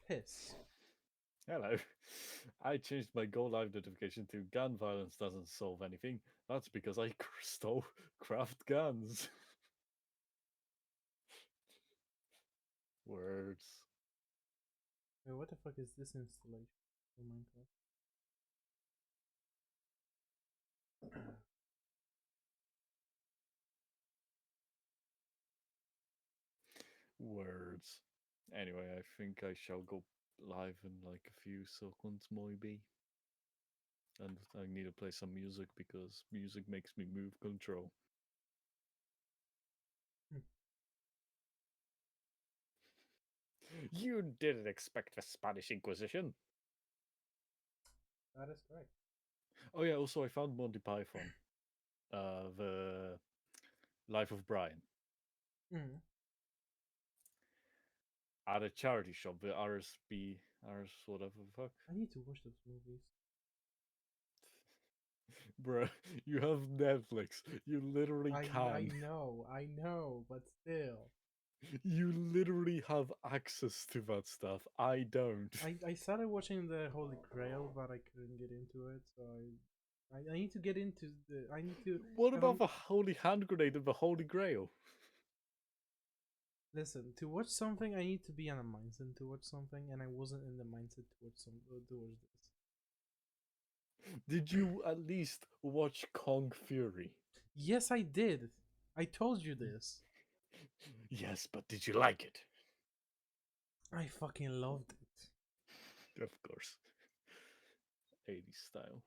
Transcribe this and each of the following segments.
Piss. Hello. I changed my Go Live notification to gun violence doesn't solve anything. That's because I stole craft guns. Words. Wait, what the fuck is this installation? Oh my god. Words. Anyway, I think I shall go live in like a few seconds, maybe. And I need to play some music because music makes me move control. You didn't expect the Spanish Inquisition. That is correct. Oh yeah, also I found Monty Python. The Life of Brian. Mm. At a charity shop, the RSB, whatever the fuck. I need to watch those movies. Bruh, you have Netflix. You literally I can. know, but still. You literally have access to that stuff. I don't. I started watching the Holy Grail, but I couldn't get into it, so I need to get into the. I need to What have a about the Holy Hand Grenade and the Holy Grail? listen. To watch something, I need to be in a mindset to watch something, and I wasn't in the mindset to watch this. Did you at least watch Kong Fury? Yes, I did. I told you this. Yes, but did you like it? I fucking loved it. Of course. 80s style.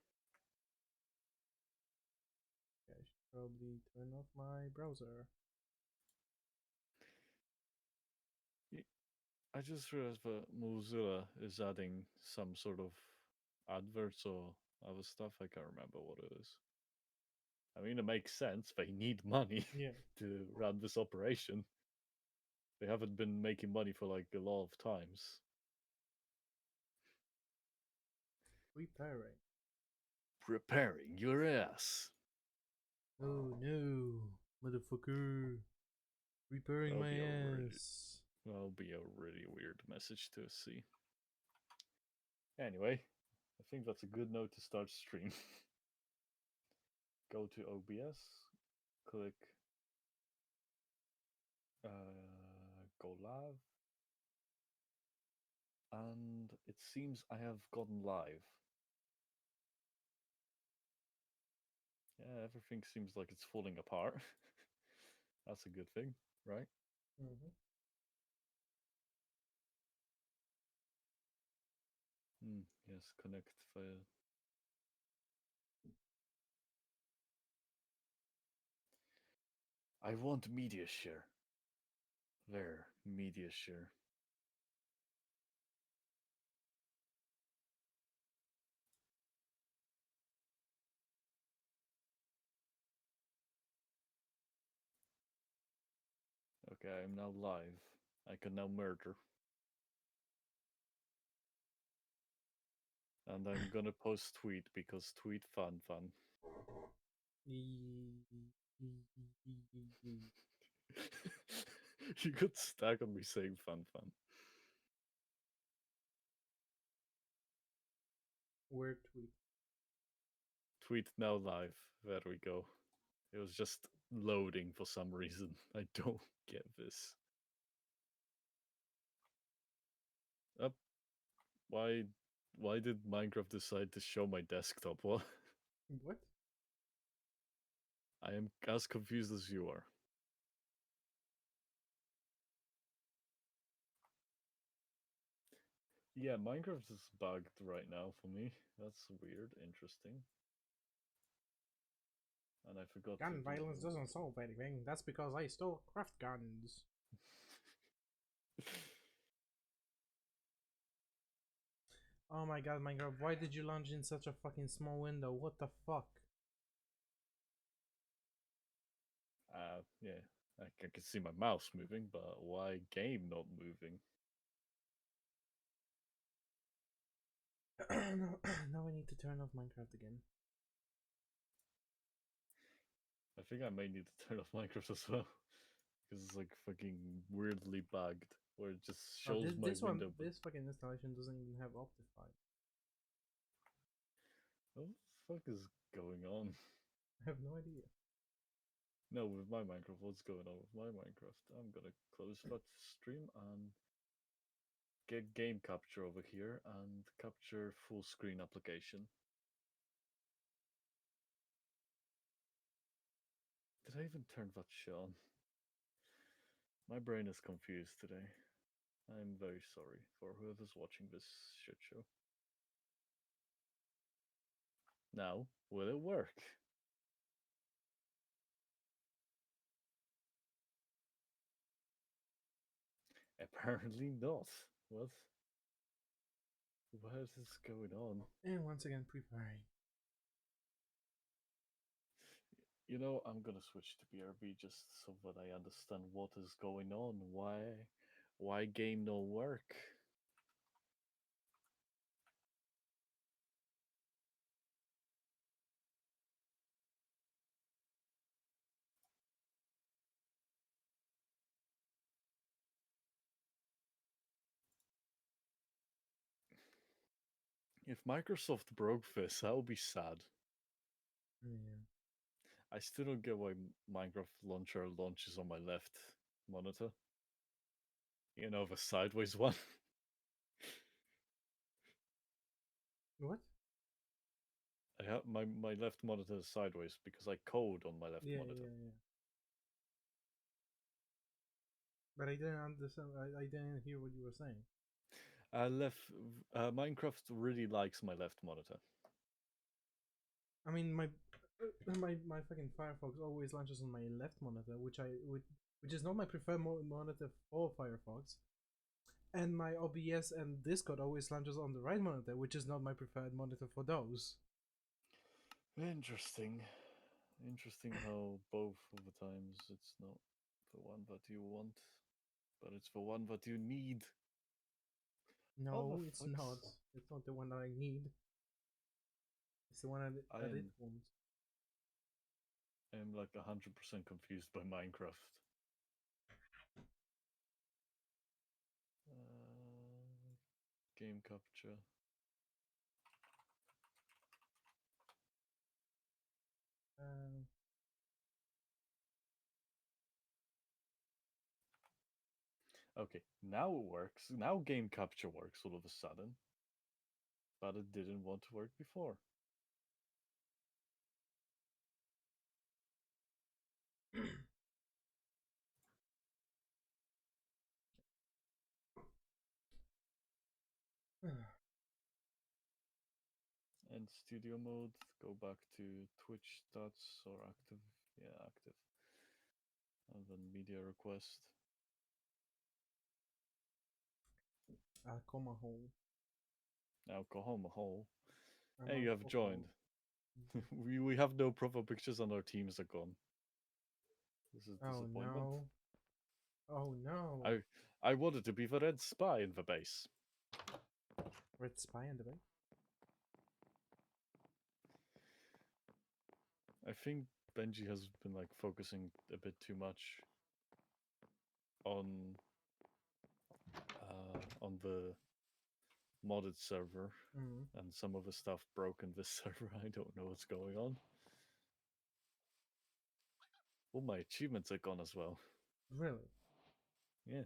Okay, I should probably turn off my browser. I just realized that Mozilla is adding some sort of adverts or other stuff. I can't remember what it is. I mean, it makes sense. They need money Yeah. to run this operation. They haven't been making money for like a lot of times. Repairing. Preparing your ass. Oh no, motherfucker. Repairing That'll my be a really, ass. that'll be a really weird message to see. Anyway, I think that's a good note to start stream. Go to OBS, click go live, and it seems I have gotten live. Yeah, everything seems like it's falling apart. That's a good thing, right? Mm-hmm. Yes, connect file. I want media share. There, media share. Okay, I'm now live. I can now murder. And I'm gonna post tweet because tweet fun. You got stuck on me saying fun. Where tweet? Tweet now live. There we go. It was just loading for some reason. I don't get this. Up. Why did Minecraft decide to show my desktop? What? What? I am as confused as you are. Yeah, Minecraft is bugged right now for me. That's weird, interesting. And I forgot to Gun do. violence doesn't solve anything. That's because I stole craft guns. Oh my god, Minecraft, why did you launch in such a fucking small window? What the fuck? Yeah, I can see my mouse moving, but why game not moving? No, now I need to turn off Minecraft again. I think I may need to turn off Minecraft as well because it's like fucking weirdly bugged. where it just Oh, shows my window. But this fucking installation doesn't even have Optify. what the fuck is going on? I have no idea. No, with my Minecraft, what's going on with my Minecraft? I'm gonna close that stream and get game capture over here and capture full screen application. Did I even turn that shit on? My brain is confused today. I'm very sorry for whoever's watching this shit show. Now, will it work? Apparently not. What? What is going on? And once again, preparing. You know, I'm gonna switch to BRB just so that I understand what is going on. Why game no work? If Microsoft broke this, I'll be sad. Yeah. I still don't get why Minecraft launcher launches on my left monitor. You know, the sideways one. What? I have my left monitor is sideways because I code on my left Yeah, monitor. yeah, yeah. But I didn't understand. I didn't hear what you were saying. Minecraft really likes my left monitor. I mean, my fucking Firefox always launches on my left monitor, which is not my preferred monitor for Firefox. And my OBS and Discord always launches on the right monitor, which is not my preferred monitor for those. Interesting. Interesting how both of the times it's not the one that you want, but it's the one that you need. How the No, it's not. fuck's It's not the one that I need. It's the one I that it am wants. am like 100% confused by Minecraft. Game capture. Uh, Okay, now it works. Now game capture works all of a sudden, but it didn't want to work before. And studio mode, go back to Twitch stats or active. Yeah, active. And then media request. comma hole. Now go home a hole. I'm Hey, you have joined. we have no profile pictures and our teams are gone. This is Oh disappointment. no. Oh no. I wanted to be the red spy in the base. Red spy in the bay? I think Benji has been like focusing a bit too much on the modded server, and some of the stuff broke in this server. I don't know what's going on. All my achievements are gone as well. Really? Yeah.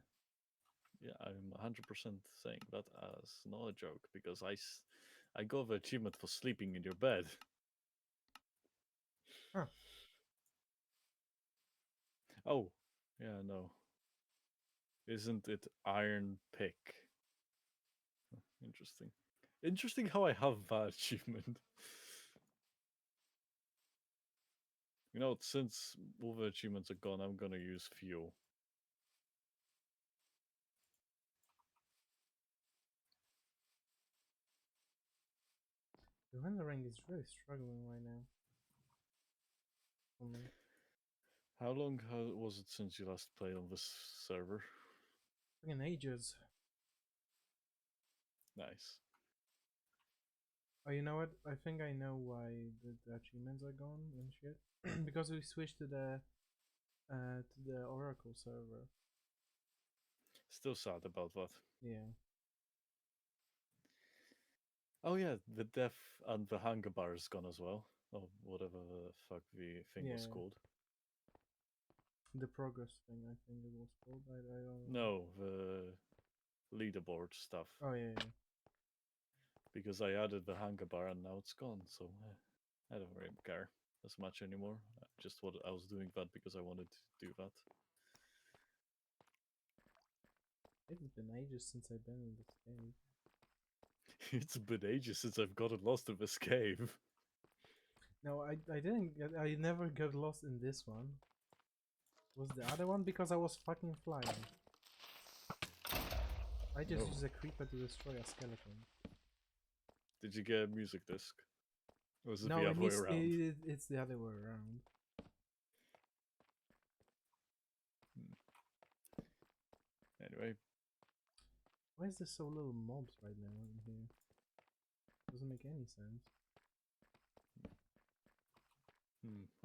Yeah, I'm 100% saying that as not a joke because I got the achievement for sleeping in your bed. Huh. Oh, yeah, no. Isn't it Iron Pick? Interesting. Interesting how I have that achievement. You know, since all the achievements are gone, I'm gonna use fuel. The rendering is really struggling right now. For me. How long was it since you last played on this server? Fucking ages. Nice. Oh, you know what? I think I know why the achievements are gone and shit. Because we switched to the Oracle server. Still sad about that. Yeah. Oh yeah, the death and the hunger bar is gone as well. Or whatever the fuck the thing was Yeah. called. The progress thing, I think it was called. I don't know. No, the leaderboard stuff. Oh yeah. Because I added the hunger bar and now it's gone, so I don't really care as much anymore. Just what I was doing that because I wanted to do that. It's been ages since I've been in this cave. It's been ages since I've gotten lost in this cave. No, I I never got lost in this one. Was the other one because I was fucking flying. I just Oh. used a creeper to destroy a skeleton. Did you get a music disc? Or was it No, the it other way needs around? it's the other way around. Anyway, Why is there so little mobs right now in here? Doesn't make any sense.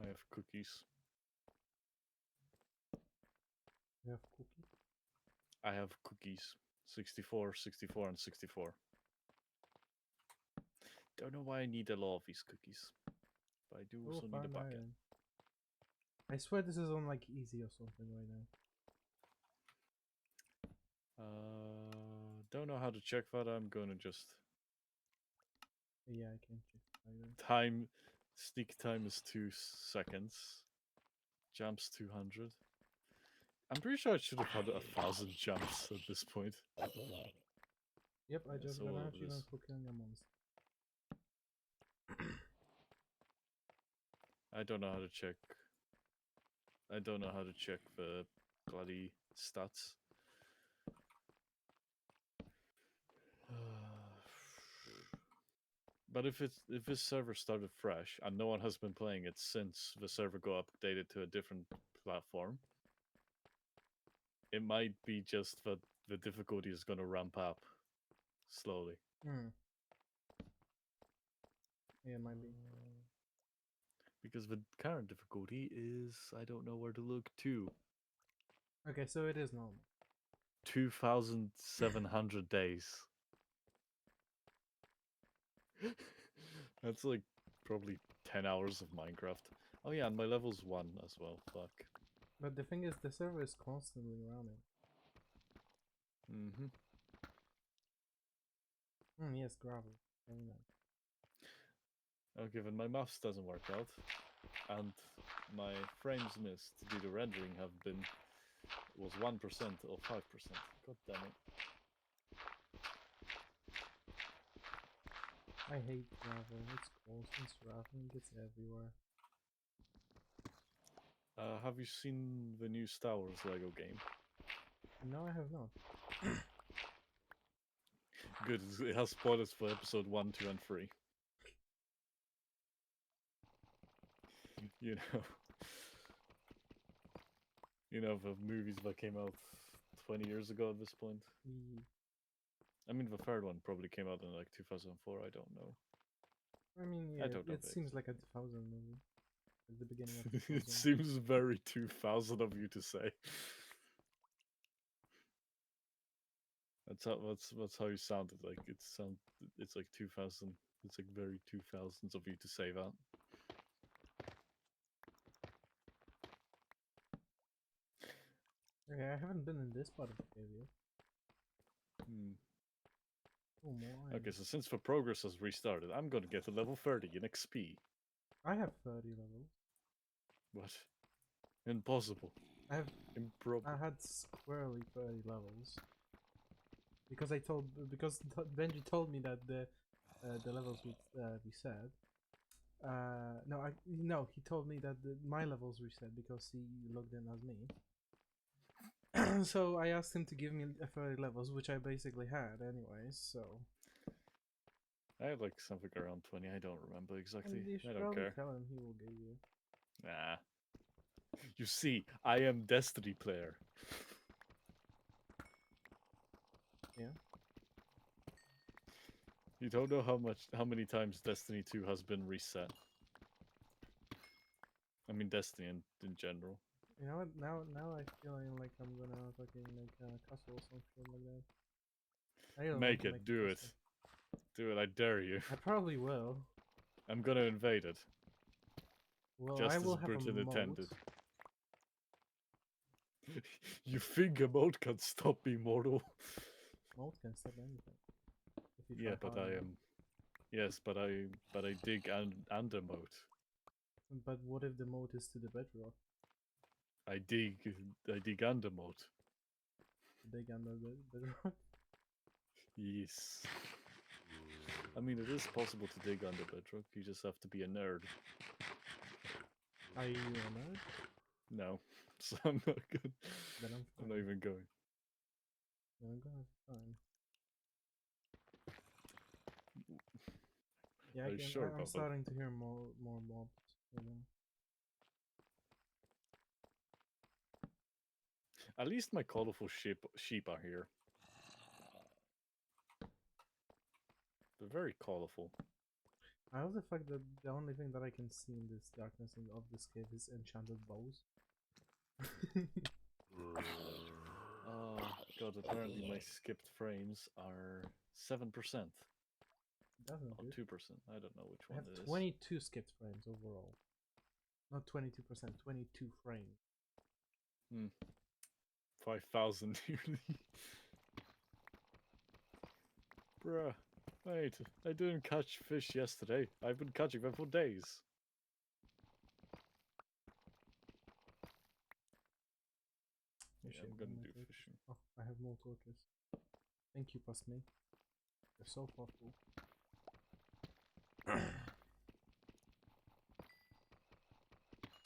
I have cookies. You have cookie? I have cookies. 64, 64, and 64. Don't know why I need a lot of these cookies. But I do Oh, also need a found bucket. iron. I swear this is on like easy or something right now. Don't know how to check that. I'm gonna just Yeah, I can check either. time. Sneak time is 2 seconds. Jumps 200. I'm pretty sure I should have had 1,000 jumps at this point. Yep, I Yeah, just so got an what achievement for killing a monster. I don't know how to check. I don't know how to check the bloody stats. But if this server started fresh and no one has been playing it since the server got updated to a different platform, it might be just that the difficulty is going to ramp up slowly. Hmm. Yeah, it might be. Because the current difficulty is I don't know where to look to. Okay, so it is normal. 2,700 days. That's like probably 10 hours of Minecraft. Oh yeah, and my level's 1 as well. Fuck. But the thing is, the server is constantly running. Mm-hmm. Yes, gravel. Very nice. Given my maths doesn't work out, and my frames missed to do the rendering was 1% or 5%. God damn it. I hate gravel. It's constant traveling. It's everywhere. Have you seen the new Star Wars Lego game? No, I have not. Good, it has spoilers for episode 1, 2, and 3. You know. You know, the movies that came out 20 years ago at this point. I mean, the third one probably came out in like 2004, I don't know. I mean, I yeah, don't know. it seems like a 2000 movie. At the beginning of It 2000. seems very 2000 of you to say. That's how you sounded. Like it's like 2000. It's like very 2000s of you to say that. Okay, I haven't been in this part of the cave yet. Oh, more iron. Okay, so since the progress has restarted, I'm gonna get to level 30 in XP. I have 30 levels. What? Impossible. I Improbable. had squarely 30 levels. Because Benji told me that the levels would reset. No, he told me that my levels reset because he logged in as me. So I asked him to give me 30 levels, which I basically had anyways. So I had like something around 20. I don't remember exactly. and you I should don't probably care. tell him, he will give you. Nah. You see, I am Destiny player. Yeah. You don't know how many times Destiny 2 has been reset. I mean Destiny in general. You know what? Now I feeling like I'm gonna fucking make a castle or some shit like that. I really want Make to make it. a Do it. castle. Do it. I dare you. I probably will. I'm gonna invade it. Well, I Just will as have a Britain moat. intended. You think a moat can stop me, mortal? Moat can stop anything if you try Yeah, but hard I enough. am. Yes, but I dig and a moat. But what if the moat is to the bedrock? I dig and a moat. Dig under the bedrock? Yes. I mean, it is possible to dig under bedrock. You just have to be a nerd. Are you a nerd? No, so I'm not good. Then I'm I'm not fine. even going. Then I'm gonna be fine. Yeah, Are you sure I'm about that? starting to hear more mobs. You know. At least my colorful sheep are here. They're very colorful. I love the fact that the only thing that I can see in this darkness of this cave is enchanted bows. Oh god! Apparently my skipped frames are 7%. That's not Or good. 2%. I don't know which I one have it is. 22 skipped frames overall. Not 22%, 22 frames. 5,000 nearly. Bruh. Wait, I didn't catch fish yesterday. I've been catching them for days. Oh Yeah, shit, I'm no gonna more do torches. fishing. Oh, I have more torches. Thank you, Pasme. You're so thoughtful.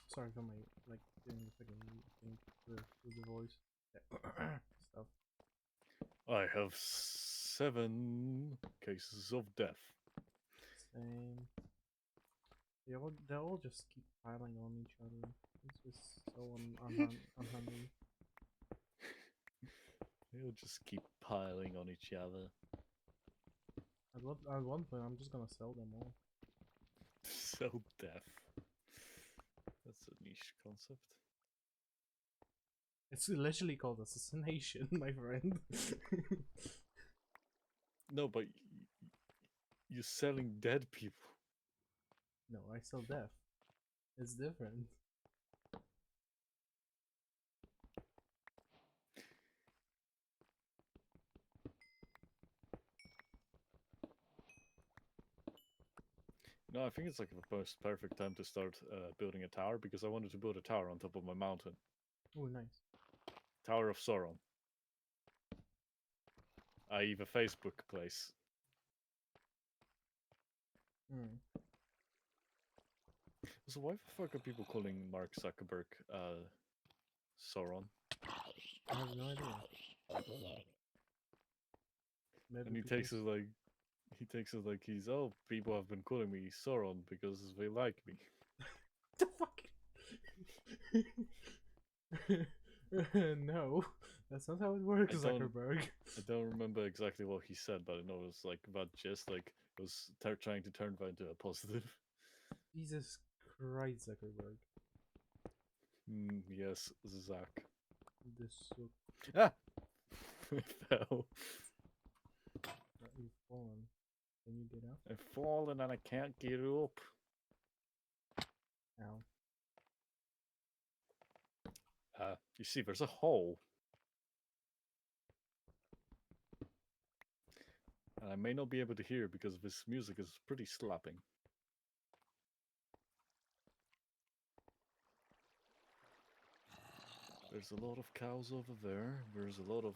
Sorry for my, like, doing the fucking thing with the voice. Yeah. Stuff. I have 7 cases of death. Same. They all just keep piling on each other. It's just so unhandy. They'll just keep piling on each other. At one point, I'm just gonna sell them all. So death. That's a niche concept. It's literally called assassination, my friend. No, but you're selling dead people. No, I sell death. It's different. No, I think it's like the most perfect time to start building a tower because I wanted to build a tower on top of my mountain. Oh, nice. Tower of Sauron. I.e. the Facebook place. Hmm. So why the fuck are people calling Mark Zuckerberg Sauron? I have no idea. Maybe And he takes it like he's, oh, people have been calling me Sauron because they like me. the fuck? No, that's not how it works, Zuckerberg. I don't remember exactly what he said, but I know it was like that gist, like it was trying to turn that into a positive. Jesus Christ, Zuckerberg. Yes, Zach. This so Ah! I fell. you've fallen. Can you get up? I've fallen and I can't get up. Ow. You see, there's a hole. And I may not be able to hear because this music is pretty slapping. There's a lot of cows over there. There's a lot of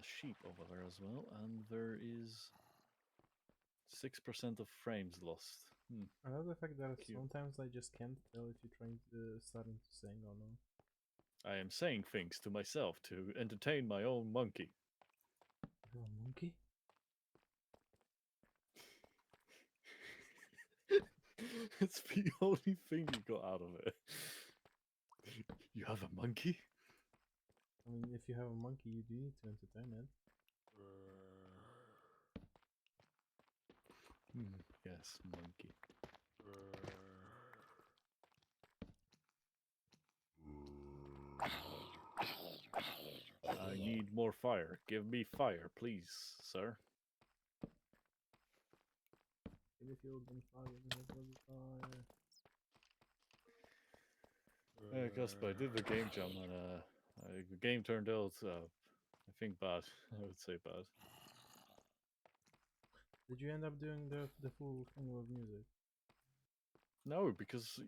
sheep over there as well. And there is 6% of frames lost. I love the fact that Cute. sometimes I just can't tell if you're trying to starting to sing or not. I am saying things to myself to entertain my own monkey. You a monkey? It's the only thing you got out of it. You have a monkey? I mean, if you have a monkey, you do need to entertain it. Yes, monkey. more fire. Give me fire, please, sir. If you've been fire. Casper, I did the game jam and the game turned out, I think bad. I would say bad. Did you end up doing the full thing with music? No, because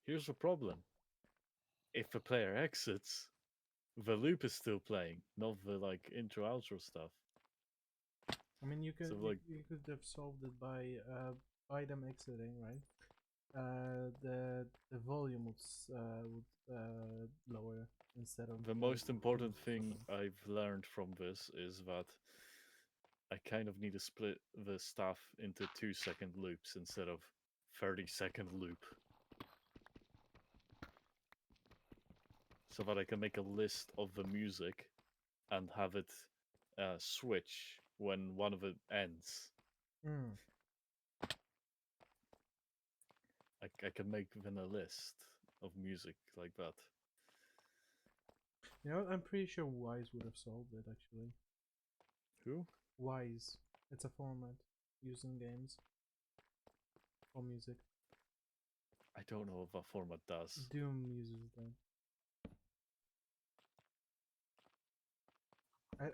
here's the problem. If a player exits, the loop is still playing, not the like intro outro stuff. I mean, you So could like you could have solved it by them exiting, right? The volume would lower instead of the most important music thing stopping. I've learned from this is that I kind of need to split the stuff into 2-second loops instead of 30-second loop. So that I can make a list of the music and have it switch when one of it ends. Mm. I can make then a list of music like that. You know, I'm pretty sure Wise would have solved it actually. Who? Wise, it's a format used in games for music. I don't know what that format does. Doom uses that.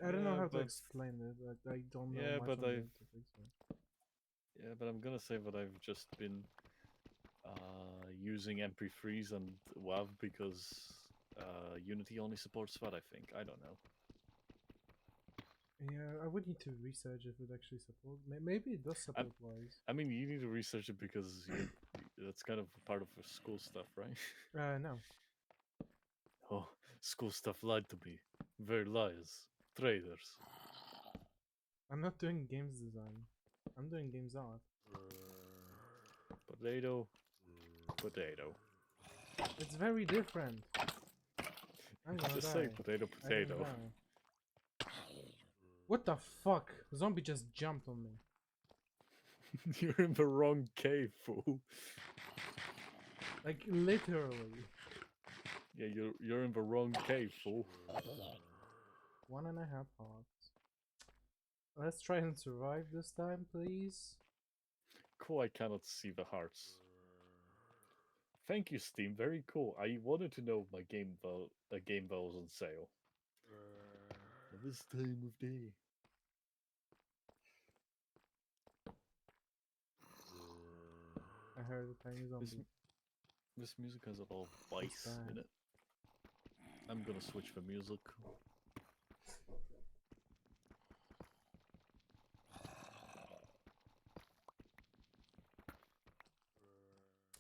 I don't know Yeah, how to but explain it, but I don't know yeah, much but on the I've topic, so. yeah, but I'm gonna say that I've just been using MP3s and WAV because Unity only supports that. I think I don't know. Yeah, I would need to research if it actually supports. Maybe it does I'm, support Wise. I mean, you need to research it because that's kind of part of the school stuff, right? No. Oh, school stuff lied to me. They're liars, traitors. I'm not doing games design. I'm doing games art. Potato, potato. It's very different. I'm gonna Just say die. potato, I didn't potato. die. What the fuck? Zombie just jumped on me. You're in the wrong cave, fool. Like, literally. Yeah, you're in the wrong cave, fool. 1.5 hearts. Let's try and survive this time, please. Cool, I cannot see the hearts. Thank you, Steam. Very cool. I wanted to know my game the game that was on sale. At this time of day. I heard a tiny This zombie. this music has a lot of It's bass bad. in it. I'm gonna switch the music.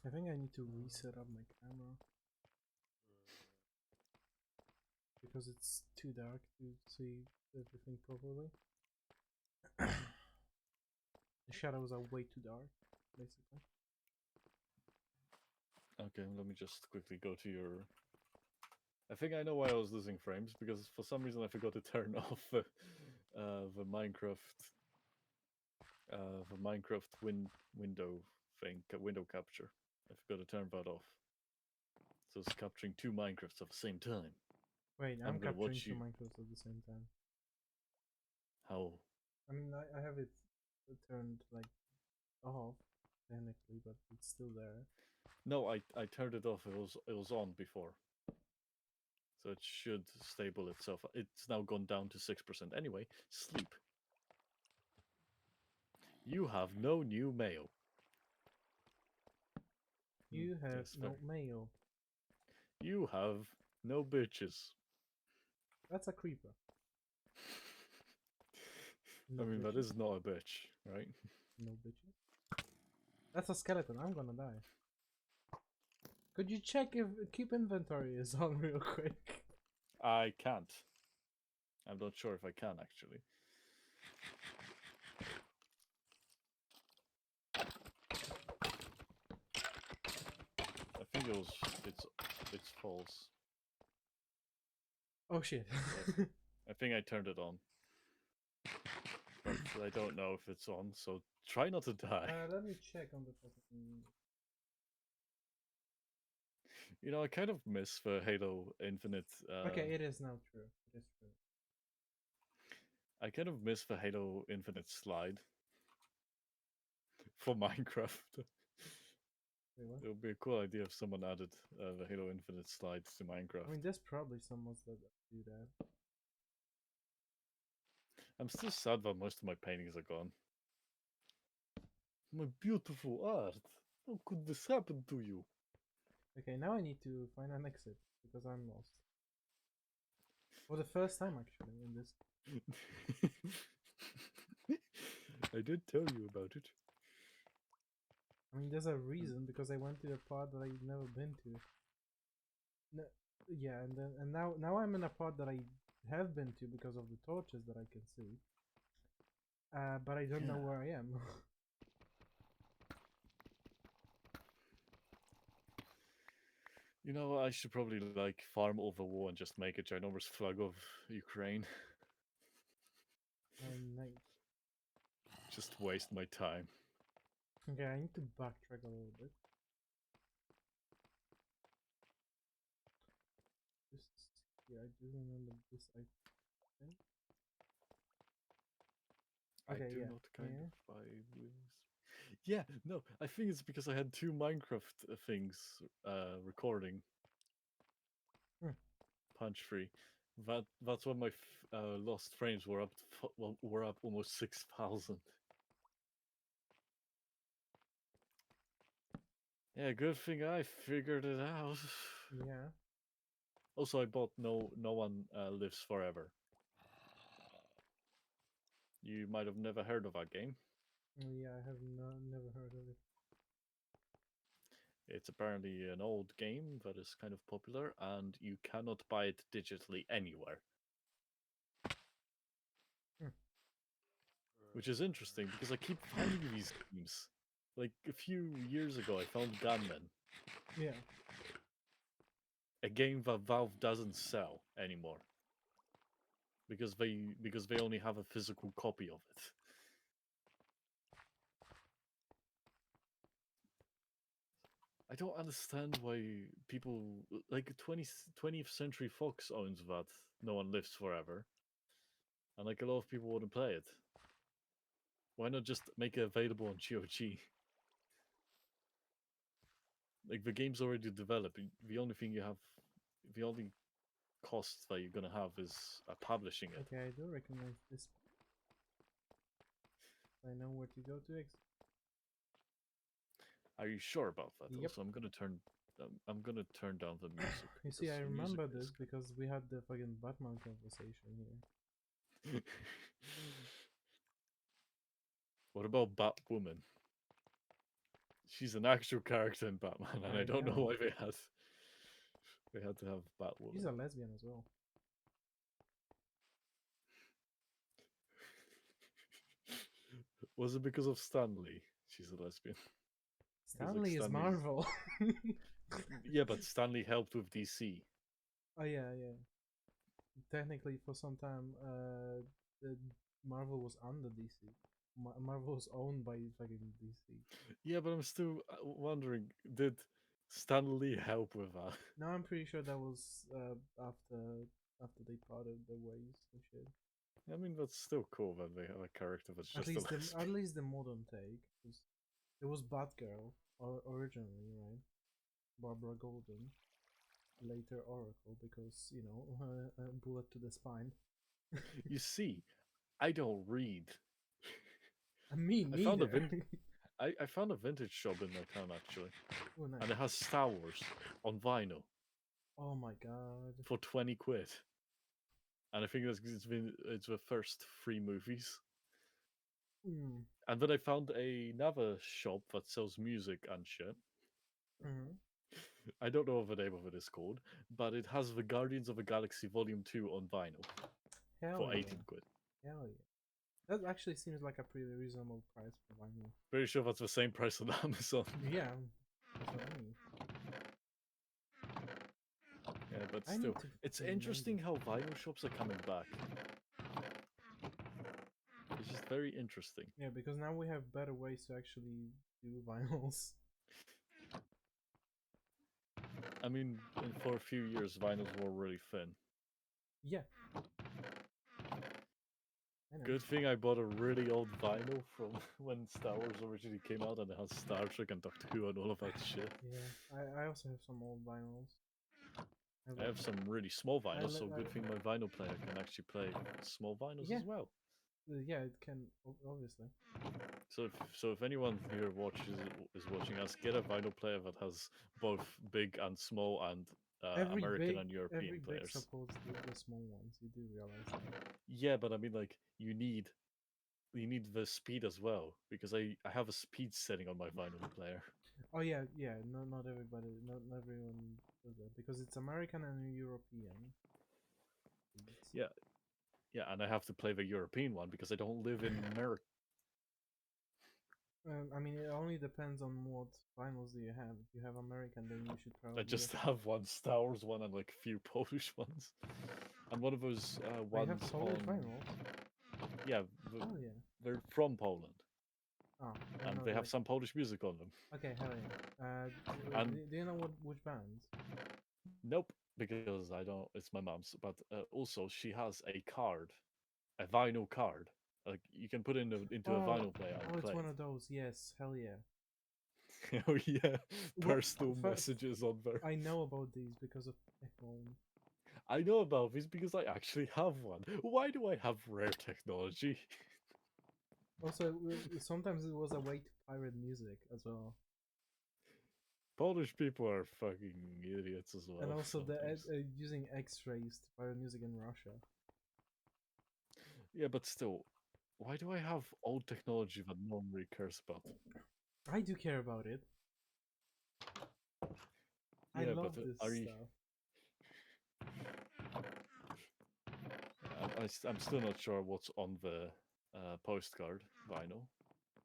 I think I need to reset up my camera. Because it's too dark to see everything properly. The shadows are way too dark, basically. Okay, let me just quickly go to your. I think I know why I was losing frames because for some reason I forgot to turn off the Minecraft window thing, window capture. I forgot to turn that off. So it's capturing 2 Minecrafts at the same time. Wait, I'm I'm gonna capturing watch 2 you. Minecrafts at the same time. How? I mean, I have it turned like off technically, but it's still there. No, I turned it off. It was on before. So it should stable itself. It's now gone down to 6%. Anyway, sleep. You have no new mail. You have Yes, fair. no mail. You have no bitches. That's a creeper. I No mean, that bitches. is not a bitch, right? No bitches. That's a skeleton. I'm gonna die. Could you check if keep inventory is on real quick? I can't. I'm not sure if I can actually. I think it's false. Oh shit. I think I turned it on. But I don't know if it's on, so try not to die. Let me check on the fucking. You know, I kind of miss the Halo Infinite. Okay, it is now true. It is true. I kind of miss the Halo Infinite slide for Minecraft. Wait, what? It would be a cool idea if someone added the Halo Infinite slide to I Minecraft. mean, there's probably some mods that do that. I'm still sad that most of my paintings are gone. My beautiful art. How could this happen to you? Okay, now I need to find an exit because I'm lost. For the first time, actually, in this. I did tell you about it. I mean, there's a reason because I went to a pod that I've never been to. No, yeah, and now I'm in a pod that I have been to because of the torches that I can see. But I don't know where I am. You know, I should probably like farm over war and just make a ginormous flag of Ukraine. Nice. Just waste my time. Okay, I need to backtrack a little bit. Just yeah, I do remember this. I think. Okay, I do yeah, not kind here. of vibe with. Yeah, no, I think it's because I had two Minecraft things recording Hmm. punch free. That's when my lost frames were up. Were up almost 6,000. Yeah, good thing I figured it out. Yeah. Also, I bought No One Lives Forever. You might have never heard of that game. Yeah, I have never heard of it. It's apparently an old game that is kind of popular, and you cannot buy it digitally anywhere. Hmm. Which is interesting because I keep finding these games. Like a few years ago, I found Gunman, Yeah. a game that Valve doesn't sell anymore because they only have a physical copy of it. I don't understand why people like 20th Century Fox owns that No One Lives Forever, and like a lot of people wouldn't play it. Why not just make it available on GOG? Like the game's already developed. The only thing you have, the only cost that you're gonna have is publishing it. Okay, I do recognize this. I know where to go to exit. Are you sure about that? Yep. Also, I'm gonna turn down the music. You see, I The music remember is this because we had the fucking Batman conversation here. What about Batwoman? She's an actual character in Batman, and I I don't know know. why they had to have She's Batwoman. a lesbian as well. Was it because of Stanley? She's a lesbian. Because like Stanley is Stanley's Marvel. yeah, but Stanley helped with DC. Oh yeah, yeah. Technically, for some time, the Marvel was under DC. Marvel was owned by fucking DC. Yeah, but I'm still wondering, did Stanley help with that? Now I'm pretty sure that was after they parted their ways and shit. I mean, that's still cool that they have a character that's At just a least lesbian. the modern take. 'Cause it was Batgirl originally, right? Barbara Gordon, later Oracle, because you know a bullet to the spine. You see, I don't read. Me I found a neither. vin- I found a vintage shop in my town actually, Oh nice. and it has Star Wars on vinyl Oh my god. for 20 quid. And I think it's the first three movies. Mm. And then I found another shop that sells music and shit. Mm-hmm. I don't know what the name of it is called, but it has the Guardians of the Galaxy Volume 2 on vinyl Hell for yeah. 18 quid. Hell yeah. That actually seems like a pretty reasonable price for vinyl. Pretty sure that's the same price on Amazon. Yeah, that's what I mean. Yeah, but I still, need to it's fucking name interesting this. how vinyl shops are coming back. It's just very interesting. Yeah, because now we have better ways to actually do vinyls. I mean, for a few years, vinyls were really thin. Yeah. I know. Good thing I bought a really old vinyl from when Star Wars originally came out, and it has Star Trek and Doctor Who and all of that shit. Yeah, I also have some old vinyls. I have some really small I, vinyls, li- so good thing my vinyl player can actually play small vinyls yeah, as well. yeah, it can obviously. So if anyone here is watching us, get a vinyl player that has both big and small and American and Every European big players. supports the small ones. You do realize that. Yeah, but I mean, like, you need the speed as well, because I have a speed setting on my vinyl player. Oh yeah, yeah. No, not everybody, not everyone does that because it's American and European. Speeds. Yeah, yeah, and I have to play the European one because I don't live in America. I mean, it only depends on what vinyls do you have. If you have American, then you should I probably. just have one Star Wars one and like a few Polish ones, and one of those Oh, you have ones Polish on. vinyls. Yeah, Oh yeah. they're from Poland, Oh, they're and not they have like. some Polish music on them. Okay, hell yeah. And Do you know which bands? nope, because I don't. It's my mom's, but also she has a card, a vinyl card. Like you can put into a Oh, vinyl player and oh, it's play one of those. Yes, hell yeah. it. Oh yeah, What? personal messages on there. I know about these because of Echoing. I know about this because I actually have one. Why do I have rare technology? Also, sometimes it was a way to pirate music as well, Polish people are fucking idiots as and well also the sometimes. using X-rays to pirate music in Russia. Yeah, but still, why do I have old technology that no one really cares about? I do care about it. I Yeah, but love this are you? stuff. I'm still not sure what's on the postcard vinyl.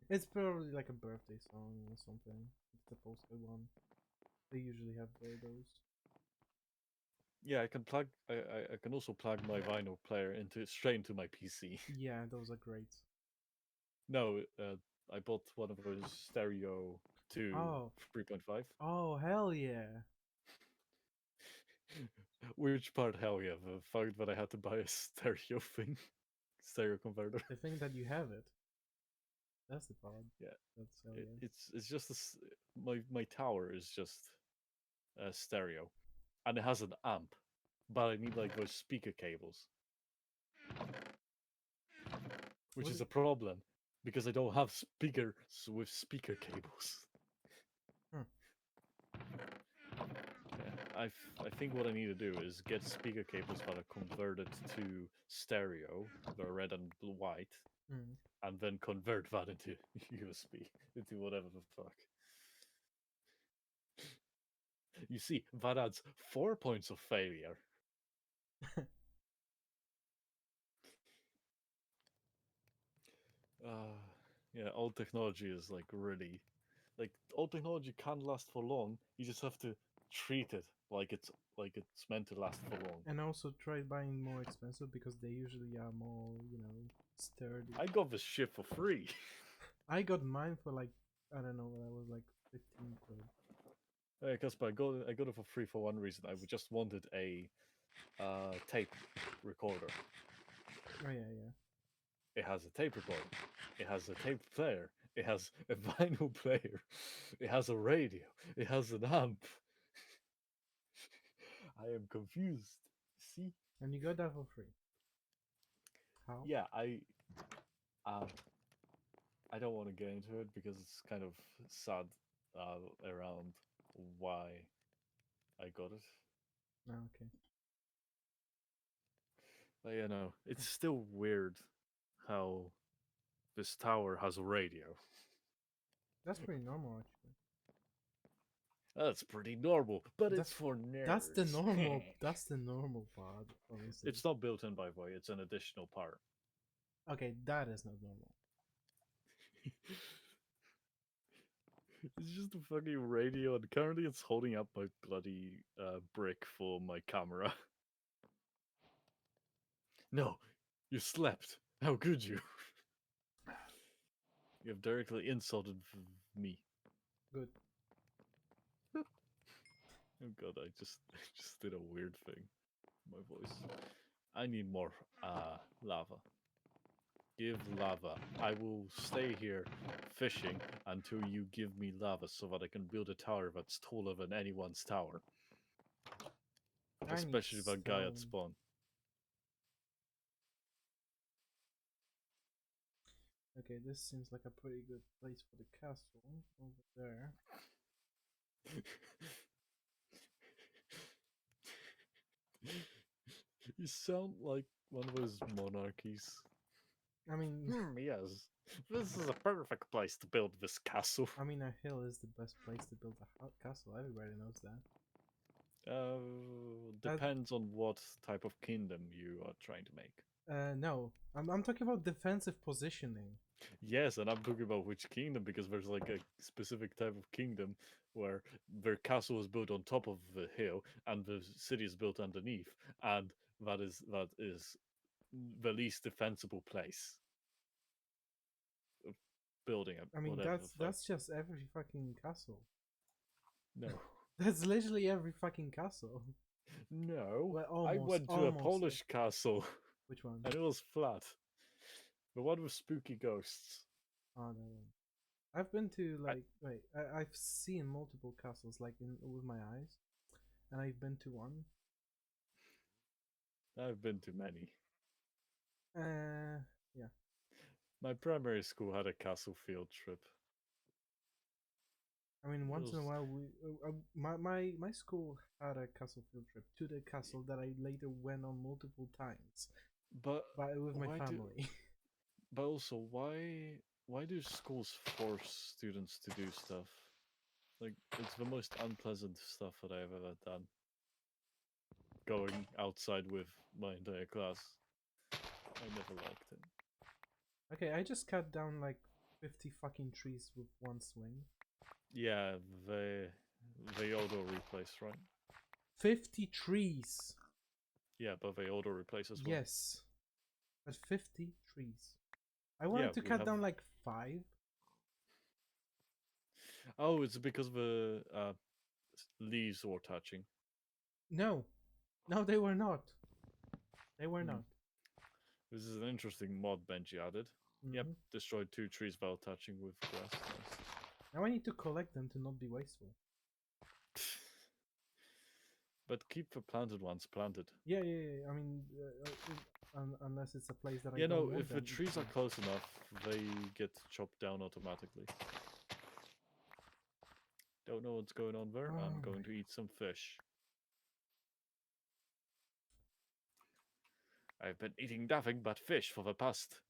It's probably like a birthday song or something. It's the postcard one. They usually have those. Yeah, I can plug. I can also plug my vinyl player into straight into my PC. Yeah, those are great. No, I bought one of those stereo to Oh, 3.5. oh, hell yeah! Which part? Hell yeah! The fact that I had to buy a stereo thing, stereo converter. The thing that you have it. That's the part. Yeah, That's hell yeah. it's just my tower is just a stereo, and it has an amp, but I need like those speaker cables, which Was is it? a problem because I don't have speakers with speaker cables. Hmm. Yeah, I think what I need to do is get speaker cables that are converted to stereo, the red and blue white, Hmm. and then convert that into USB, into whatever the fuck. You see, that adds 4 points of failure. Uh, yeah, old technology is like really, like old technology can't last for long. You just have to treat it like it's meant to last for long. And also try buying more expensive because they usually are more, sturdy. I got this shit for free. I got mine for like, I don't know, when I was like 15 quid. Because I got it for free for one reason. I just wanted a tape recorder. Oh yeah, yeah. It has a tape recorder. It has a tape player. It has a vinyl player. It has a radio. It has an amp. I am confused. See? And you got that for free. How? Yeah, uh, I don't want to get into it because it's kind of sad around why I got it. Oh, okay. But you know, it's still weird how this tower has a radio. That's pretty normal actually. That's pretty normal, but That it's for that's the nerds. normal that's the normal part, honestly. It's not built in by the way, it's an additional part. Okay, that is not normal. It's just a fucking radio, and currently it's holding up my bloody brick for my camera. No, you slept. How could you? You have directly insulted me. Good. Oh god, I just did a weird thing. My voice. I need more lava. Give lava. I will stay here fishing until you give me lava so that I can build a tower that's taller than anyone's tower. I need Especially that guy at stone. spawn. Okay, this seems like a pretty good place for the castle over there. You sound like one of those monarchies. I mean, Yes. This is a perfect place to build this castle. I mean, a hill is the best place to build a castle. Everybody knows that. Uh, Depends on what type of kingdom you are trying to make. no, I'm talking about defensive positioning. Yes, and I'm talking about which kingdom because there's like a specific type of kingdom where their castle is built on top of the hill and the city is built underneath, and that is the least defensible place of building a I mean, whatever the fuck. that's just every fucking castle. No, That's literally every fucking castle. no. Well, I almost, went to a almost. Polish castle Which one? and it was flat. The one with spooky ghosts. Oh, no one. I've been to I, like wait, I've seen multiple castles like in with my eyes, and I've been to one. I've been to many. Yeah. My primary school had a castle field trip. I mean, It once in a was, while, my school had a castle field trip to the castle that I later went on multiple times, but but with my why do? family. But also, why do schools force students to do stuff? Like it's the most unpleasant stuff that I've ever done. Going outside with my entire class. I never liked it. Okay, I just cut down like 50 fucking trees with one swing. Yeah, they auto replace, right? 50 trees. Yeah, but they auto replace as well. Yes, but 50 trees. I Yeah, wanted to we cut have. down like 5. Oh, it's because the leaves were touching. No, no, they were not. They were Hmm. not. This is an interesting mod Benji added. Yep, Hmm. destroyed 2 trees while touching with grass. Now I need to collect them to not be wasteful. Nice. But keep the planted ones planted. Yeah. I mean, unless it's a place that I You don't know, want if the them to trees are be. close enough, they get chopped down automatically. Don't know what's going on there. I'm Oh going my! to eat some fish. I've been eating nothing but fish for the past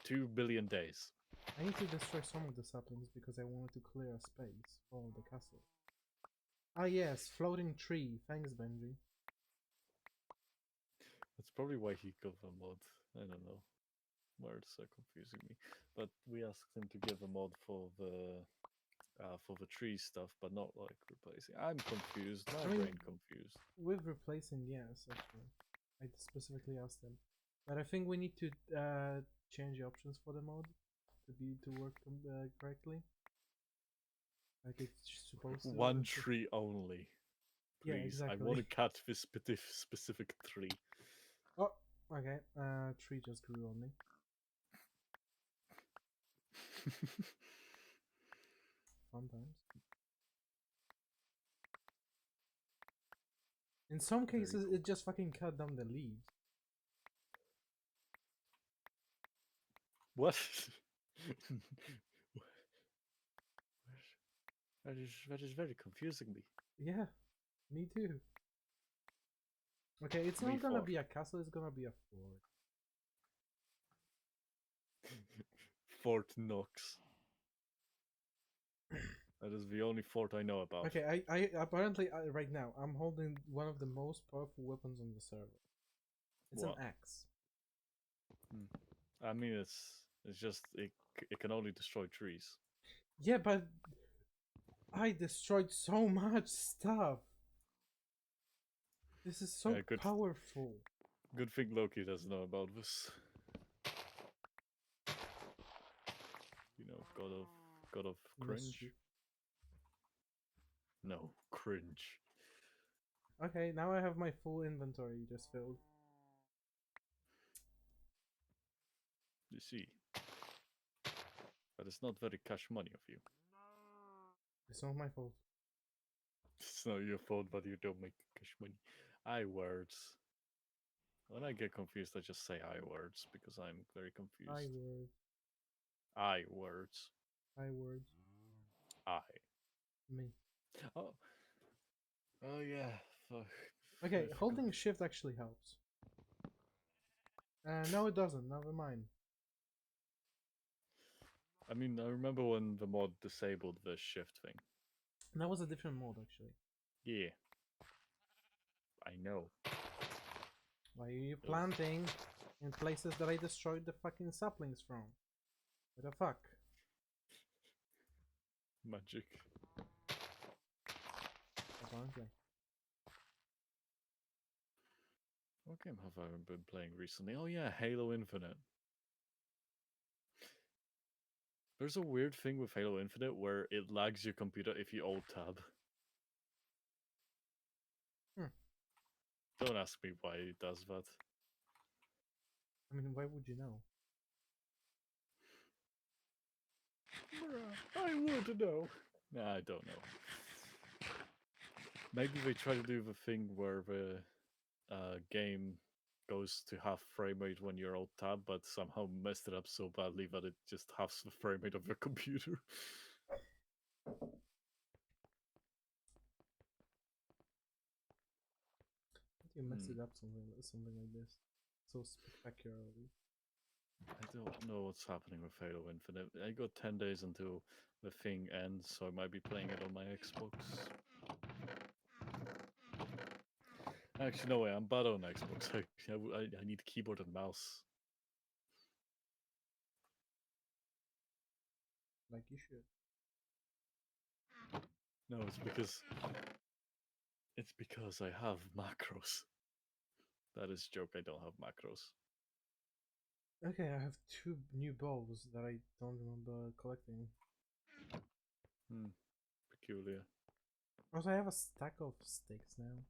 2 billion days. I need to destroy some of the saplings because I wanted to clear a space for the castle. Ah yes, floating tree. Thanks, Benji. That's probably why he got the mod. I don't know. Words are confusing me. But we asked him to give a mod for the tree stuff, but not like replacing. I'm confused. I My mean, brain confused. with replacing, yes, actually. I specifically asked them. But I think we need to change the options for the mod to work correctly. Like it's supposed to. One tree only. Yeah, Please, I want exactly. to cut this specific tree. Oh, okay. Tree just grew on me. Fun times. In some Very cases, cool. it just fucking cut down the leaves. What? That is very confusing me. Yeah, me too. Okay, it's Me not gonna for be a castle, it's gonna be a fort. Fort Knox. That is the only fort I know about. Okay, I apparently right now I'm holding one of the most powerful weapons on the server. It's an What? axe. I mean, it's just it can only destroy trees. Yeah, but I destroyed so much stuff. This is so Good powerful. good thing Loki doesn't know about this. You know, god of cringe. Mischief. No, cringe. Okay, now I have my full inventory just filled. You see. But it's not very cash money of you. It's not my fault. It's not your fault, but you don't make cash money. I words. When I get confused, I just say I words because I'm very I confused. word. I words. I words. I. Me. Oh. Oh yeah. Fuck. Okay, I forgot. holding shift actually helps. No, it doesn't. Never mind. I mean, I remember when the mod disabled the shift thing. That was a different mode actually. Yeah. I know. Why are you It was planting in places that I destroyed the fucking saplings from? What the fuck? magic. Apparently. What game have I been playing recently? Oh yeah, Halo Infinite. There's a weird thing with Halo Infinite where it lags your computer if you alt tab. Hmm. Don't ask me why it does that. I mean, why would you know? I would know. Nah, I don't know. Maybe they try to do the thing where the game goes to half frame rate when you're alt tab, but somehow messed it up so badly that it just halves the frame rate of your computer. You mess Hmm. it up something like this so spectacularly. I don't know what's happening with Halo Infinite. I got 10 days until the thing ends, so I might be playing it on my Xbox. Actually, no way, I'm bad on Xbox. I need keyboard and mouse. Like you should. No, it's because I have macros. That is a joke, I don't have macros. Okay, I have 2 new bows that I don't remember collecting. Peculiar. Also, I have a stack of sticks now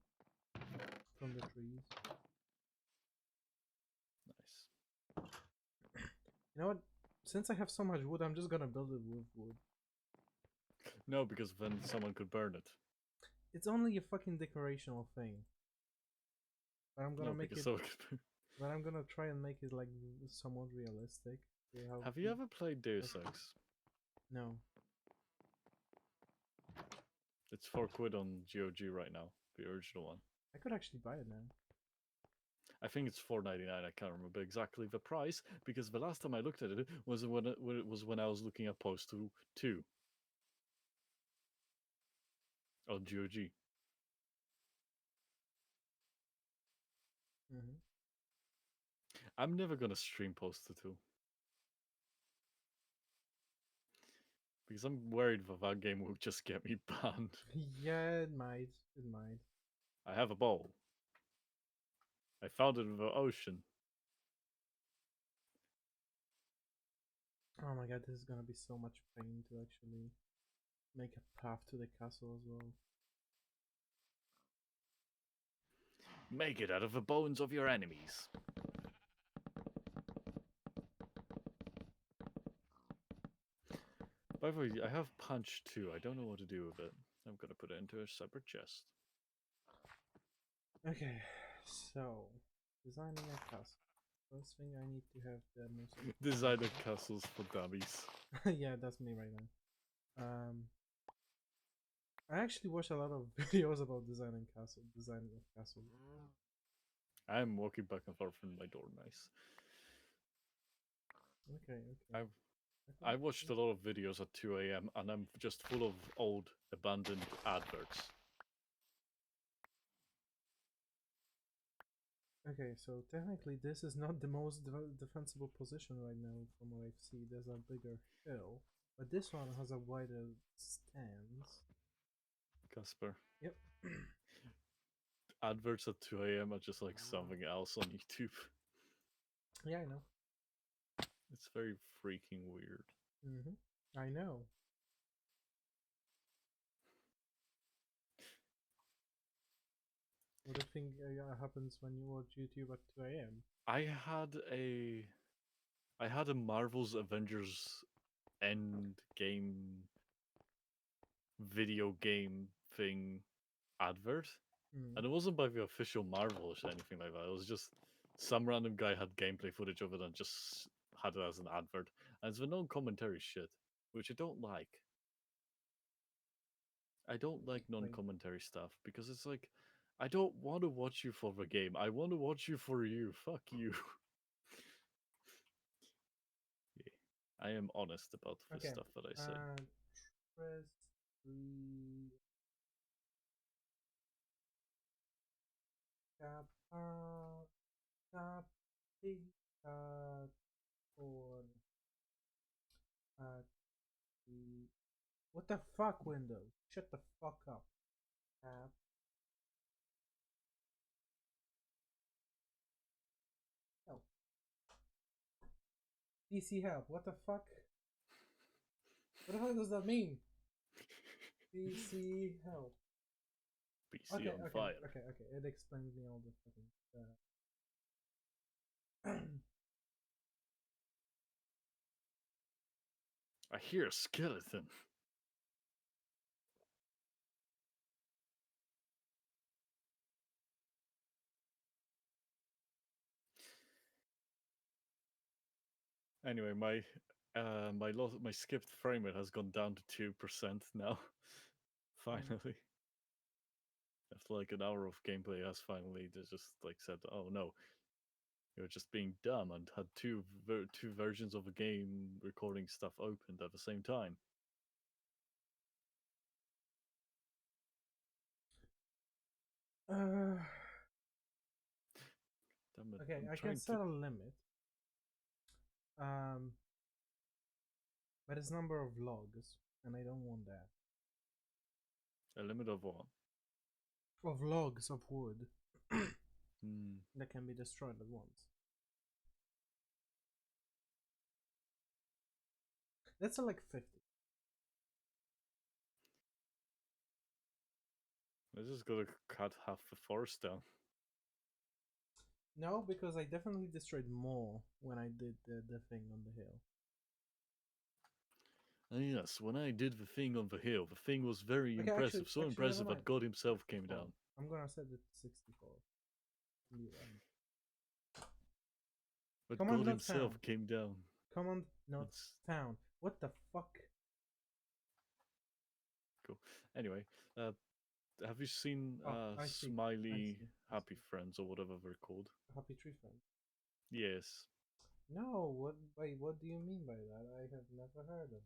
from the trees. Nice. You know what? Since I have so much wood, I'm just gonna build it with wood. No, because then someone could burn it. It's only a fucking decorational thing. But I'm gonna No, make because it. someone could. But I'm gonna try and make it like somewhat realistic. See how Have you ever played Deus Ex? No. It's 4 quid on GOG right now, the original one. I could actually buy it now. I think it's 4.99. I can't remember exactly the price because the last time I looked at it was when I was looking at Post 2 on GOG. Mm-hmm. I'm never gonna stream Post 2 because I'm worried that game will just get me banned. Yeah, it might. It might. I have a bowl. I found it in the ocean. Oh my god, this is gonna be so much pain to actually make a path to the castle as well. Make it out of the bones of your enemies. By the way, I have Punch 2. I don't know what to do with it. I'm gonna put it into a separate chest. Okay, so designing a castle. First thing I need to have the most. Designer castles for dummies. Yeah, that's me right now. I actually watch a lot of videos about designing of castles. I'm walking back and forth from my door. Nice. Okay, okay. I've I watched a lot of videos at 2 a.m. and I'm just full of old, abandoned adverts. Okay, so technically this is not the most defensible position right now from what I see. There's a bigger hill, but this one has a wider stance. Casper. Yep. Adverts at 2 a.m. are just like something else on YouTube. Yeah, I know. It's very freaking weird. I know. What do you think happens when you watch YouTube at 2 a.m.? I had a I had a Marvel's Avengers End game video game thing advert, and it wasn't by the official Marvel or anything like that. It was just some random guy had gameplay footage of it and just had it as an advert. And it's the non-commentary shit, which I don't like. I don't like non-commentary stuff because it's like, I don't want to watch you for the game. I want to watch you for you. Fuck you. Yeah. I am honest about the stuff that I say. Press 3. Kappa. Kappa. Or. What the fuck, Windows? Shut the fuck up. Help. PC help. What the fuck? What the fuck does that mean? PC help. PC on fire. Okay. It explains me all the fucking. I hear a skeleton. Anyway, my skipped frame rate has gone down to 2% now. Finally. After like an hour of gameplay, has finally just like said, "Oh no, you're just being dumb," and had two versions of a game recording stuff opened at the same time. Okay, I can trying set to a limit. But it's number of logs, and I don't want that. a limit of what? Of logs of wood Hmm. that can be destroyed at once. That's like 50. I just gotta cut half the forest down. No, because I definitely destroyed more when I did the thing on the hill. And yes, when I did the thing on the hill, the thing was very Okay, impressive. So actually, impressive never that mind. God himself came 64. down. I'm gonna set it to 64. Be right. But Command God not himself found. came down. Command not It's found. What the fuck? cool. Anyway, have you seen I see. Smiley Happy Friends or whatever they're called? Happy Tree Friend. Yes. No, what? Wait, what do you mean by that? I have never heard of.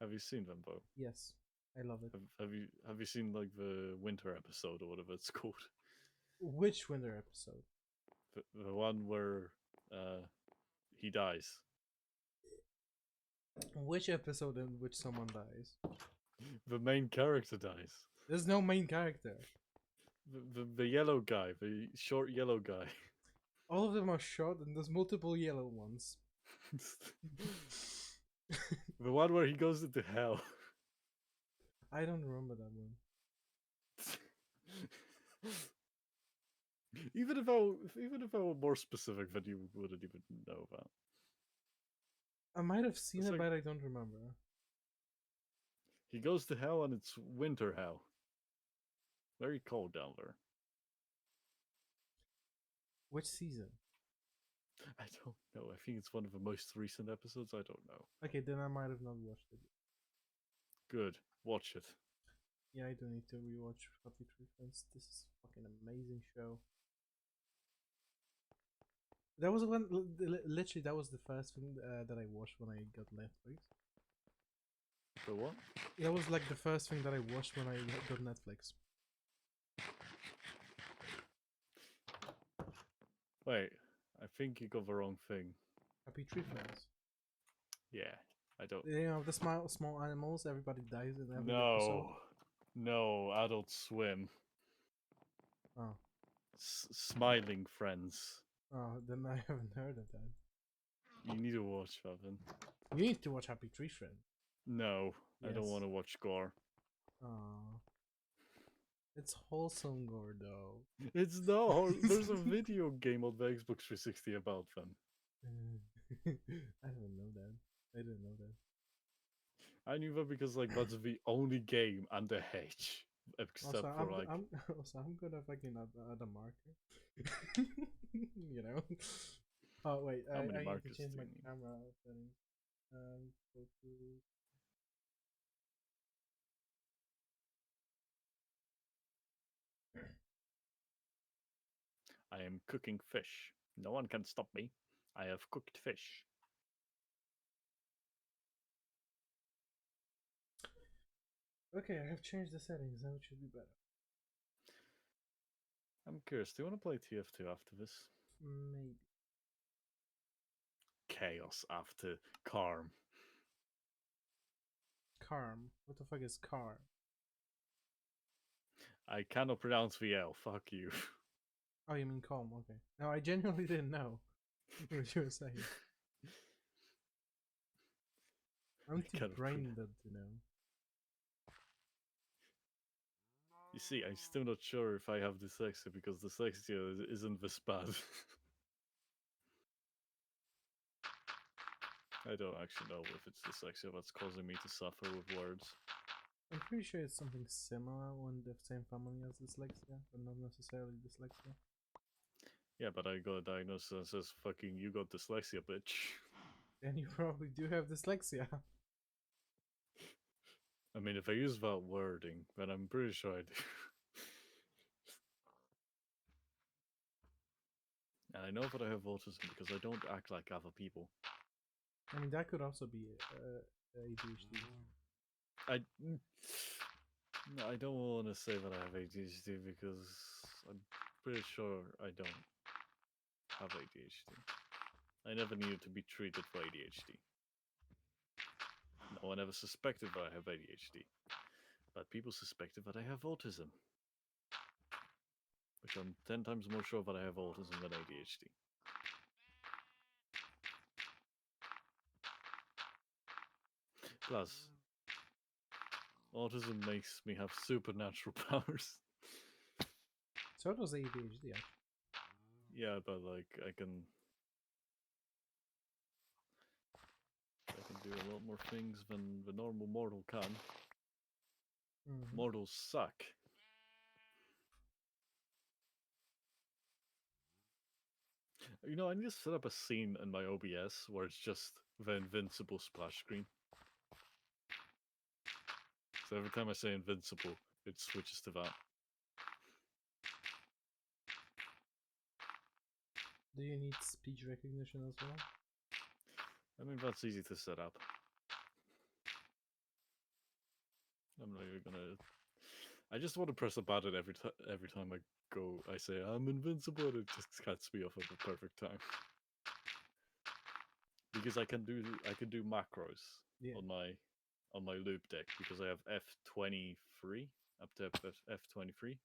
Have you seen them though? Yes, I love it. Have you seen like the winter episode or whatever it's called? Which winter episode? The one where he dies. Which episode in which someone dies? The main character dies. There's no main character. The yellow guy, the short yellow guy. All of them are short, and there's multiple yellow ones. The one where he goes into hell. I don't remember that one. Even if I were more specific, then you wouldn't even know that. I might have seen It's it, like but I don't remember. he goes to hell and it's winter hell. Very cold down there. Which season? I don't know. I think it's one of the most recent episodes. I don't know. Okay, then I might have not watched it. Good. Watch it. Yeah, I do need to rewatch Happy Tree Friends. This is a fucking amazing show. That was when literally that was the first thing that I watched when I got Netflix. The what? That was like the first thing that I watched when I got Netflix. Wait, I think you got the wrong thing. Happy Tree Friends. Yeah, I don't. You know the small animals. Everybody dies in every episode. No, Adult Swim. Oh. Smiling Friends. Oh, then I haven't heard of that. You need to watch that then. You need to watch Happy Tree Friend. No, Yes. I don't want to watch gore. Oh. It's wholesome gore, though. It's no. There's a video game on the Xbox 360 about them. I didn't know that. I didn't know that. I knew that because like that's the only game under H, Also, except for like I'm gonna fucking add a marker. You know. Oh wait, how many I need to markers change do my you need? camera settings. Go to. I am cooking fish. No one can stop me. I have cooked fish. Okay, I have changed the settings. Now it should be better. I'm curious. Do you want to play TF2 after this? Maybe. Chaos after Carm. Carm. What the fuck is car? I cannot pronounce VL. Fuck you. Oh, you mean calm? Okay. No, I genuinely didn't know what you were saying. I'm I too cannot brain pronounce. dead to know. You see, I'm still not sure if I have dyslexia because dyslexia isn't this bad. I don't actually know if it's dyslexia that's causing me to suffer with words. I'm pretty sure it's something similar when the same family as dyslexia, but not necessarily dyslexia. Yeah, but I got a diagnosis that says fucking you got dyslexia, bitch. Then you probably do have dyslexia. I mean, if I use that wording, then I'm pretty sure I do. And I know that I have autism because I don't act like other people. I mean, that could also be ADHD. I no, I don't want to say that I have ADHD because I'm pretty sure I don't have ADHD. I never needed to be treated for ADHD. No one ever suspected that I have ADHD, but people suspected that I have autism, which I'm 10 times more sure that I have autism than ADHD. Plus, autism makes me have supernatural powers. So does ADHD, actually. Yeah, but like I can do a lot more things than the normal mortal can. Mortals suck. You know, I need to set up a scene in my OBS where it's just the invincible splash screen. So every time I say invincible, it switches to that. Do you need speech recognition as well? I mean, that's easy to set up. I'm not even gonna. I just want to press a button every time I say I'm invincible, and it just cuts me off at the perfect time. Because I can do macros Yeah. on my loop deck because I have F23 up to F23,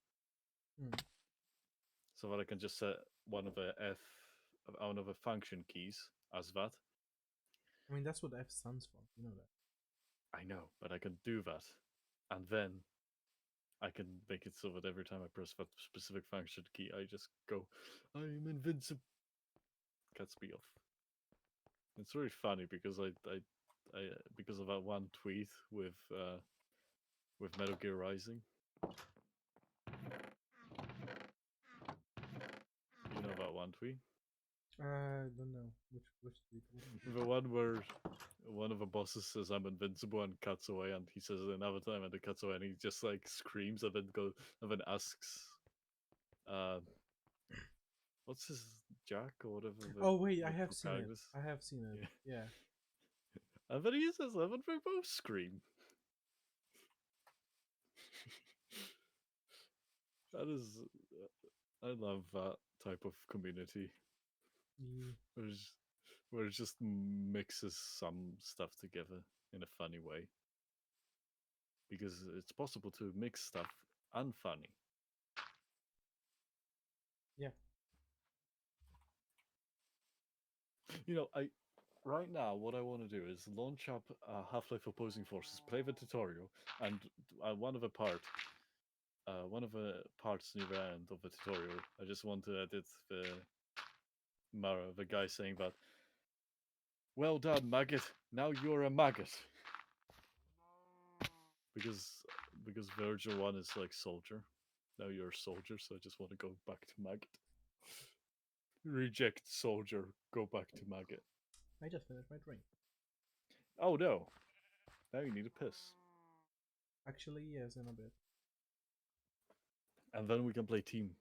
so that I can just set one of the function keys as that. I mean, that's what F stands for. You know that. I know, but I can do that, and then I can make it so that every time I press that specific function key, I just go, "I'm invincible." Cuts me off. It's really funny because I because of that one tweet with Metal Gear Rising. You know that one tweet? I don't know which tweet. The one where one of the bosses says I'm invincible and cuts away, and he says it another time and it cuts away, and he just like screams and then asks, uh, "What's his Jack or whatever Oh wait, I the have seen it. protagonist?" I have seen it. Yeah, Yeah. and then he says that, and they both scream. That is, I love that type of community. Yeah. There's where it just mixes some stuff together in a funny way. Because it's possible to mix stuff unfunny. Yeah. You know, I right now what I want to do is launch up Half-Life Opposing Forces, play the tutorial, and one of the part one of the parts near the end of the tutorial. I just want to edit the guy saying that. Well done, maggot. Now you're a maggot. Because Virgil 1 is like soldier. Now you're a soldier, so I just want to go back to maggot. Reject soldier, go back to maggot. I just finished my drink. Oh no! Now you need a piss. Actually, yes, in a bit. And then we can play team.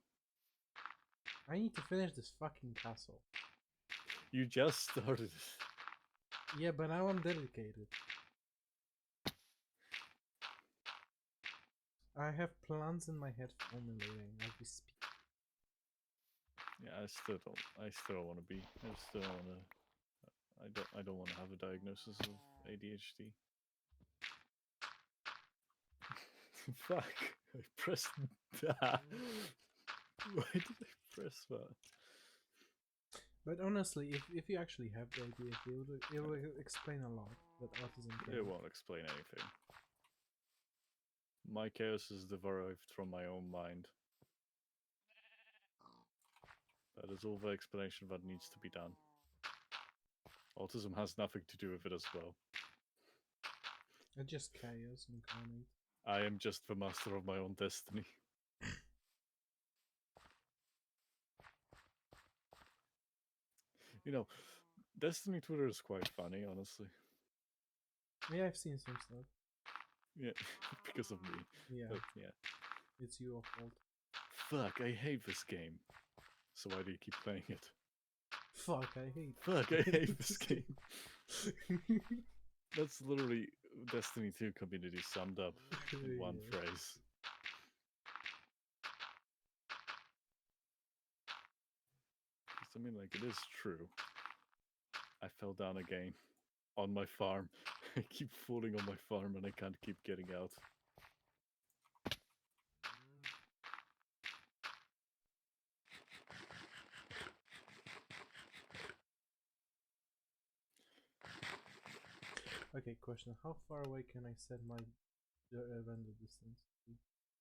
I need to finish this fucking castle. You just started it. Yeah, but now I'm dedicated. I have plans in my head formulating as we speak. Yeah, I still don't want to be. I still want to. I don't want to have a diagnosis of ADHD. Fuck! I pressed that. Why did I press that? But honestly, if you actually have the ADHD, it will explain a lot that autism can. It won't explain anything. My chaos is derived from my own mind. That is all the explanation that needs to be done. Autism has nothing to do with it as well. It's just chaos incarnate. I am just the master of my own destiny. You know, Destiny Twitter is quite funny, honestly. Yeah, I've seen some stuff. Yeah, because of me. Yeah. But yeah. It's your fault. Fuck, I hate this game. So why do you keep playing it? Fuck, I hate. Fuck, I hate this game. That's literally Destiny 2 community summed up in one phrase. I mean, like, it is true. I fell down again on my farm. I keep falling on my farm and I can't keep getting out. Okay, question. How far away can I set my render distance?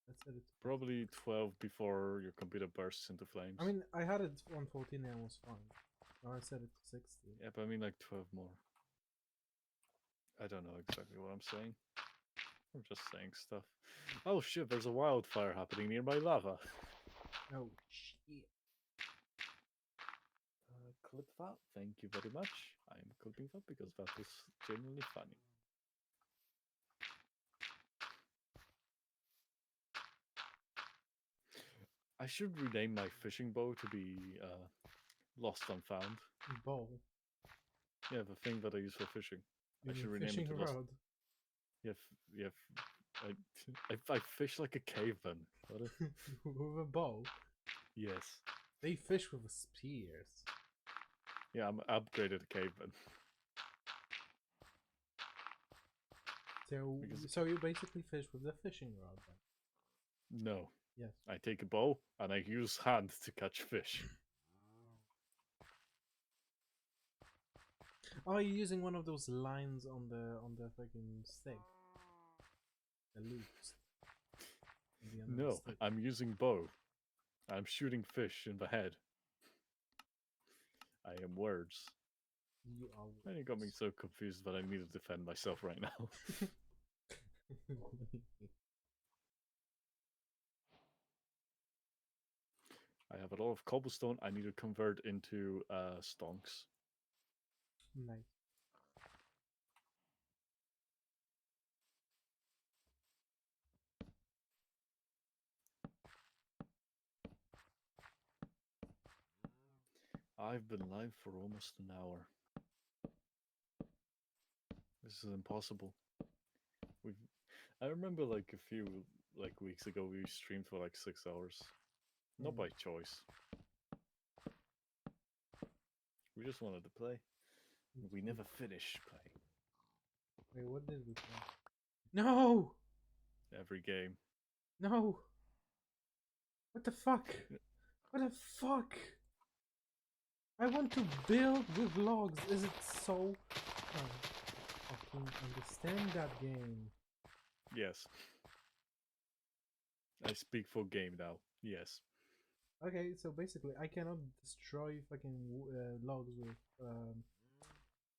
Let's set it to Probably 12 before your computer bursts into flames. I mean, I had it on 14 and it was fine. Now I set it to 60. Yeah, but I mean like 12 more. I don't know exactly what I'm saying. I'm just saying stuff. Oh shit, there's a wildfire happening near my lava. Oh, shit. Clip that. Thank you very much. I'm clipping that because that was genuinely funny. I should rename my fishing bow to be Lost and Found. Bow. Yeah, the thing that I use for fishing. You I should mean rename fishing it to Lost. rod? Yeah, I fish like a caveman. What if? With a bow? Yes. They fish with spears. Yeah, I'm upgraded caveman. So you basically fish with the fishing rod then? No. Yes. I take a bow and I use hand to catch fish. Oh, you're using one of those lines on the fucking stick. The loops. No, I'm using bow. I'm shooting fish in the head. I am words. You are words. And you got me so confused that I need to defend myself right now. I have a lot of cobblestone. I need to convert into stonks. Nice. I've been live for almost an hour. This is impossible. I remember like a few weeks ago we streamed for like 6 hours. Not by choice. We just wanted to play. We never finished playing. Wait, what did we play? No! Every game. No! What the fuck? What the fuck? I want to build with logs. Is it so? I fucking understand that game. Yes. I speak for game now. Yes. Okay, so basically, I cannot destroy fucking logs with.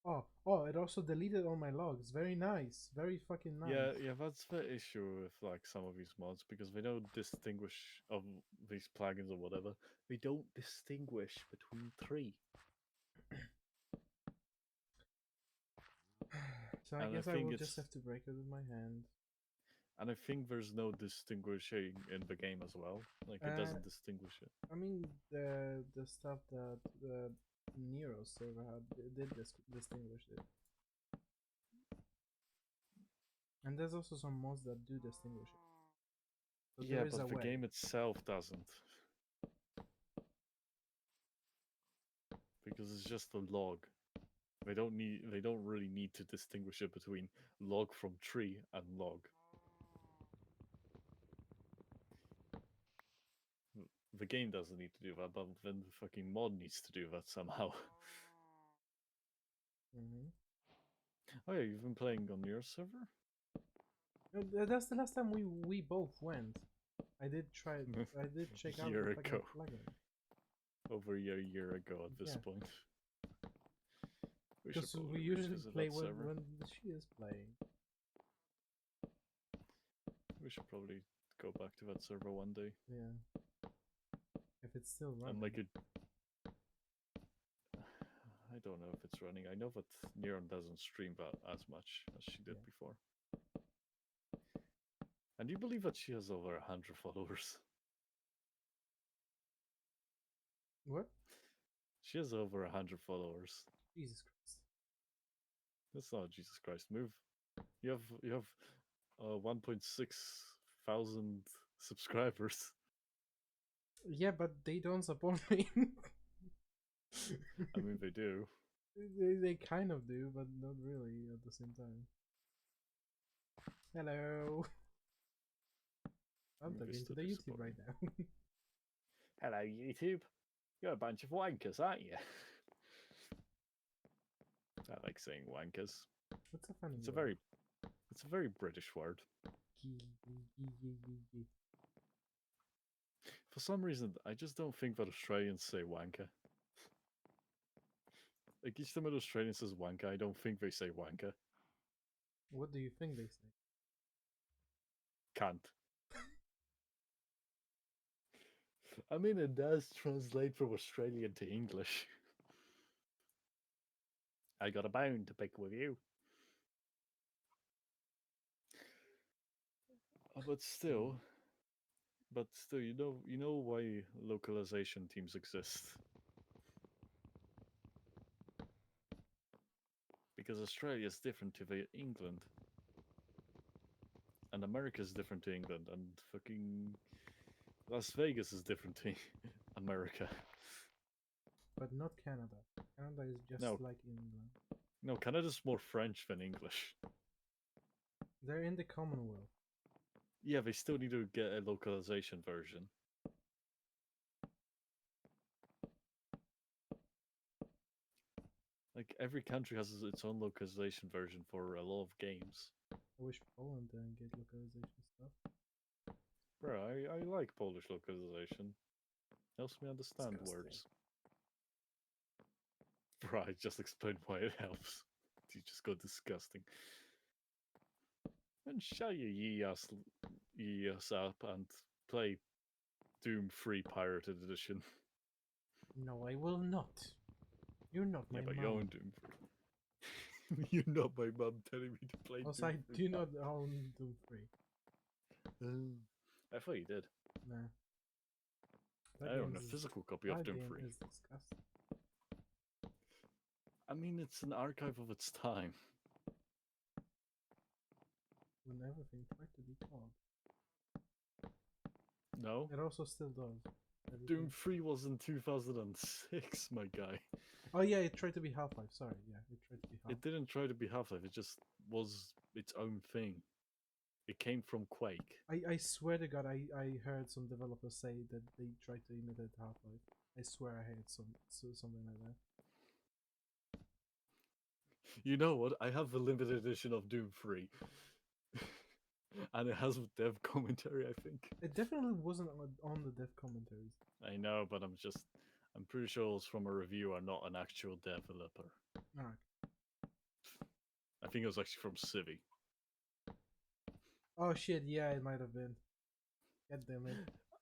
Oh, it also deleted all my logs. Very nice. Very fucking nice. Yeah, that's the issue with like some of these mods because they don't distinguish of these plugins or whatever. They don't distinguish between three. So I And I guess I think will just it's have to break it with my hand. and I think there's no distinguishing in the game as well. Like it Uh, doesn't distinguish it. I mean the stuff that the Nero server had did distinguish it, and there's also some mods that do distinguish it. So there Yeah, is a but the way. game itself doesn't. Because it's just a log. They don't really need to distinguish it between log from tree and log. The game doesn't need to do that, but then the fucking mod needs to do that somehow. Mm-hmm. Oh yeah, you've been playing on your server? That's the last time we both went. I did try. I did A check out the year fucking ago. plugin. Over a year ago at this Yeah, point. We should because we probably usually revisit play that server. when she is playing. We should probably go back to that server one day Yeah, if it's still and running. make it. I don't know if it's running. I know that Neuron doesn't stream that as much as she did Yeah. before. And you believe that she has over 100 followers? What? She has over 100 followers. Jesus Christ. That's not Jesus Christ. Move. You have 1.6 thousand subscribers. Yeah, but they don't support me. I mean, they do. They kind of do, but not really at the same time. Hello. I'm I mean, they talking to still the do YouTube support right me. now. Hello, YouTube. You're a bunch of wankers, aren't you? I like saying wankers. What's a funny It's a word? very, it's a very British word. For some reason, I just don't think that Australians say wanker. Like each time an Australian says wanker, I don't think they say wanker. What do you think they say? Can't. I mean, it does translate from Australian to English. I got a bone to pick with you. But still, you know why localization teams exist. Because Australia is different to England, and America is different to England, and fucking Las Vegas is different to America. But not Canada. Canada is just No, like England. no, Canada's more French than English. They're in the Commonwealth. Yeah, they still need to get a localization version. Like every country has its own localization version for a lot of games. I wish Poland didn't get localization stuff. Bro, I like Polish localization. Helps me understand Disgusting. words. Bro, I just explained why it helps. You just got disgusting. And shut your ye ass up and play Doom 3 Pirated Edition. No, I will not. You're not Yeah, my but you mom. own Doom 3. You're not my mum telling me to play Also, Doom I 3. do not own Doom 3. I thought you did. Nah. I own a physical copy of That Doom game 3. is disgusting. I mean, it's an archive of its time. When everything tried to be called. No? It also still does. Doom 3 was in 2006, my guy. Oh yeah, it tried to be Half-Life. Sorry, yeah, it tried to be Half-Life. It didn't try to be Half-Life, it just was its own thing. It came from Quake. I swear to God, I heard some developers say that they tried to imitate Half-Life. I swear I heard something like that. You know what? I have the limited edition of Doom 3. And it has dev commentary, I think. It definitely wasn't on the dev commentaries. I know, but I'm pretty sure it was from a reviewer, not an actual developer. Alright. I think it was actually from Civi. Oh shit, yeah, it might have been. God damn it.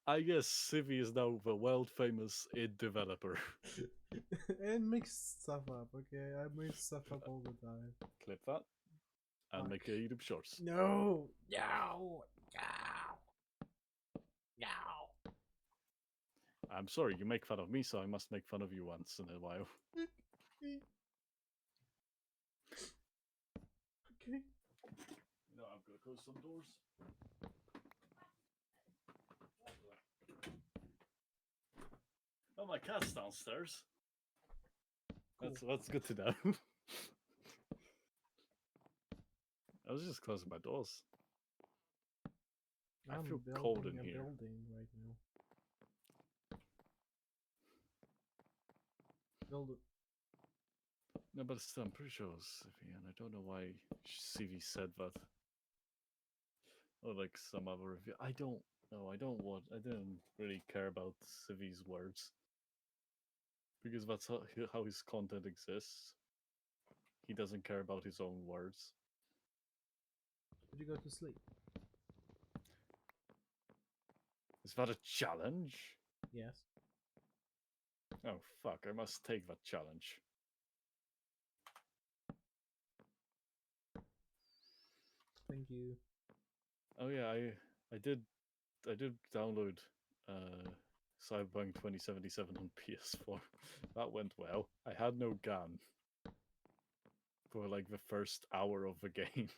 I guess Civi is now the world famous id developer. And mix stuff up, okay? I mix stuff up all the time. Clip that and Fuck. make a YouTube shorts. No! No! No! No! I'm sorry, you make fun of me, so I must make fun of you once in a while. Okay. No, I'm gonna close some doors. Oh, my cat's downstairs. Cool. That's good to know. I was just closing my doors. I I'm feel building cold in a here. building right now. Build it. No, but still, I'm pretty sure it was Civi, and I don't know why Civi said that. Or like some other review. I don't know. I didn't really care about Civi's words. Because that's how his content exists. He doesn't care about his own words. Did you go to sleep? Is that a challenge? Yes. Oh fuck, I must take that challenge. Thank you. Oh yeah, I did download Cyberpunk 2077 on PS4. That went well. I had no gun for like the first hour of the game.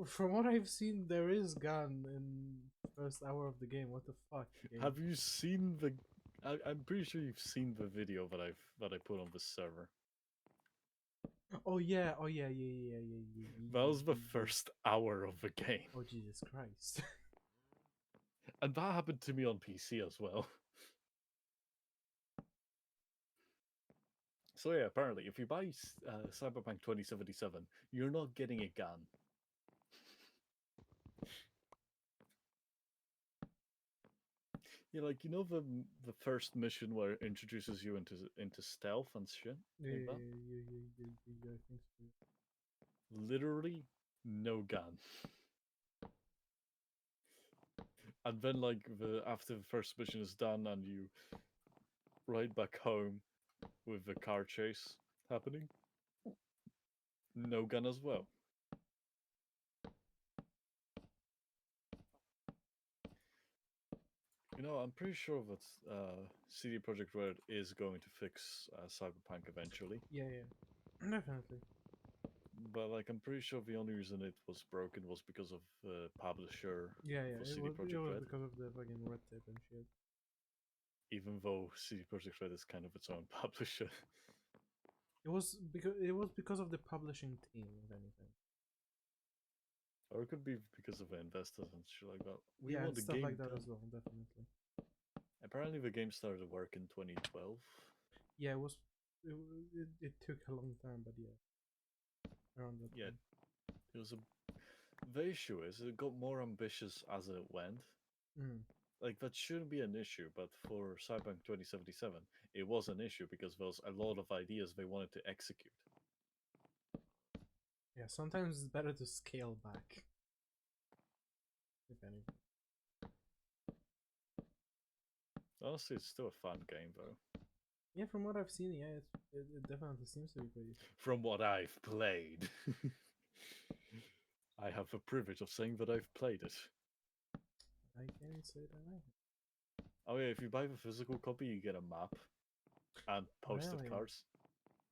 From what I've seen, there is gun in first hour of the game. What the fuck? Game? Have you seen the? I'm pretty sure you've seen the video that I put on the server. Oh yeah, yeah. That was the first hour of the game, Oh Jesus Christ! and that happened to me on PC as well. So yeah, apparently, if you buy Cyberpunk 2077, you're not getting a gun. Yeah, like the first mission where it introduces you into stealth and shit. Like that. Yeah, I think so. Literally, no gun. And then like after the first mission is done and you ride back home with the car chase happening, no gun as well. You know, I'm pretty sure that CD Projekt Red is going to fix Cyberpunk eventually. Yeah, definitely. But like, I'm pretty sure the only reason it was broken was because of the publisher Yeah, for it CD was Projekt Red. because of the fucking red tape and shit. Even though CD Projekt Red is kind of its own publisher. It was because of the publishing team, if anything. Or it could be because of the investors and shit like that. We Yeah, want the stuff game like that done. as well, definitely. Apparently, the game started work in 2012. Yeah, it was. It took a long time, but yeah, around that Yeah, time. it was a. The issue is it got more ambitious as it went. Like that shouldn't be an issue, but for Cyberpunk 2077, it was an issue because there was a lot of ideas they wanted to execute. Yeah, sometimes it's better to scale back, if anything. Honestly, it's still a fun game though. Yeah, from what I've seen, yeah, it definitely seems to be pretty. From what I've played. I have the privilege of saying that I've played it. I can't say that I have. Oh yeah, if you buy the physical copy, you get a map and posted yeah. cards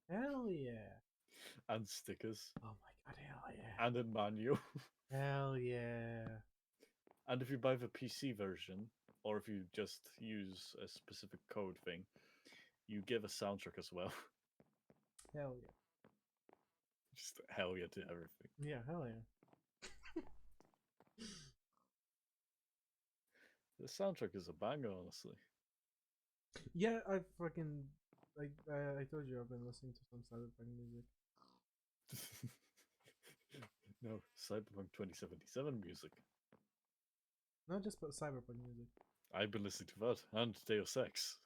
Hell yeah! and stickers Oh my god, hell yeah! and a manual. Hell yeah! And if you buy the PC version, or if you just use a specific code thing, you give a soundtrack as well. Hell yeah! Just hell yeah to everything. Yeah, hell yeah! The soundtrack is a banger, honestly. Yeah, I fucking I told you I've been listening to some cyberpunk music. No, Cyberpunk 2077 music. Not just about cyberpunk music. I've been listening to that and Deus Ex.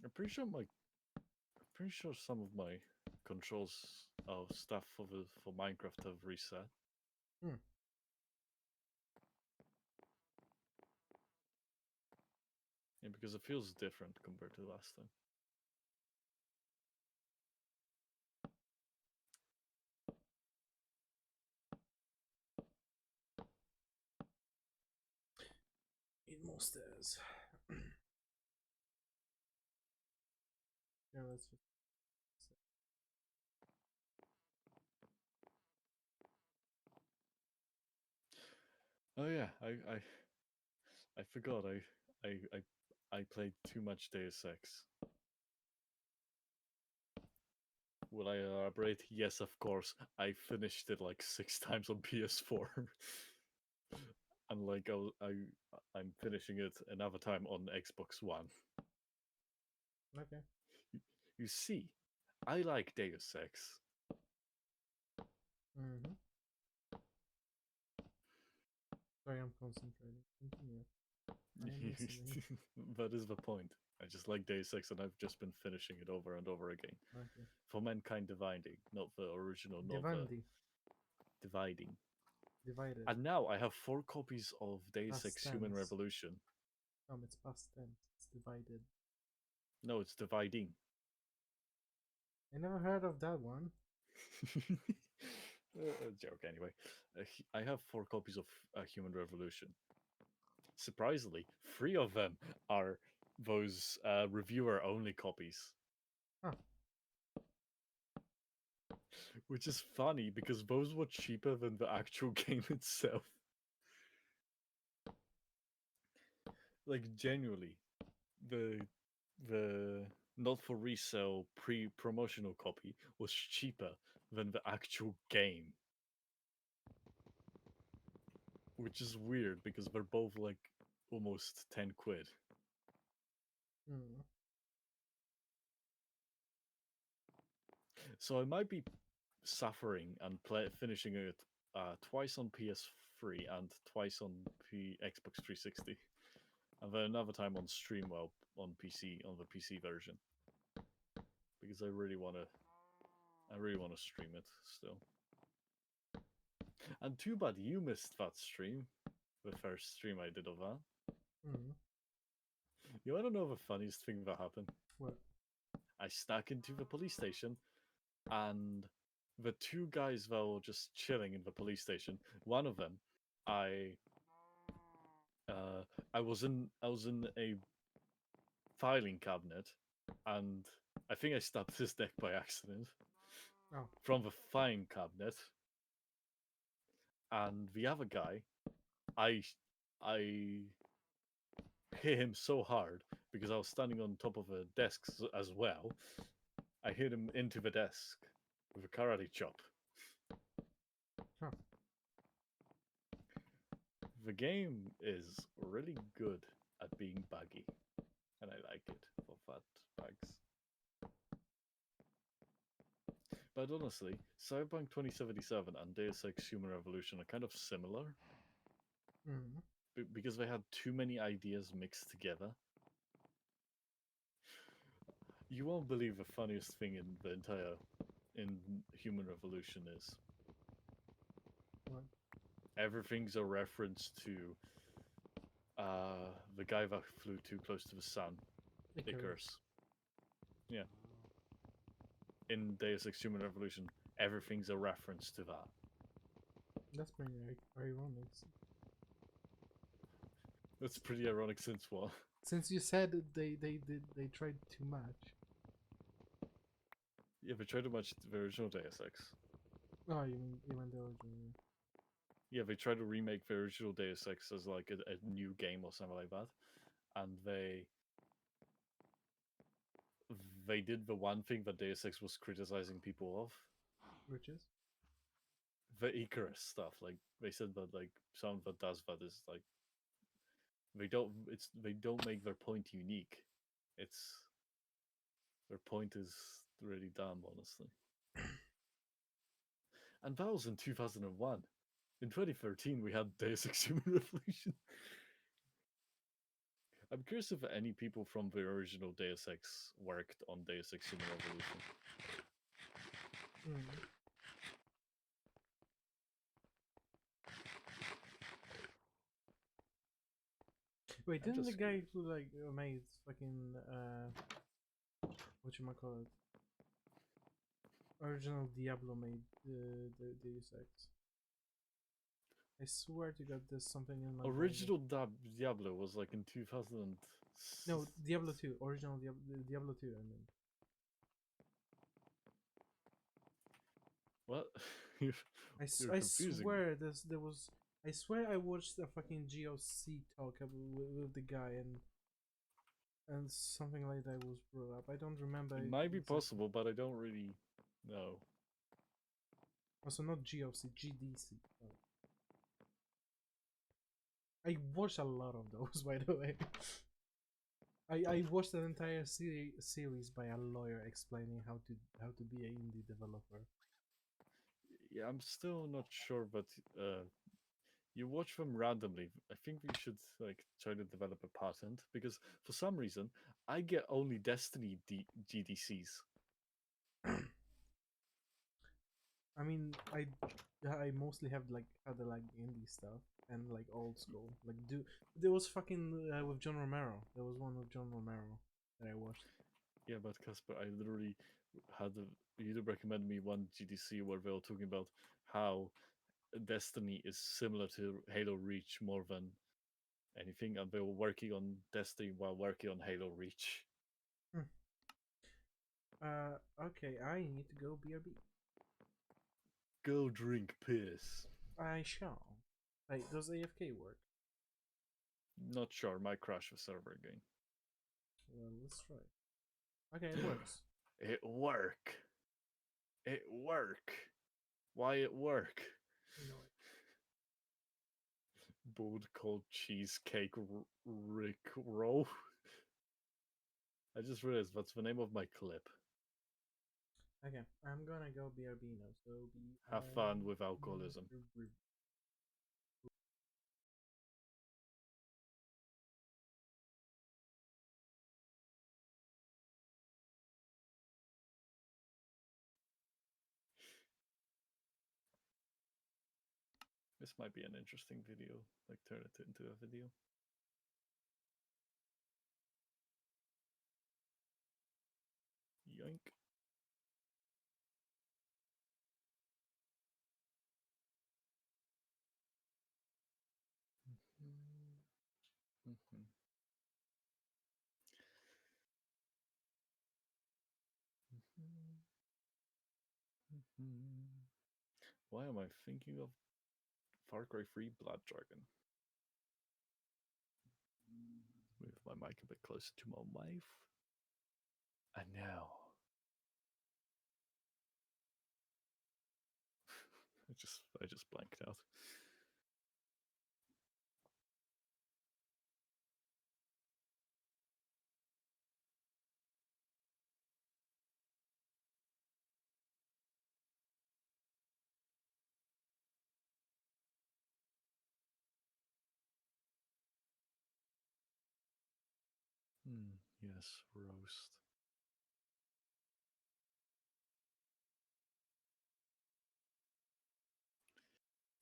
I'm pretty sure some of my controls of stuff for Minecraft have reset. Hmm. Yeah, because it feels different compared to last time. Need more stairs. Yeah, let's just. Oh yeah, I forgot. I played too much Deus Ex. Will I elaborate? Yes, of course. I finished it like 6 times on PS4, and like I'm finishing it another time on Xbox One. Okay. You see, I like Deus Ex. Mm-hmm. Sorry, I'm concentrating. Continue. I am listening. That is the point. I just like Deus Ex, and I've just been finishing it over and over again. Okay. For Mankind Dividing, not the original, not the Divandi. Dividing. Divided. And now I have 4 copies of Deus Past Ex Human tense. Revolution. It's past tense. It's divided. No, it's Dividing. I never heard of that one. A joke, anyway. I have 4 copies of Human Revolution. Surprisingly, 3 of them are those reviewer only copies. Huh. Which is funny because those were cheaper than the actual game itself. Like genuinely, the not for resale pre-promotional copy was cheaper than the actual game. Which is weird because they're both like almost 10 quid. Hmm. So I might be suffering and finishing it twice on PS3 and twice on Xbox 360, and then another time on stream, well, on PC, on the PC version, because I really want to stream it still. And too bad you missed that stream, the first stream I did of that. Hmm. You want to know the funniest thing that happened? What? I snuck into the police station, and the 2 guys that were just chilling in the police station, one of them, I uh, I was in a filing cabinet, and I think I stabbed his neck by accident Oh. from the filing cabinet. And the other guy, I I hit him so hard because I was standing on top of a desk as well. I hit him into the desk with a karate chop. Huh. The game is really good at being buggy, and I like it for fat bugs. But honestly, Cyberpunk 2077 and Deus Ex Human Revolution are kind of similar Hmm. because they had too many ideas mixed together. You won't believe the funniest thing in the entire in Human Revolution is What? everything's a reference to the guy that flew too close to the sun, Icarus. Yeah. In Deus Ex Human Revolution, everything's a reference to that. That's pretty ironic. That's pretty ironic since what? Since you said they tried too much. Yeah, they tried to match the original Deus Ex. Oh, you meant the original. Yeah, they tried to remake the original Deus Ex as like a new game or something like that, and they did the one thing that Deus Ex was criticizing people of, Which is? the Icarus stuff. Like they said that like someone that does that is like they don't make their point unique. It's their point is really dumb, honestly. And that was in 2001. In 2013, we had Deus Ex Human Revolution. I'm curious if any people from the original Deus Ex worked on Deus Ex Human Revolution. Mm. Wait, I'm didn't the just guy curious. who like made fucking what you might call it, original Diablo made the Deus Ex? I swear to God, there's something in my brain. Original Diablo was like in 2000. No, Diablo 2, original Diablo 2. I mean, What? you're, you're I confusing me. swear there was. I swear I watched a fucking GOC talk with the guy and something like that was brought up. I don't remember It might be exactly. possible, but I don't really know. Also, not GOC, GDC. Sorry. I watched a lot of those, by the way. I watched an entire series by a lawyer explaining how to be an indie developer. Yeah, I'm still not sure, but you watch them randomly. I think we should like try to develop a patent because for some reason I get only Destiny GDCs. I mean, I mostly have like other like indie stuff and like old school. Like do there was fucking with John Romero. There was one with John Romero that I watched. Yeah, but Casper, I literally had you recommend me one GDC where they were talking about how Destiny is similar to Halo Reach more than anything, and they were working on Destiny while working on Halo Reach. Hmm. Okay, I need to go BRB. Go drink piss. I shall. Hey, does AFK work? Not sure. Might crash the server again. Well, let's try. Okay, it works. It work. It work. Why it work? I know it. Bold cold cheesecake Rick roll. I just realized that's the name of my clip. Okay, I'm gonna go BRB now. So Have fun with alcoholism. This might be an interesting video. Like turn it into a video. Yoink. Why am I thinking of Far Cry 3 Blood Dragon? Move my mic a bit closer to my wife. And now. I just blanked out. Yes, roast.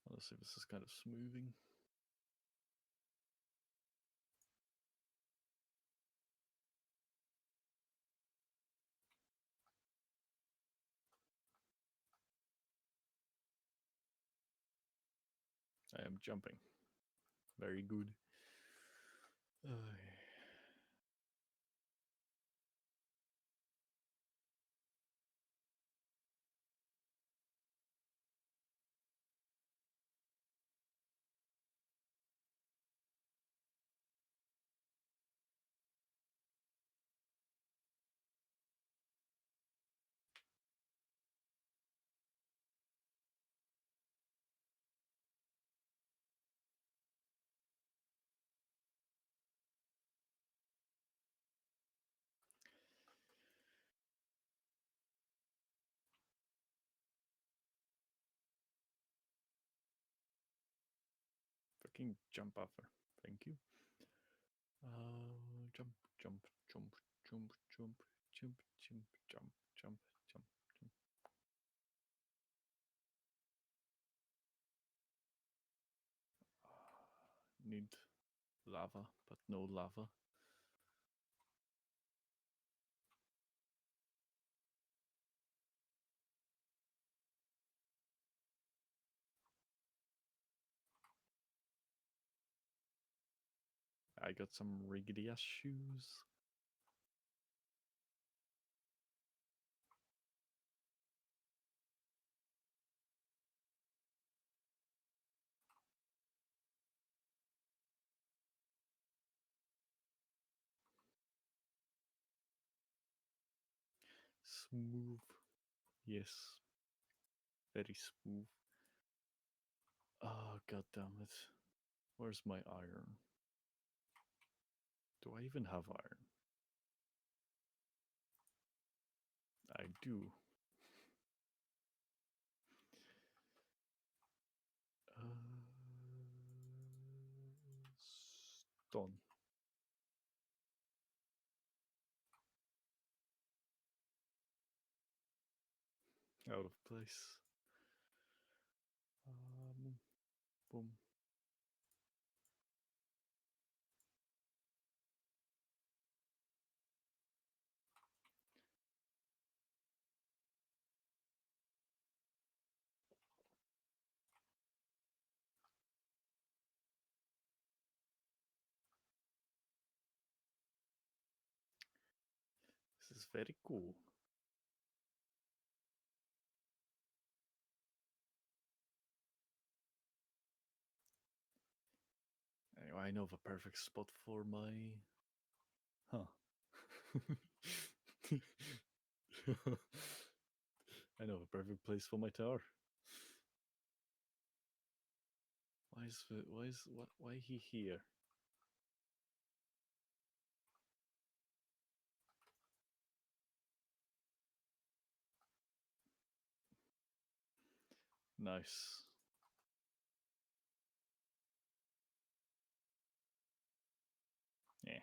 Let's see if this is kind of smoothing. I am jumping. Very good. fucking jump over. Thank you. Jump, jump, jump, jump, jump, jump, jump, jump, jump, jump, jump. Need lava, but no lava. I got some riggedy ass shoes. Smooth. Yes. Very smooth. Oh, god damn it. Where's my iron? Do I even have iron? I do. Stone. Out of place. Boom. This is very cool. Anyway, I know the perfect spot for my... Huh. I know the perfect place for my tower. Why he here? Nice. Yeah.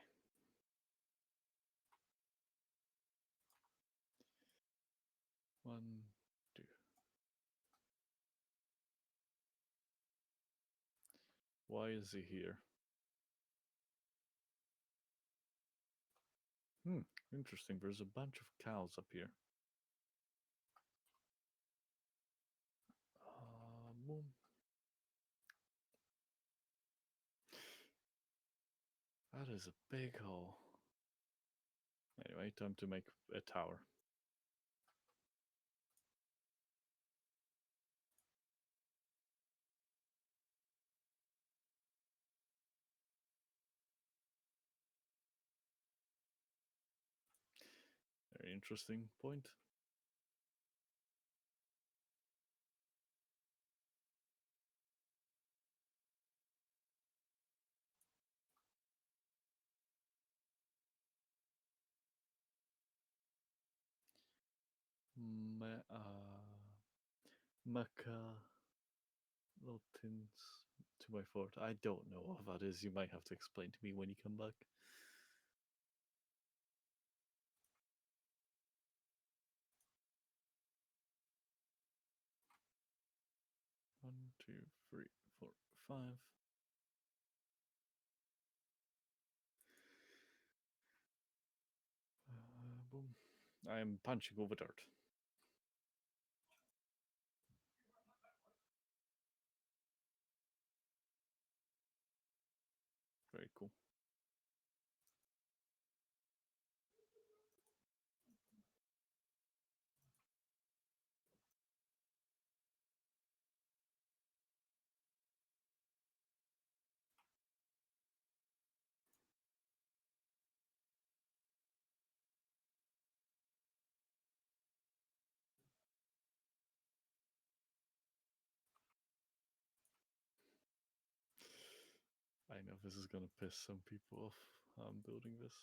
One, two. Why is he here? Interesting. There's a bunch of cows up here. Boom. That is a big hole. Anyway, time to make a tower. Very interesting point. Maca Lotins to my fort. I don't know what that is. You might have to explain to me when you come back. One, two, three, four, five. Boom. I am punching over dirt. Very cool. I know this is gonna piss some people off. I'm building this.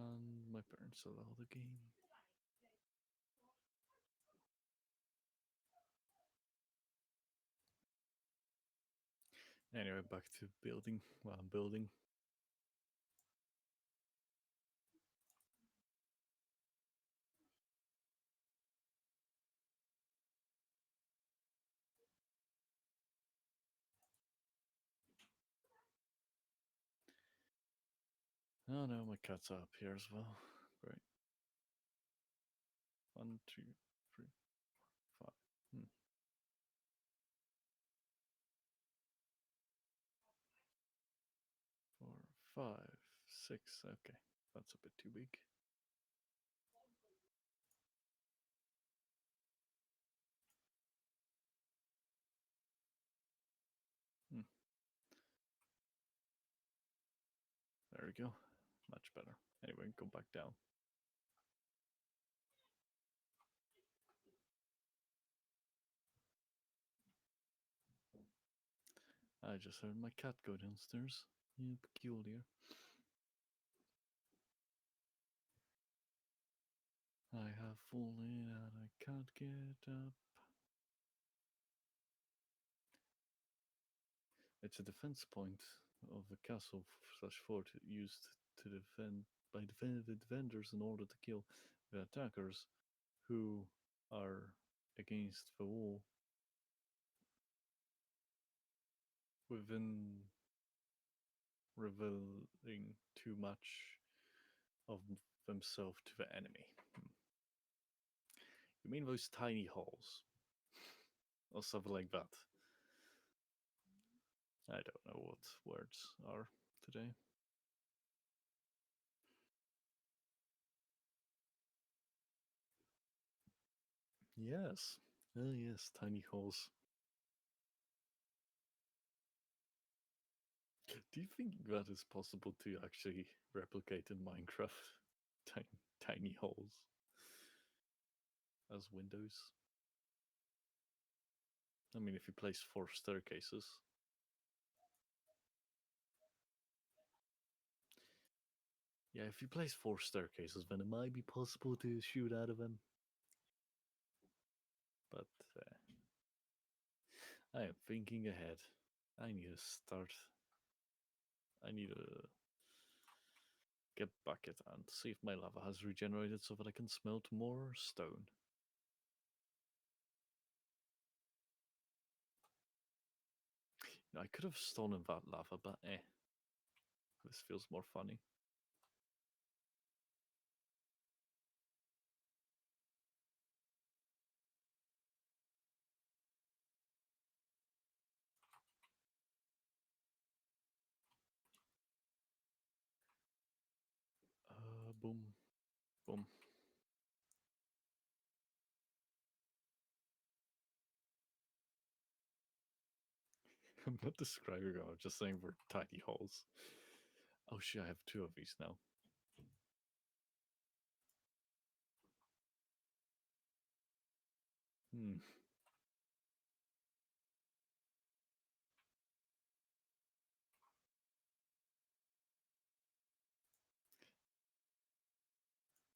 And my parents allow the game. Anyway, back to building. Well, I'm building. Oh no, my cat's up here as well. Great. 1, 2, 3, 5. 4, 5, 6. Okay, that's a bit too big. There we go. Much better. Anyway, go back down. I just heard my cat go downstairs. Yeah, peculiar. I have fallen and I can't get up. It's a defense point of the castle / fort used to defend by the defenders in order to kill the attackers who are against the wall within revealing too much of themselves to the enemy. You mean those tiny holes? Or something like that. I don't know what words are today. Yes. Oh yes, tiny holes. Do you think that is possible to actually replicate in Minecraft? Tiny holes as windows? I mean, if you place 4 staircases. Yeah, if you place 4 staircases, then it might be possible to shoot out of them. But I am thinking ahead. I need to start. I need to get bucket and see if my lava has regenerated so that I can smelt more stone. I could have stolen that lava, but this feels more funny. Boom, boom. I'm not describing it, I'm just saying we're tiny holes. Oh shit, I have 2 of these now.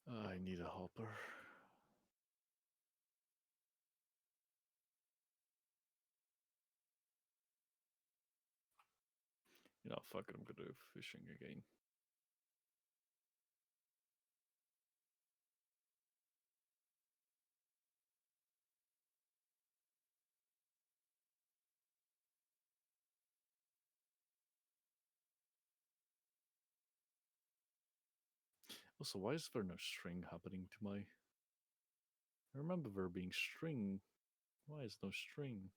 I need a hopper. You know, fuck it, I'm gonna do fishing again. Also, why is there no string happening to my... I remember there being string. Why is no string?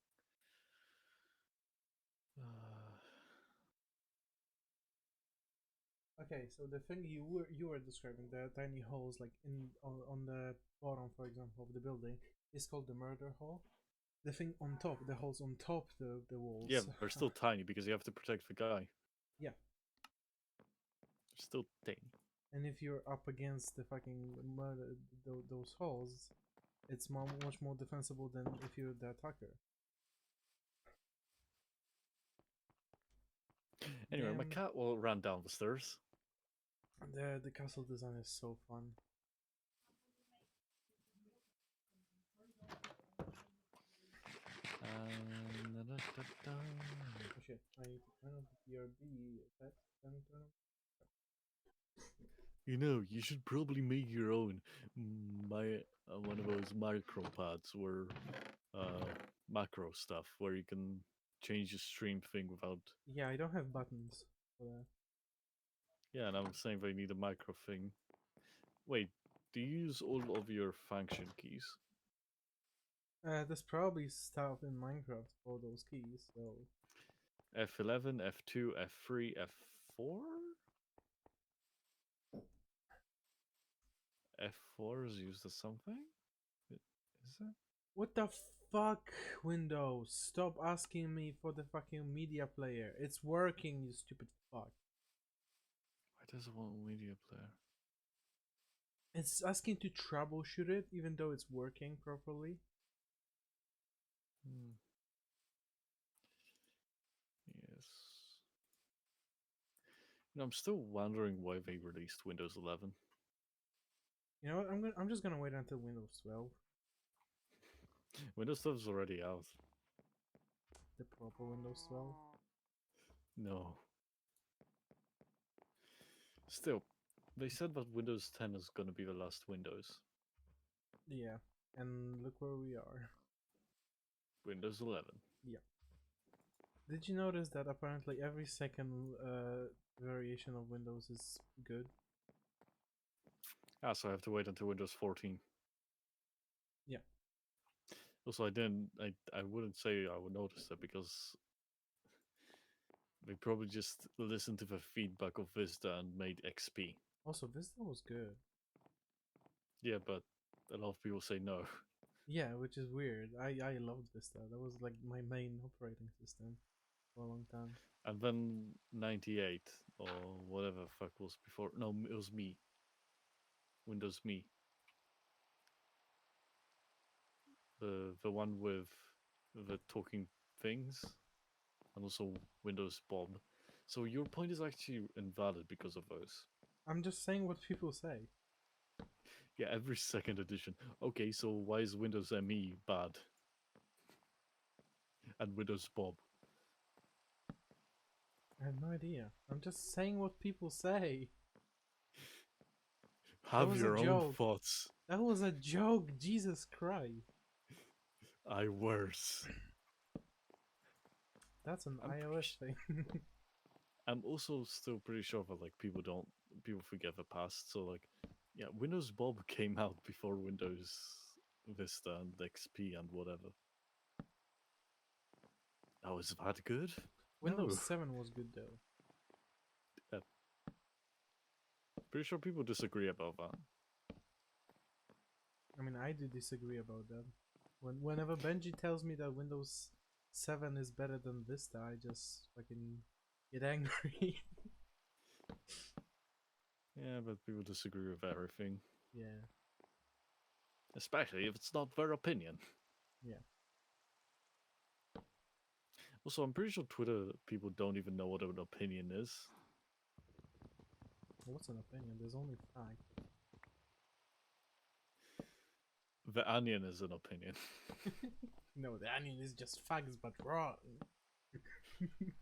Okay, so the thing you were describing, the tiny holes like on the bottom, for example, of the building, is called the murder hole. The thing on top, the holes on top the walls. Yeah, they're still tiny because you have to protect the guy. Yeah. They're still tiny. And if you're up against the fucking murder, those holes, it's much more defensible than if you're the attacker. Anyway, my cat ran down the stairs. The castle design is so fun. Oh shit! I need to turn off the BRB. That then turn off. You know, you should probably make your own. My one of those micro pads where macro stuff where you can change the stream thing without. Yeah, I don't have buttons for that. Yeah, and I'm saying they need a micro thing. Wait, do you use all of your function keys? There's probably stuff in Minecraft for those keys, so F11, F2, F3, F4? F4 is used as something? Is it? what the fuck, Windows? Stop asking me for the fucking media player. It's working, you stupid fuck. Why does it want a media player? It's asking to troubleshoot it, even though it's working properly. Hmm. Yes. You know, I'm still wondering why they released Windows 11. You know what? I'm just gonna wait until Windows 12, Windows 12 is already out. the proper Windows 12. No. Still, they said that Windows 10 is gonna be the last Windows. Yeah, and look where we are. Windows 11. Yeah. Did you notice that apparently every second variation of Windows is good? Ah, so I have to wait until Windows 14. Yeah. Also, I wouldn't say I would notice that because they probably just listened to the feedback of Vista and made XP. Also, Vista was good. Yeah, but a lot of people say no. Yeah, which is weird. I loved Vista. That was like my main operating system for a long time. And then 98 or whatever the fuck was before. No, it was Me. Windows Me. The one with the talking things and also Windows Bob. So your point is actually invalid because of those. I'm just saying what people say. Yeah, every second edition. Okay, so why is Windows ME bad? And Windows Bob? I have no idea. I'm just saying what people say. That Have was a your own joke. thoughts. That was a joke. Jesus Christ. I worse. That's an I'm iOS thing. I'm also still pretty sure that like people forget the past. So like, yeah, Windows Bob came out before Windows Vista and XP and whatever. Oh, is that good? Windows No. 7 was good though. Yeah, pretty sure people disagree about that. I mean, I do disagree about that. Whenever Benji tells me that Windows 7 is better than Vista, I just fucking get angry. Yeah, but people disagree with everything, Yeah, especially if it's not their opinion. yeah. Also, I'm pretty sure Twitter people don't even know what an opinion is. What's an opinion? There's only fact. The Onion is an opinion. No, the onion is just facts, but wrong.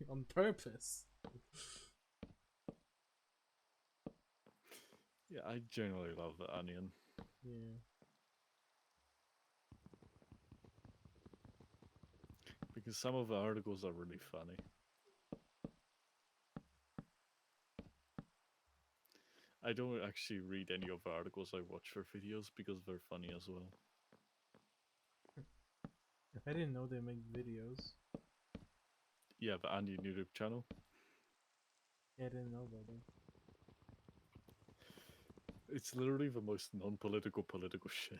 On purpose. Yeah, I generally love the Onion Yeah. because some of the articles are really funny. I don't actually read any of the articles. I watch their videos because they're funny as well. I didn't know they make videos. Yeah, the Onion YouTube channel. Yeah, I didn't know about that. It's literally the most non-political political shit.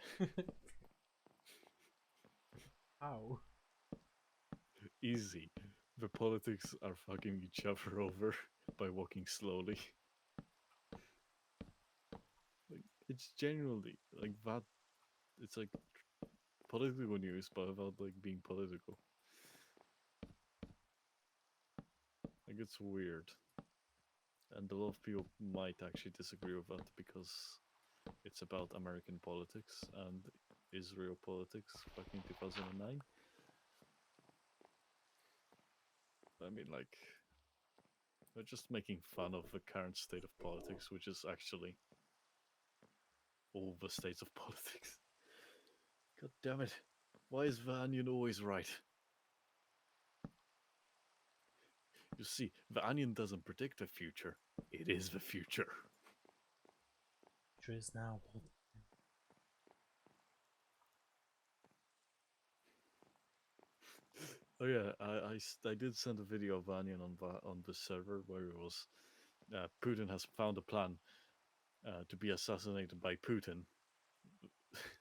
How? Easy. The politics are fucking each other over by walking slowly. Like it's genuinely like that. It's like political news, but without like being political. Like it's weird. And a lot of people might actually disagree with that because it's about American politics and Israel politics back in 2009. I mean, like, they're just making fun of the current state of politics, which is actually all the states of politics. God damn it. Why is the onion always right? You see, the onion doesn't predict the future, it is the future. Future is now. Oh yeah, I did send a video of onion on the server where it was Putin has found a plan to be assassinated by Putin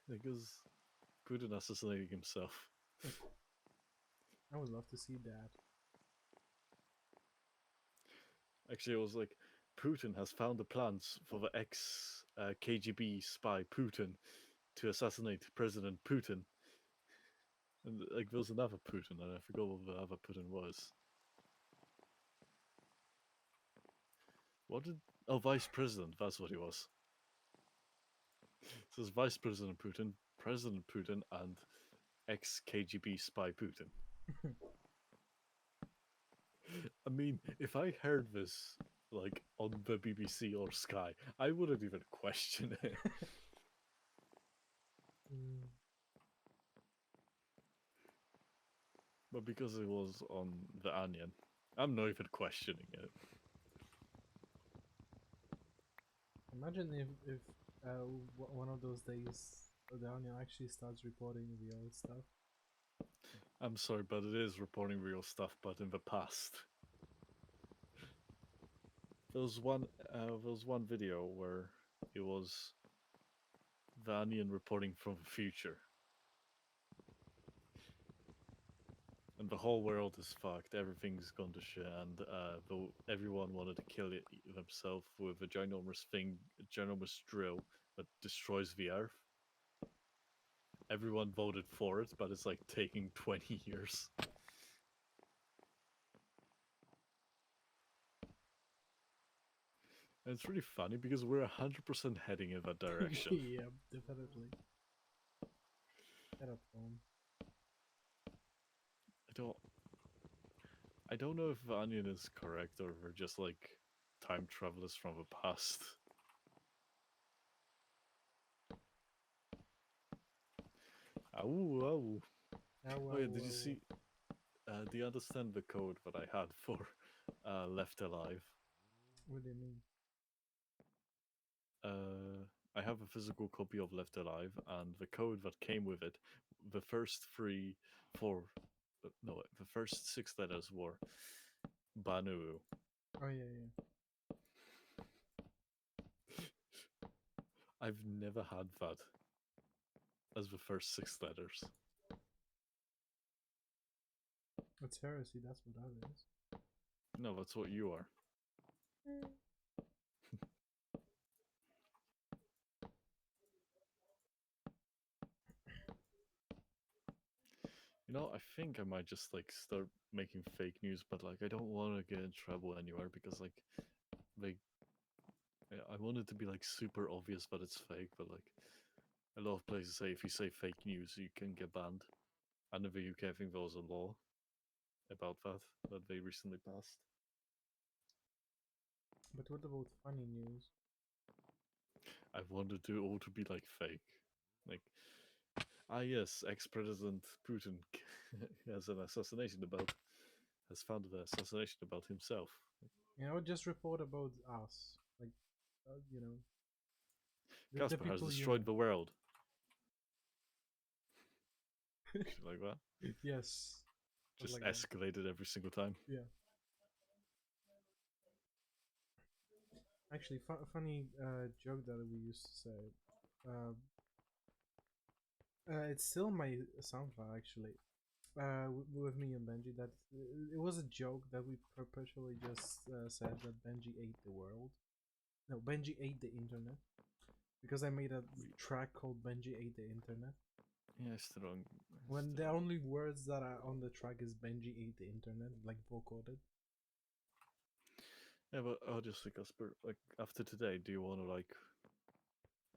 because Putin assassinating himself. I would love to see that. Actually, it was like Putin has found the plans for the ex KGB spy Putin to assassinate President Putin. And like there was another Putin, and I forgot what the other Putin was. What did? Oh, Vice President. That's what he was. So it's Vice President Putin, President Putin, and ex KGB spy Putin. I mean, if I heard this like on the BBC or Sky, I wouldn't even question it. Mm. But because it was on the Onion, I'm not even questioning it. Imagine if one of those days the Onion actually starts reporting real stuff. I'm sorry, but it is reporting real stuff, but in the past. There was one video where it was the Onion reporting from the future. And the whole world is fucked. Everything's gone to shit, and everyone wanted to kill themselves with a ginormous drill that destroys the Earth. Everyone voted for it, but it's like taking 20 years. And it's really funny because we're 100% heading in that direction. Yeah, definitely. Get up, phone. I don't know if the Onion is correct or we're just like time travelers from the past. Ow, ow. Oh yeah, did you see? Do you understand the code that I had for Left Alive? What do you mean? I have a physical copy of Left Alive, and the code that came with it, the first the first six letters were Banu. Oh yeah, yeah. I've never had that as the first six letters. It's heresy. That's what that is. No, that's what you are. You know, I think I might just like start making fake news, but like I don't want to get in trouble anywhere because like I want it to be like super obvious that it's fake, but like a lot of places say if you say fake news, you can get banned. And in the UK, I think there was a law about that they recently passed. But what about funny news? I wanted to all to be like fake, like yes, ex-president Putin has an assassination about has founded an assassination about himself. You know, just report about us, like you know, the Casper has people you destroyed the world. know. Shit like that. Yes. Just Like that. escalated every single time. Yeah. Actually, funny joke that we used to say. Uh, it's still my SoundCloud actually. With me and Benji, that it was a joke that we perpetually just said that Benji ate the world. No, Benji ate the internet because I made a track called Benji ate the internet. Yeah, I still don't. When the only words that are on the track is Benji ate the internet, like vocoded. Yeah, but honestly, Casper, like after today, do you want to like?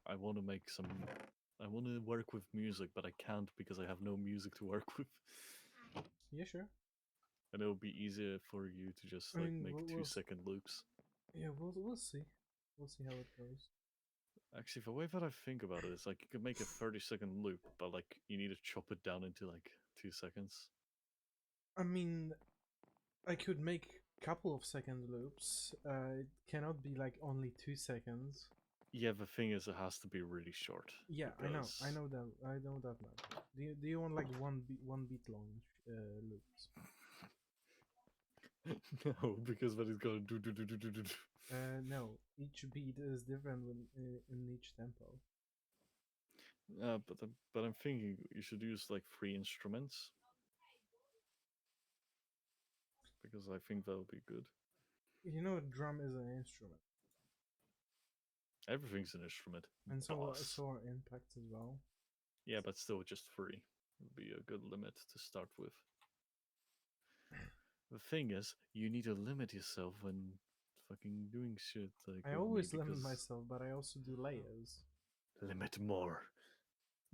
I want to make some. I want to work with music, but I can't because I have no music to work with. Yeah, sure. And it'll be easier for you to just I like mean, make 2 second loops. yeah, we'll see. We'll see how it goes. Actually, the way that I think about it is like you could make a 30-second loop, but like you need to chop it down into like 2 seconds. I mean, I could make couple of second loops. It cannot be like only 2 seconds. Yeah, the thing is, it has to be really short Yeah, I know, I because know that, I know that much. Do you want like one beat long loops? no, because that is gonna do. No, each beat is different in each tempo. But I'm thinking you should use like 3 instruments because I think that'll be good. You know, a drum is an instrument, Everything's an instrument, and boss. so are impacts as well. Yeah, but still just 3 would be a good limit to start with. The thing is, you need to limit yourself when fucking doing shit like I with me always limit because myself, but I also do layers. limit more.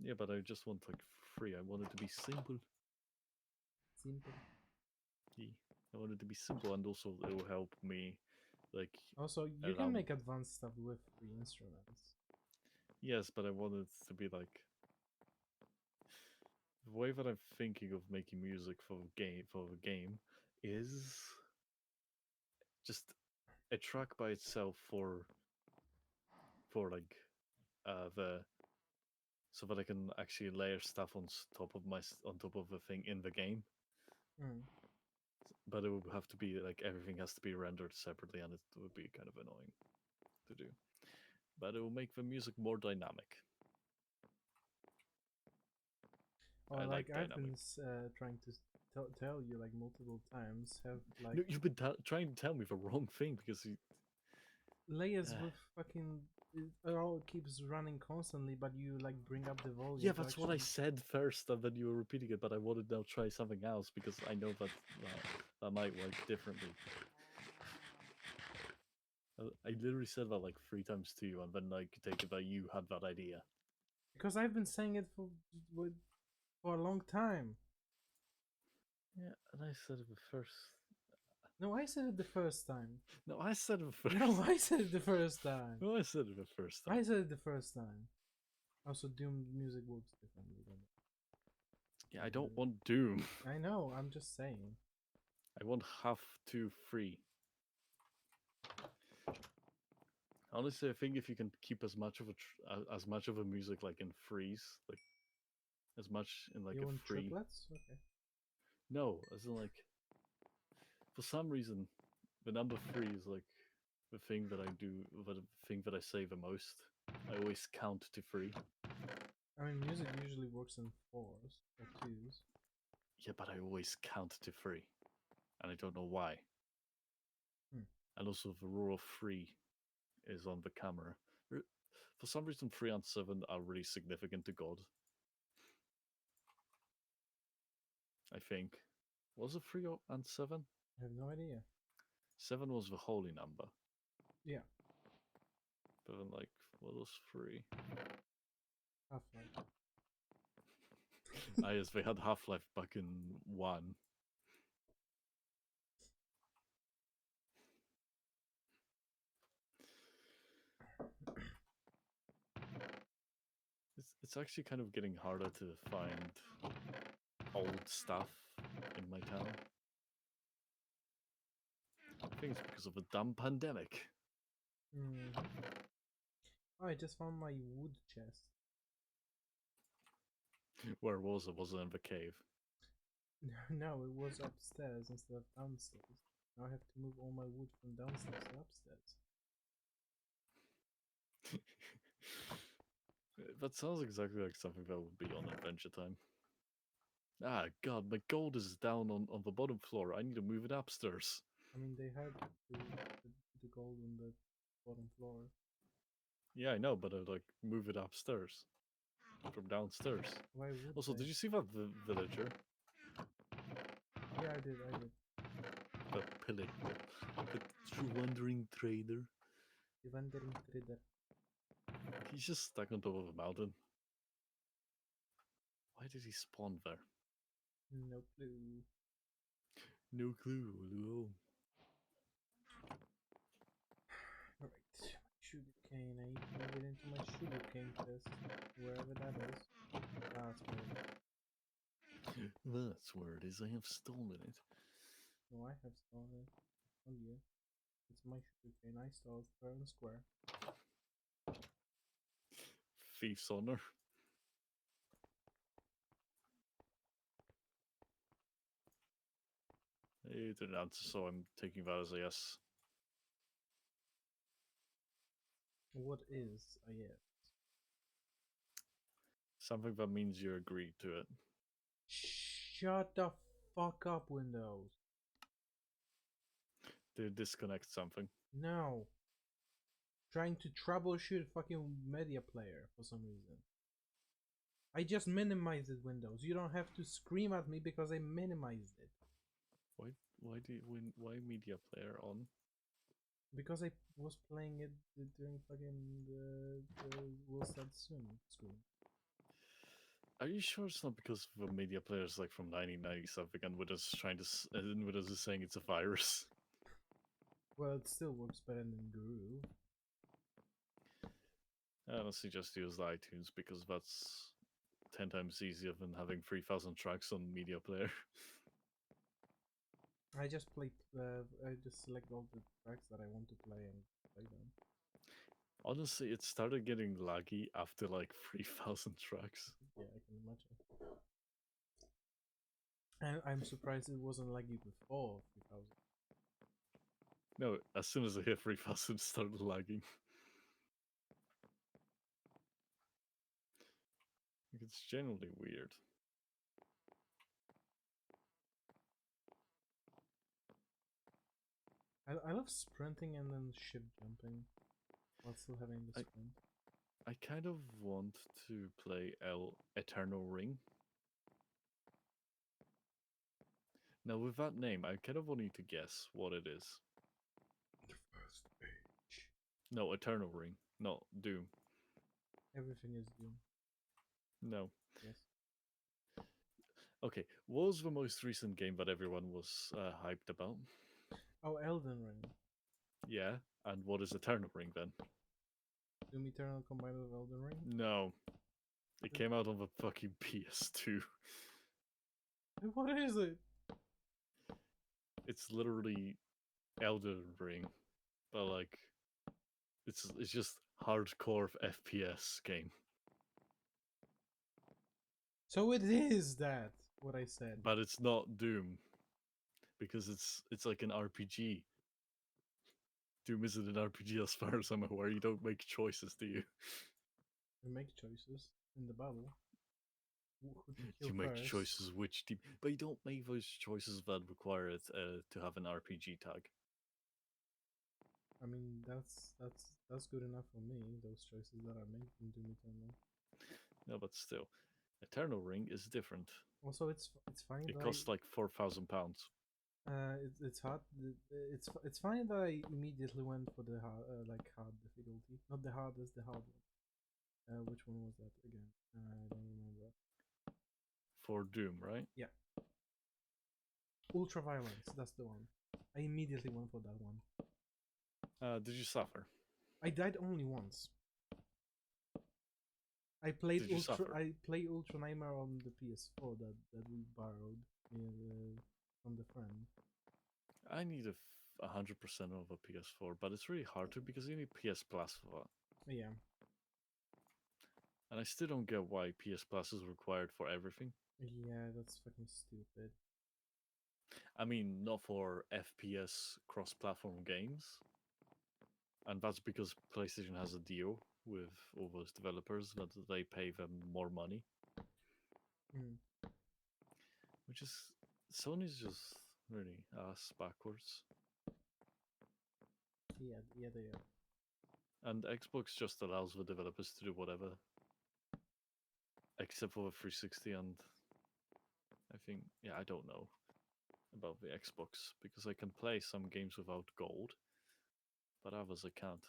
Yeah, but I just want like 3. I want it to be simple. Simple. Yeah. I want it to be simple, and also it will help me like Also, you can allow. make advanced stuff with 3 instruments. Yes, but I want it to be like the way that I'm thinking of making music for a game is just a track by itself for like the so that I can actually layer stuff on top of the thing in the game. Mm. But it would have to be like everything has to be rendered separately, and it would be kind of annoying to do. But it will make the music more dynamic. I Or like like I've dynamic. been trying to tell you like multiple times, have like No, you've been trying to tell me the wrong thing because layers uh, with fucking it all keeps running constantly, but you like bring up the yeah, volume to that's what I actually. said first, and then you were repeating it. But I wanted to now try something else because I know that might work differently. I literally said that like 3 times to you, and then like take it that you had that idea. Because I've been saying it for a long time. Yeah, and I said it the first. No, I said it the first time. No, I said it the first. No, I said it the first time. No, I said it the first I time. said it the first time. Also, Doom music works differently than. Yeah, I don't want Doom. I know. I'm just saying. I want half to free. Honestly, I think if you can keep as much of as much of a music like in freeze, like as much in like You a want free. triplets? Okay. No, as in like for some reason the number 3 is like the thing that I do, the thing that I say the most. I always count to 3. I mean, music usually works in fours or twos. Yeah, but I always count to 3, and I don't know why. Hmm. And also the rule of 3 is on the camera. For some reason, 3 and 7 are really significant to God. I think. Was it 3 and 7? I have no idea. 7 was the holy number. Yeah, But then, like, what was 3? Half-Life. Ah, yes, they had Half Life back in 1. It's actually kind of getting harder to find old stuff in my town. I think it's because of the dumb pandemic. Mm. Oh, I just found my wood chest. Where was it? Was it in the cave? No, it was upstairs instead of downstairs. Now I have to move all my wood from downstairs to upstairs. That sounds exactly like something that would be on Adventure Time. Ah, God, my gold is down on the bottom floor. I need to move it upstairs. I mean, they had the gold on the bottom floor. Yeah, I know, but I'd like move it upstairs from downstairs. Why would Also, they? did you see that villager? Yeah, I did. a pilgrim, a true wandering trader. The wandering trader. He's just stuck on top of a mountain. Why did he spawn there? No clue. No clue, Luo. Alright, sugarcane. I need to move it into my sugarcane chest. Wherever that is. That's where. That's where it is. I have stolen it. No, I have stolen it. Not you. It's my sugarcane. I stole it fair and square. Thief's honor. He didn't answer, so I'm taking that as a yes. What is a yes? Something that means you agree to it. Shut the fuck up, Windows. They disconnect something. No. Trying to troubleshoot fucking media player for some reason. I just minimized it, Windows. You don't have to scream at me because I minimized it. Why media player on? Because I was playing it during fucking the will start soon screen. Are you sure it's not because the media player is like from 1990 something and Windows is trying to and Windows is saying it's a virus? Well, it still works better than Guru. I honestly just use the iTunes because that's 10 times easier than having 3,000 tracks on media player. I just play. I just select all the tracks that I want to play and play them. Honestly, it started getting laggy after like 3,000 tracks. Yeah, I can imagine. And I'm surprised it wasn't laggy before 3000. No, as soon as I hit 3,000, it started lagging. It's generally weird. I love sprinting and then shift jumping while still having the sprint. I kind of want to play Eternal Ring. Now, with that name, I kind of want you to guess what it is. The first page. No, Eternal Ring. No, Doom. Everything is Doom. No. Yes. Okay, what was the most recent game that everyone was hyped about? Oh, Elden Ring. Yeah, and what is Eternal Ring then? Doom Eternal combined with Elden Ring? No. It came out on the fucking PS2. What is it? It's literally Elden Ring, but like it's just hardcore FPS game. So it is that what I said. But it's not Doom. Because it's like an RPG. Doom isn't an RPG as far as I'm aware. You don't make choices, do you? You make choices in the battle. Who to kill You make first. choices which team, but you don't make those choices that require it to have an RPG tag. I mean, that's good enough for me. Those choices that I make in Doom Eternal. No, but still, Eternal Ring is different. Also, it's funny. It costs like £4,000. It's hard. It's funny that I immediately went for the hard, hard difficulty, not the hardest, the hard one. Which one was that again? I don't remember. For Doom, right? Yeah. Ultra violence. That's the one. I immediately went for that one. Did you suffer? I died only once. I played Did you Ultra. suffer? I played Ultra Nightmare on the PS4 that we borrowed from the friend. I need 100% of a PS4, but it's really hard to because you need PS Plus for that. Yeah. And I still don't get why PS Plus is required for everything. Yeah, that's fucking stupid. I mean, not for FPS cross-platform games. And that's because PlayStation has a deal with all those developers that they pay them more money. Mm. Which is... Sony's just really ass backwards. Yeah, they are. And Xbox just allows the developers to do whatever. Except for the 360 and... I think... Yeah, I don't know. about the Xbox because I can play some games without gold, but others I can't.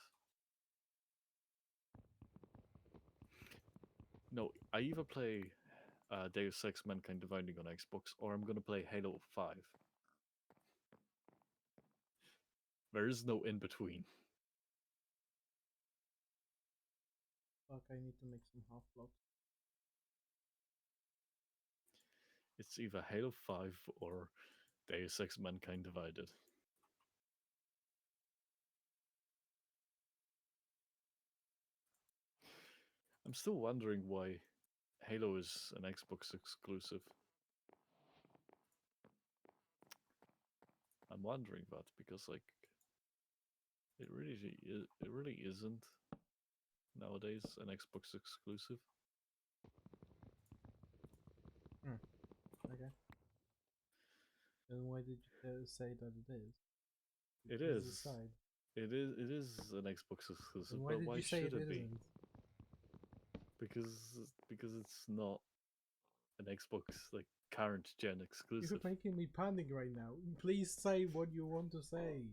No, I either play Deus Ex Mankind Dividing on Xbox or I'm gonna play Halo 5. There is no in between. Fuck, I need to make some half blocks. It's either Halo 5 or Deus Ex Mankind Divided. I'm still wondering why Halo is an Xbox exclusive. I'm wondering that because like it really isn't nowadays an Xbox exclusive. Okay. Then why did you say that it is? It This is a is. side. It is an Xbox exclusive, Then why but did why you say should it it be? isn't? Because it's not an Xbox like current gen You're exclusive. making me panic right now. Please say what you want to say.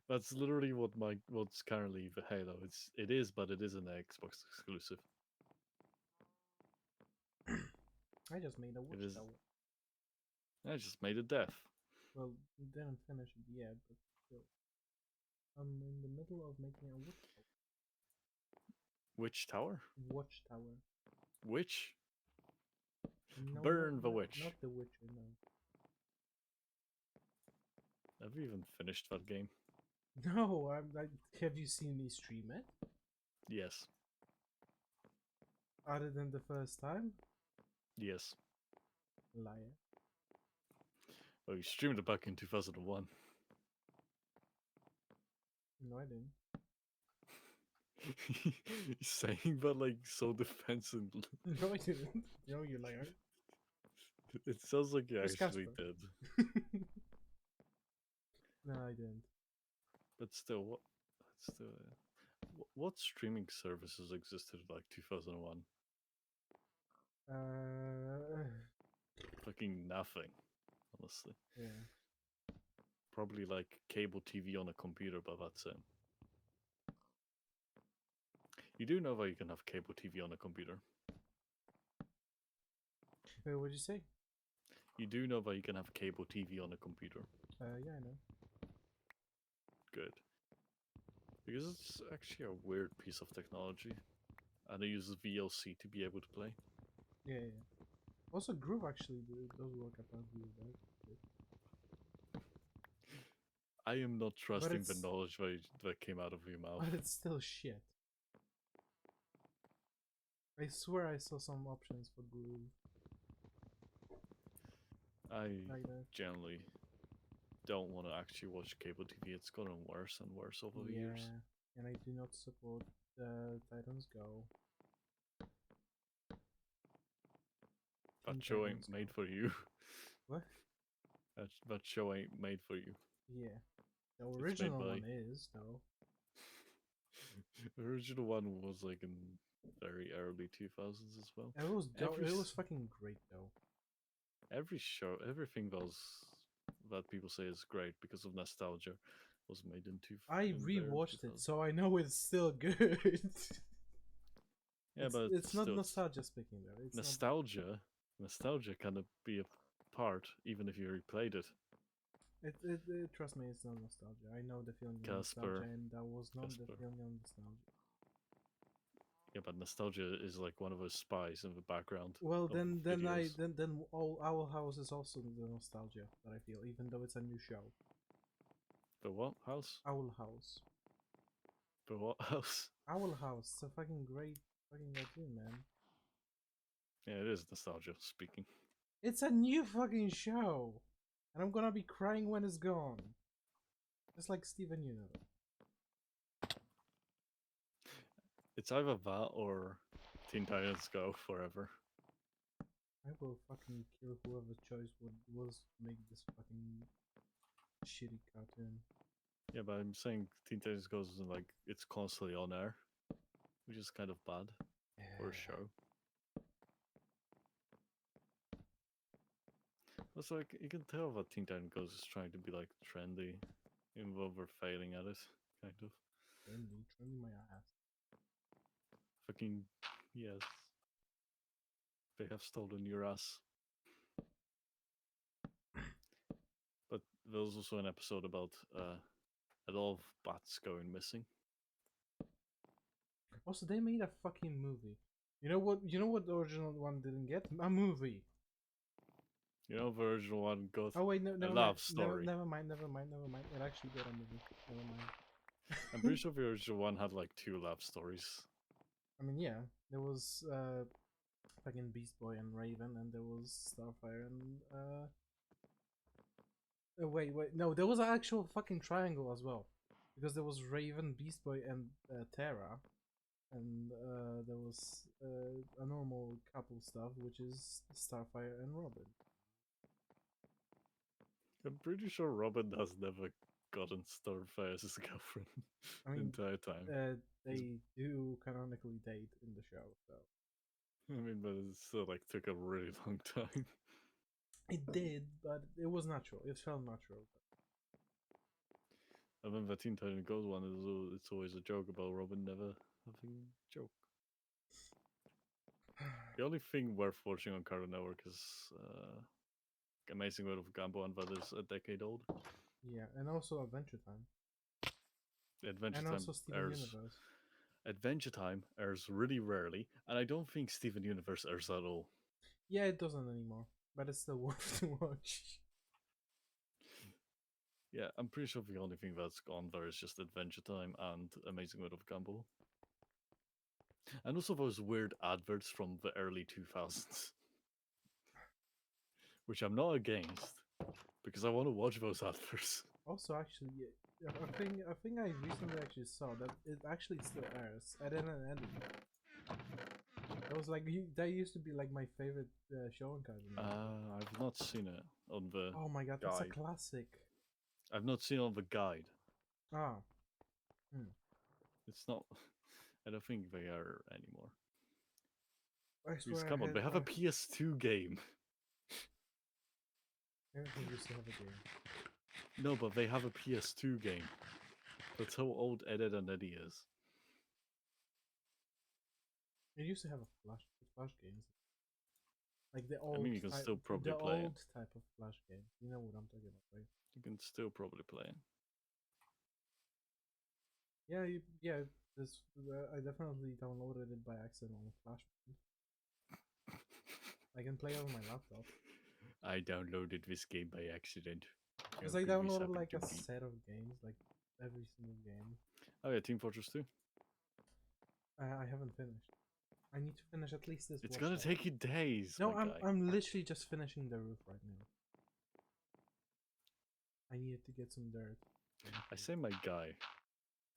That's literally what's currently the Halo. It is, but it isn't an Xbox exclusive. I just made a It is. watchtower. I just made it deaf. Well, didn't finish it yet, but still. I'm in the middle of making a watchtower. Witch Tower? Watchtower. Witch? No, Burn the witch. not the Witcher, no. Have you even finished that game? No, have you seen me stream it? Yes. Other than the first time? Yes. Liar. Oh, you streamed it back in 2001. No, I didn't. He's saying that like so defensively. No, I didn't. No, you liar. It sounds like you Where's actually Casper? did. No, I didn't. But still, what streaming services existed like 2001? Uh, Fucking nothing, honestly. yeah. Probably like cable TV on a computer, but that's it. You do know that you can have cable TV on a computer. Wait, what'd you say? You do know that you can have cable TV on a computer. Yeah, I know. Good. Because it's actually a weird piece of technology. And it uses VLC to be able to play. Yeah, yeah. Also, Groove actually does work apparently with that. I am not trusting the it's- knowledge that came out of your mouth. But it's still shit. I swear I saw some options for Groove. I Like that. generally don't want to actually watch cable TV. It's gotten worse and worse over the years. Yeah, and I do not support Titans Go. That Teen show Titans ain't made Go. for you. What? That show ain't made for you. Yeah. The made original by- one is, though. The original one was like in very early 2000s as well. It was Every it was s- fucking great, though. Every show, everything that people say is great because of nostalgia was made in I in the early rewatched it, 2000s. so I know it's still good. Yeah, but it's not still, nostalgia speaking, though. It's nostalgia can be a part even if you replayed it. Trust me, it's not nostalgia. I know the feeling of Casper. nostalgia, and that was not the Casper. feeling of nostalgia. Yeah, but nostalgia is like one of those spies in the background. Well, of then videos. all Owl House is also the nostalgia that I feel, even though it's a new show. The what house? Owl House. The what house? Owl House. It's a fucking great fucking cartoon, man. Yeah, it is nostalgia speaking. It's a new fucking show, and I'm gonna be crying when it's gone. Just like Steven Universe. It's either that or Teen Titans Go forever. I will fucking kill whoever choice was to make this fucking shitty cartoon. Yeah, but I'm saying Teen Titans Go is like it's constantly on air, which is kind of bad for a show. It's like you can tell that Teen Titans Goes is trying to be like trendy, even though we're failing at it, kind of. Trendy my ass. Fucking yes. They have stolen your ass. But there was also an episode about a lot of bats going missing. Also, they made a fucking movie. You know what? You know what the original one didn't get? A movie. You know, the original one got Oh wait, no, a never mind. love story. Never mind. It actually got a movie. Never mind. I'm pretty sure the original one had like 2 love stories. I mean, yeah, there was fucking Beast Boy and Raven, and there was Starfire and wait, no, there was an actual fucking triangle as well, because there was Raven, Beast Boy, and Terra, and there was a normal couple stuff, which is Starfire and Robin. I'm pretty sure Robin has never gotten Starfire as his girlfriend I the mean, entire time. they do canonically date in the show, so I mean, but it still like took a really long time. it did, but it was natural. It felt natural. And then the Teen Titan Goes one it's always a joke about Robin never having a joke. The only thing worth watching on Cartoon Network is Amazing World of Gumball, and that is a decade old. Yeah, and also Adventure Time. Adventure And Time also Steven airs. Universe. Adventure Time airs really rarely, and I don't think Steven Universe airs at all. Yeah, it doesn't anymore, but it's still worth to watch. Yeah, I'm pretty sure the only thing that's gone there is just Adventure Time and Amazing World of Gumball. And also those weird adverts from the early 2000s. Which I'm not against, because I want to watch those adverts. Also, actually, yeah, I think I recently actually saw that it actually still airs. I didn't end it. That was like that used to be like my favorite show on Cartoon Network. I've not seen it on the Oh my god, that's a guide. classic. I've not seen it on the guide. Ah, It's not. I don't think they are anymore. I Because swear come I on, had. they have a PS2 game. Everything used to have a game. No, but they have a PS2 game. That's how old Ed and Eddie is. It used to have a flash games, like the I old mean, you can type, still probably the play it. old type of flash game. You know what I'm talking about, right? You can still probably play it. Yeah, yeah. This I definitely downloaded it by accident on Flash. I can play it on my laptop. I downloaded this game by accident. Because How I could this downloaded happen like to a me? set of games, like every single game. Oh yeah, Team Fortress 2. I haven't finished. I need to finish at least this It's watch. gonna take you days, No, my guy. I'm literally just finishing the roof right now. I needed to get some dirt. I say my guy.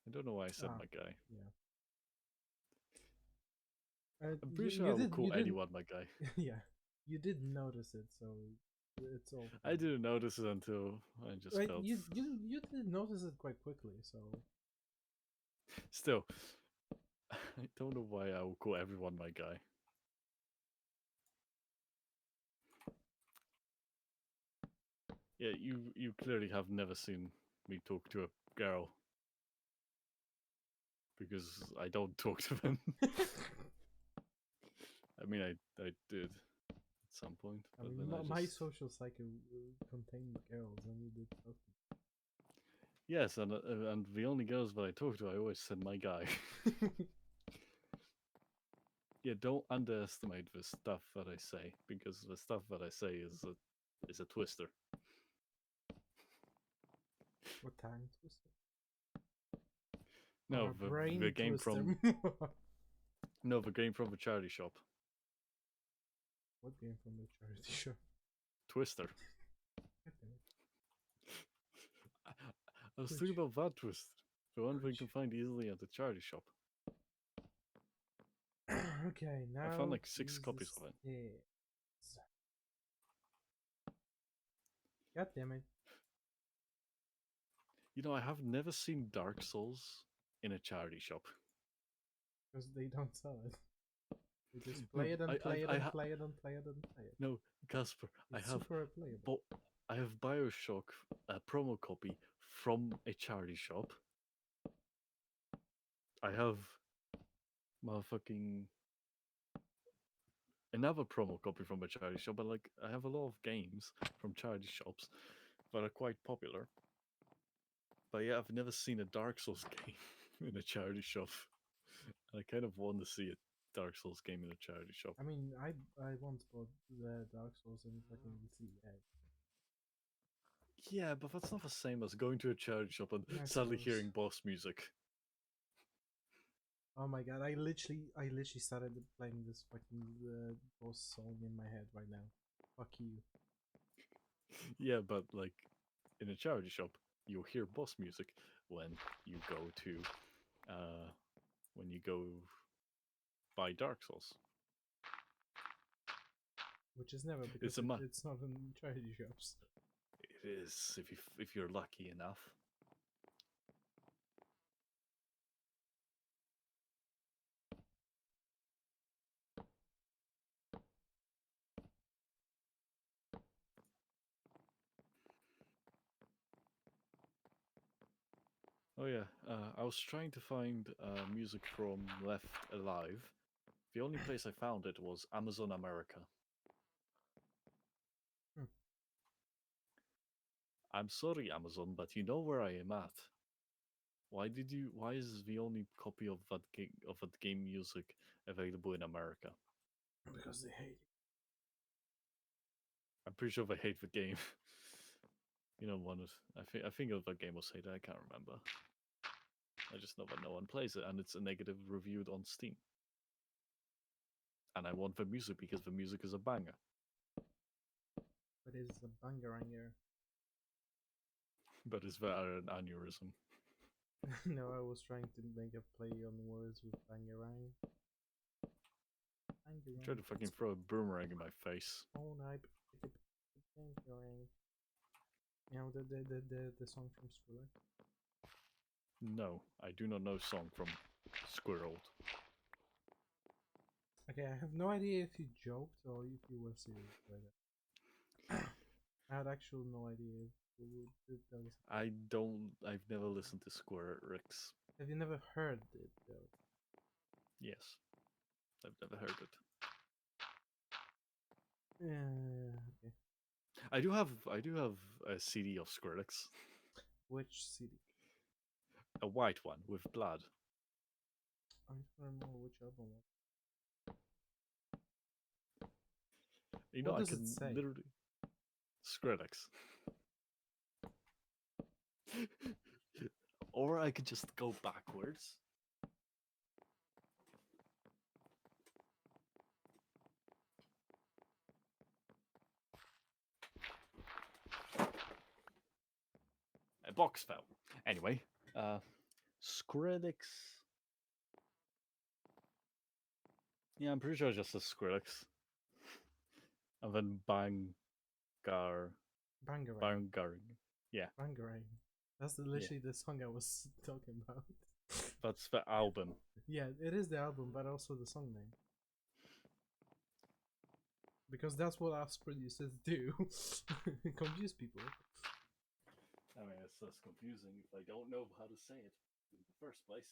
I don't know why I said my guy. Yeah. I'm pretty sure I would call anyone my guy. Yeah, you did notice it, so it's all. I didn't notice it until I just Right, felt. you did notice it quite quickly, so. Still, I don't know why I would call everyone my guy. Yeah, you clearly have never seen me talk to a girl because I don't talk to them. I mean, I did at some point, I but mean, then I my just social cycle contained girls, and you did talk to yes, and the only girls that I talk to, I always said my guy. them. Yeah, don't underestimate the stuff that I say because the stuff that I say is a twister. What tongue twister? No, Or a the brain game twister. from no the game from the charity shop. What game from the charity show? Twister. Okay. I was Which- thinking about that Twister, the one that you which- can find easily at the charity shop. Okay, now I found like 6 copies of it. Yes. God damn it! You know, I have never seen Dark Souls in a charity shop. Because they don't sell it. You just No, play it and play it I and ha play it and play it and play it. no, Casper. It's super replayable. I have Bioshock promo copy from a charity shop. I have motherfucking another promo copy from a charity shop, but like I have a lot of games from charity shops that are quite popular. But yeah, I've never seen a Dark Souls game in a charity shop. I kind of want to see a Dark Souls game in a charity shop. I mean, I once bought the Dark Souls in fucking CA. Yeah, but that's not the same as going to a charity shop and I suddenly suppose. hearing boss music. Oh my god, I literally started playing this fucking boss song in my head right now. Fuck you. Yeah, but like in a charity shop, you'll hear boss music when you go to when you go buy Dark Souls. Which is never It's because a it's not in charity shops. it is if you're lucky enough. Oh yeah, I was trying to find music from Left Alive. The only place I found it was Amazon America. Hmm. I'm sorry, Amazon, but you know where I am at. Why is the only copy of that game music available in America? Because they hate I'm pretty sure they hate the game. You know, I think of the game was hated. I can't remember. I just know that no one plays it, and it's a negative reviewed on Steam. And I want the music because the music is a banger. but it's a bangeranger. But it's an aneurysm. No, I was trying to make a play on words with bangerang. I tried to fucking throw a boomerang in my face. Oh, no, bangerang. You know the song from Skrillex? No, I do not know song from Squirrel. Okay, I have no idea if you joked or if you were serious about it. I had actually no idea if that was. I've never listened to Squirrelix. Have you never heard it though? Yes, I've never heard it. Yeah, okay. I do have a CD of Skrillex, Which CD? a white one with blood. I don't remember which album. You know, What I does it can say? literally Skrillex. Or I could just go backwards. A box fell. Anyway, Skrillex. Yeah, I'm pretty sure it just says Skrillex. And then Bangar. Bangarang. Bangaring. Yeah, Bangarang. That's yeah. literally the song I was talking about. That's the album. Yeah, it is the album, but also the song name. Because that's what us producers do. Confuse people. I mean, it's just confusing if I don't know how to say it in the first place.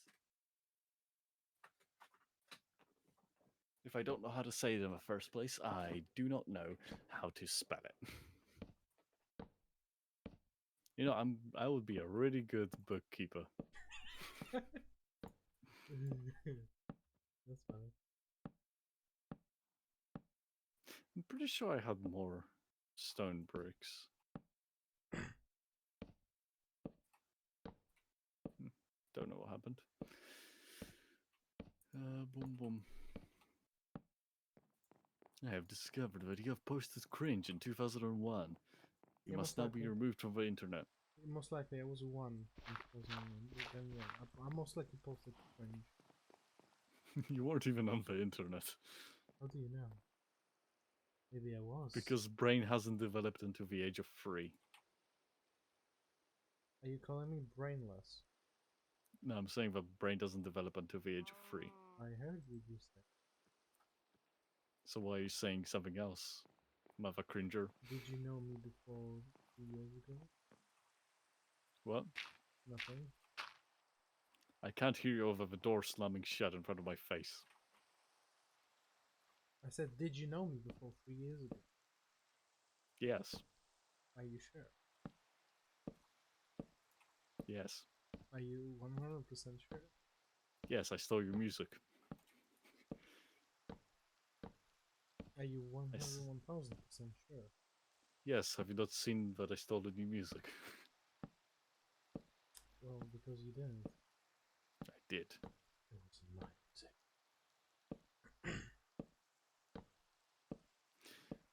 If I don't know how to say it in the first place, I do not know how to spell it. You know, I would be a really good bookkeeper. That's funny. I'm pretty sure I had more stone bricks. Don't know what happened. Boom boom. I have discovered that you have posted cringe in 2001. You Yeah, must most now be likely. removed from the internet. Most likely I was one in 2001. Then yeah, I most likely posted cringe. You weren't even on the internet. How do you know? Maybe I was. Because brain hasn't developed into the age of 3. Are you calling me brainless? No, I'm saying that brain doesn't develop until the age of 3. I heard what you said. So why are you saying something else? Mother cringer. Did you know me before 3 years ago? What? Nothing. I can't hear you over the door slamming shut in front of my face. I said, did you know me before 3 years ago? Yes. Are you sure? Yes. Are you 100% sure? Yes, I stole your music. Are you I s- 1000% sure? yes, have you not seen that I stole the new music? Well, because you didn't. I did. It was my music.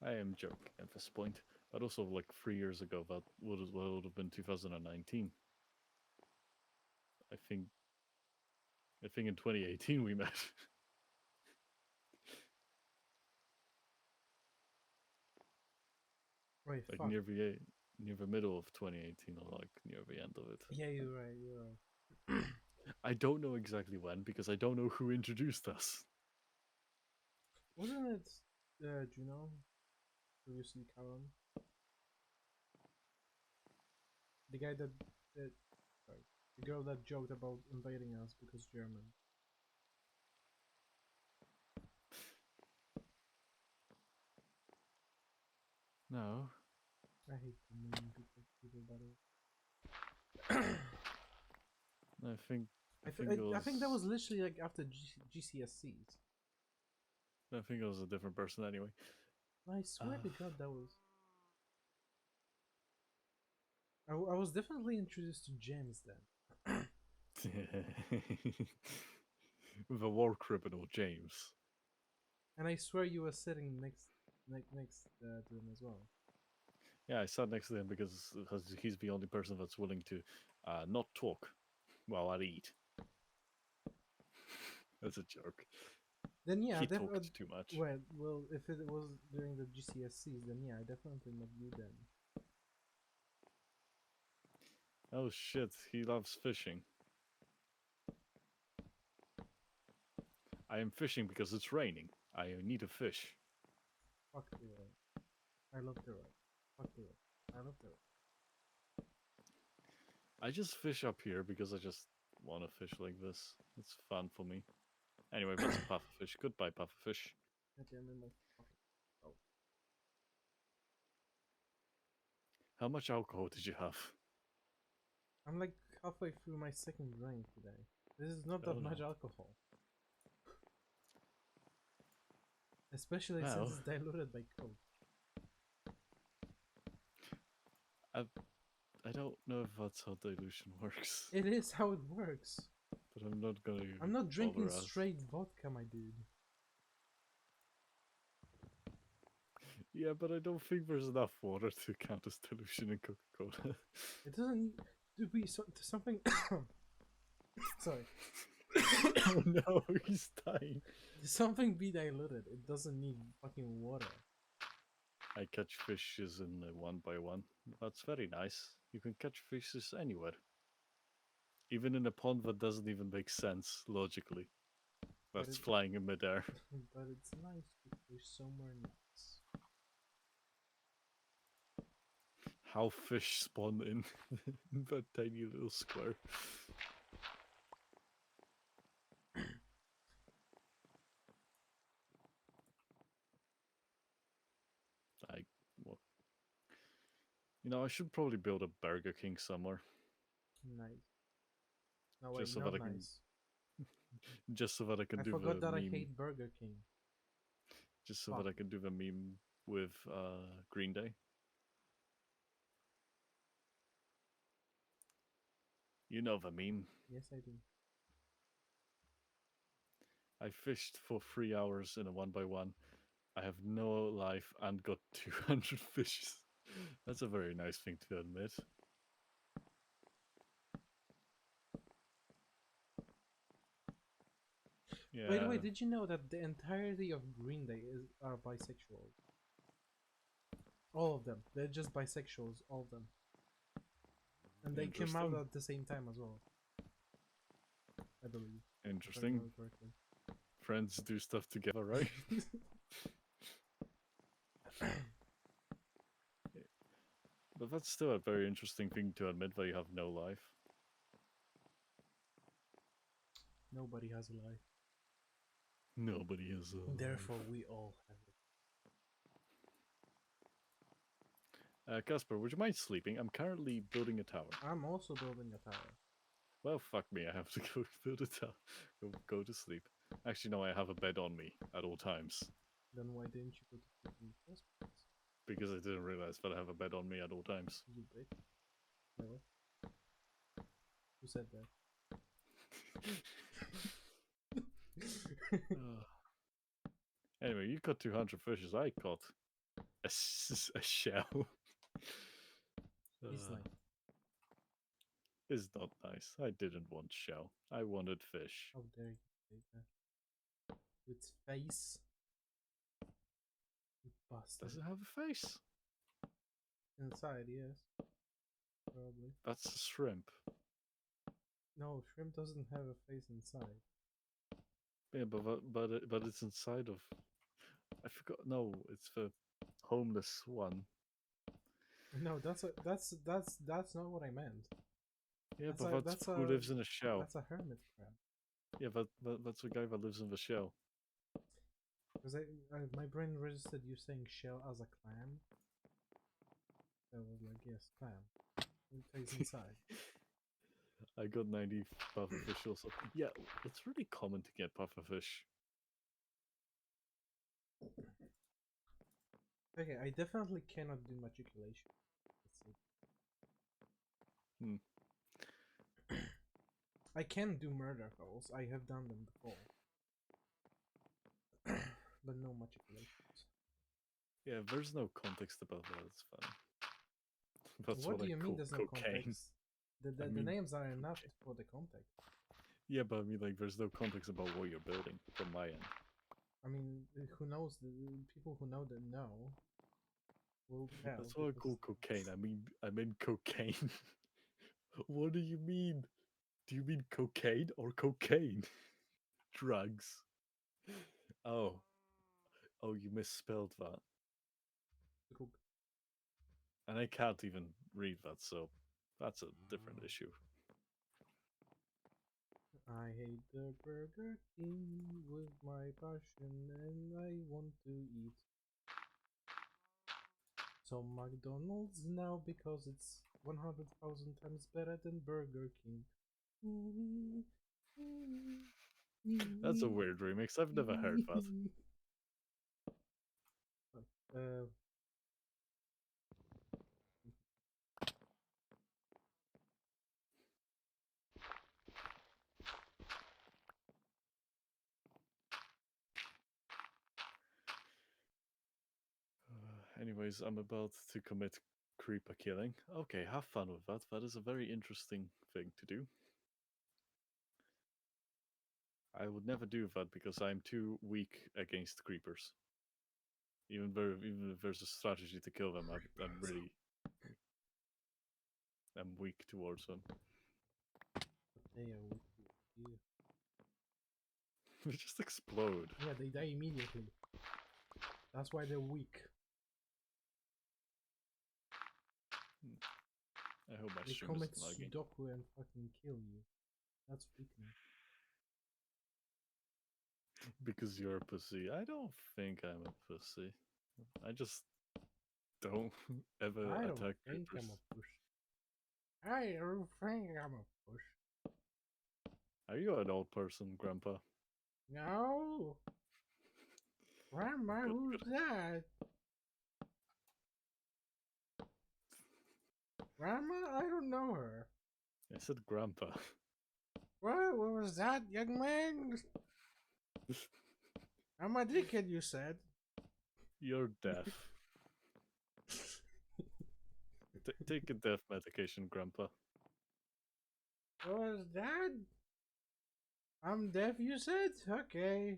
I am joking at this point. But also, like 3 years ago, that would have been 2019. I think. I think in 2018 we met. Wait, Like fuck. near the middle of 2018, or like near the end of it. Yeah, you're right, you're right. I don't know exactly when because I don't know who introduced us. Wasn't it Juno? Previously Karen? The guy that sorry, the girl that joked about inviting us because German. No, I hate the mean people by the way. I think it I think that was was literally like after GCSEs. I think it was a different person anyway. I swear to God, that was. I was definitely introduced to James then. The war criminal James. And I swear you were sitting next to him as well. Yeah, I sat next to him because he's the only person that's willing to not talk while I eat. That's a joke. Then yeah, He talked too much. well, if it was during the GCSEs, then yeah, I definitely met you then. Oh shit, he loves fishing. I am fishing because it's raining. I need a fish. Fuck the right. I love the right. Fuck the right. I love the right. I just fish up here because I just want to fish like this. It's fun for me. Anyway, that's a pufferfish. Goodbye, pufferfish. Okay, I'm in my fucking. Oh, How much alcohol did you have? I'm like halfway through my second drink today. This is not Oh that much no. alcohol, especially since Well, it's diluted by Coke. I, I don't know if that's how dilution works, It is how it works. but I'm not gonna I'm not drinking bother us. straight vodka, my dude. Yeah, but I don't think there's enough water to count as dilution in Coca-Cola. It doesn't need to be something. Sorry. Oh no, he's dying. Something be diluted. It doesn't need fucking water. I catch fishes in one by one. That's very nice. You can catch fishes anywhere. Even in a pond that doesn't even make sense logically. But That's flying in midair. but it's nice to fish somewhere nice. How fish spawn in that tiny little square. I, well, I should probably build a Burger King somewhere, Nice. No wait, just so that not I can, nice. just so that I can I do forgot the that I meme, hate Burger King. just so Fuck. that I can do the meme with Green Day. You know the meme. Yes, I do. I fished for 3 hours in a one by one. I have no life and got 200 fishes. That's a very nice thing to admit. By the way, Yeah, did you know that the entirety of Green Day are bisexual? All of them. They're just bisexuals, all of them. And they came out interesting. at the same time as well, I believe, if I Interesting. remember correctly. Friends do stuff together, right? But that's still a very interesting thing to admit that you have no life. Nobody has a life. Nobody has a Therefore, life. we all have it. Casper, would you mind sleeping? I'm currently building a tower. I'm also building a tower. Well, fuck me, I have to go build a tower. Go to sleep. Actually, no, I have a bed on me at all times. Then why didn't you go to sleep in the first place? Because I didn't realize that I have a bed on me at all times. You bitch. Really? Who said that? Anyway, you caught 200 fishes. I caught a shell. It's like, It's not nice. I didn't want shell. I wanted fish. how dare you say that? Its face. You bastard. Does it have a face? Inside, yes. Probably. That's a shrimp. No, shrimp doesn't have a face inside. Yeah, but it's inside of. I forgot. No, it's the homeless one. No, that's not what I meant. Yeah, that's who lives in a shell. That's a hermit crab. Yeah, that's the guy that lives in the shell. Because my brain registered you saying shell as a clam. I was like, yes, clam. It stays inside. I got 90 pufferfish also. Yeah, it's really common to get pufferfish. Okay, I definitely cannot do matriculation. Hmm. I can do murder calls. I have done them before. But no matriculations. Yeah, there's no context about that. It's fine. That's What do I you mean call there's no cocaine. context? The mean, names are enough for the context. Yeah, but I mean, like, there's no context about what you're building from my end. I mean, who knows? The people who know will tell. That's what I call cocaine. I mean cocaine. What do you mean? Do you mean cocaine or cocaine? Drugs. Oh, you misspelled that, and I can't even read that, so that's a different issue. I hate the Burger King with my passion, and I want to eat some McDonald's now because it's 100,000 times better than Burger King. That's a weird remix. I've never heard that. Uh, Anyways, I'm about to commit creeper killing. Okay, have fun with that. That is a very interesting thing to do. I would never do that because I'm too weak against creepers. Even if there's a strategy to kill them, I'm weak towards them. they are weak. Yeah. They just explode. Yeah, they die immediately. That's why they're weak. I hope my They stream commit isn't lagging. Sudoku and fucking kill you. That's weakness. Because you're a pussy. I don't think I'm a pussy. I just don't ever I don't attack think creepers. I'm a push. I don't think I'm a push. Are you an old person, Grandpa? No. Grandma, Good, who's good. that? Grandma? I don't know her. I said Grandpa. What was that, young man? I'm a dickhead, you said. You're deaf. Take a deaf medication, Grandpa. What was that? I'm deaf, you said? Okay.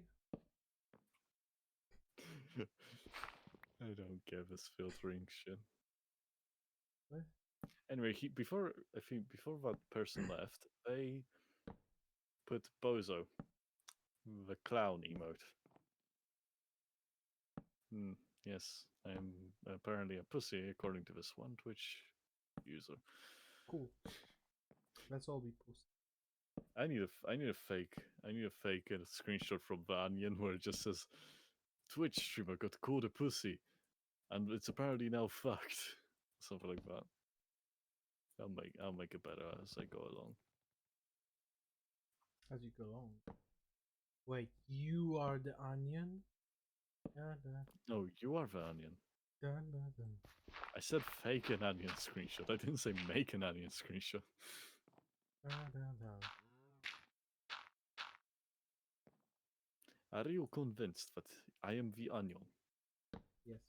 I don't get this filtering shit. What? Anyway, before that person left, they put Bozo, the clown emote. Yes, I'm apparently a pussy according to this one Twitch user. Cool. Let's all be pussy. I need a fake screenshot from the Onion where it just says Twitch streamer got called a pussy, and it's apparently now fucked, something like that. I'll make it better as I go along. As you go along. Wait, you are the onion? Da, da, No, you are the Onion. da, da, da. I said fake an Onion screenshot. I didn't say make an Onion screenshot. Da, da, da. Are you convinced that I am the Onion? Yes.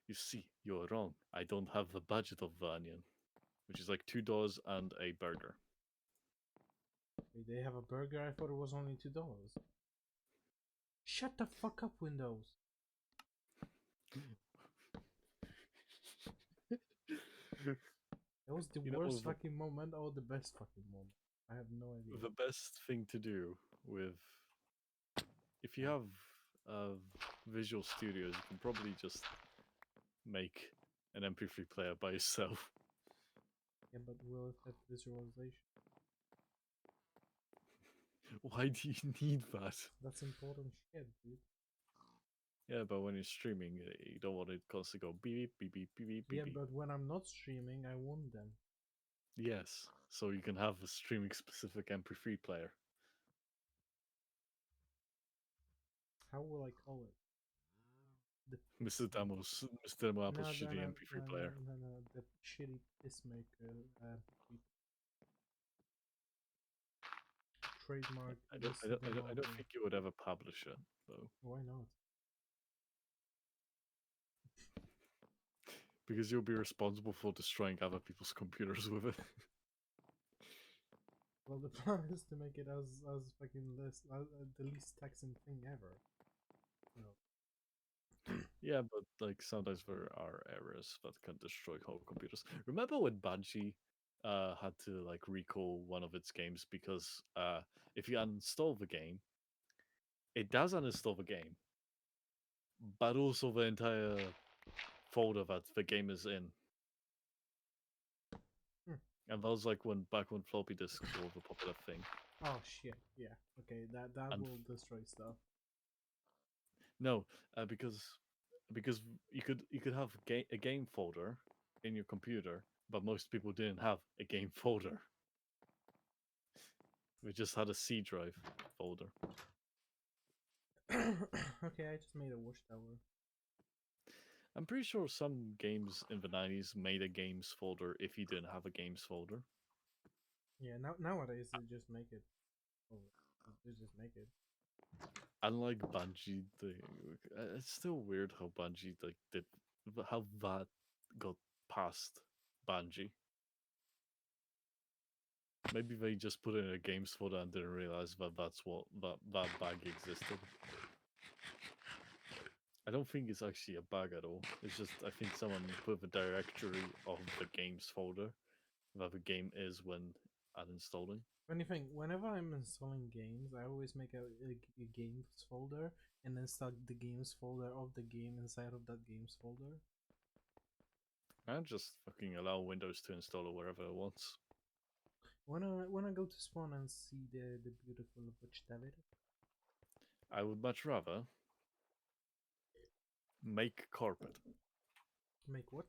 You see, you're wrong. I don't have the budget of the Onion, which is like $2 and a burger. Wait, they have a burger? I thought it was only $2. Shut the fuck up, Windows. That was the worst fucking moment or the best fucking moment. I have no idea. The best thing to do with, if you have Visual Studios, you can probably just make an MP3 player by yourself. Yeah, but will it have visualization? Why do you need that? That's important shit, dude. Yeah, but when you're streaming, you don't want it constantly go beep beep beep beep beep beep. Yeah, but when I'm not streaming, I want them. Yes, so you can have a streaming specific MP3 player. How will I call it? Mr. Demo Apple's shitty MP3 player. No, the shitty pissmaker trademark. I don't think you would ever publish it, though. Why not? Because you'll be responsible for destroying other people's computers with it. Well, the plan is to make it as fucking the least taxing thing ever. No. Yeah, but like sometimes there are errors that can destroy whole computers. Remember when Bungie had to like recall one of its games because if you uninstall the game, it does uninstall the game, but also the entire folder that the game is in. And that was like back when floppy disks were the popular thing. Oh shit! Yeah. Okay. That And will destroy stuff. No, because you could have a game folder in your computer, but most people didn't have a game folder. We just had a C drive folder. Okay, I just made a watchtower. I'm pretty sure some games in the 90s made a games folder if you didn't have a games folder. Yeah. Nowadays they just make it. Oh, they just make it. Unlike Bungie, it's still weird how Bungie did how that got past Bungie. Maybe they just put it in a games folder and didn't realize that that bug existed. I don't think it's actually a bug at all. It's just I think someone put the directory of the games folder that the game is when uninstalling. Funny thing, whenever I'm installing games, I always make a games folder and then start the games folder of the game inside of that games folder. And just fucking allow Windows to install it wherever it wants. When I go to spawn and see the beautiful watchtower. I would much rather make carpet. Make what?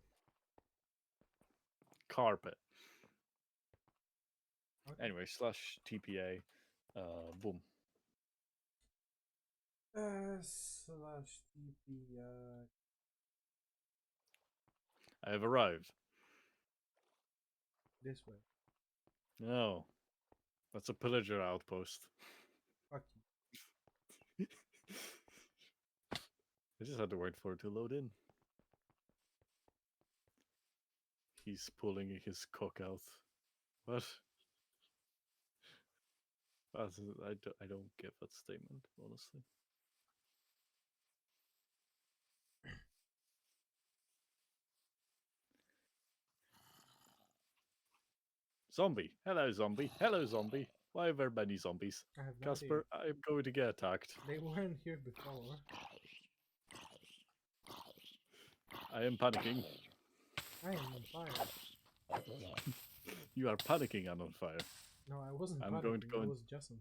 Carpet. Okay. Anyway, /TPA. Boom. /TPA. I have arrived. This way. No. That's a pillager outpost. Fuck you. I just had to wait for it to load in. He's pulling his cock out. What? I don't get that statement, honestly. Zombie. Hello, zombie. Hello, zombie. Why are there many zombies? I have no idea. Casper, I'm going to get attacked. They weren't here before. I am panicking. I am on fire. You are panicking and on fire. No, I wasn't I'm going to panicking. go I in. was just on.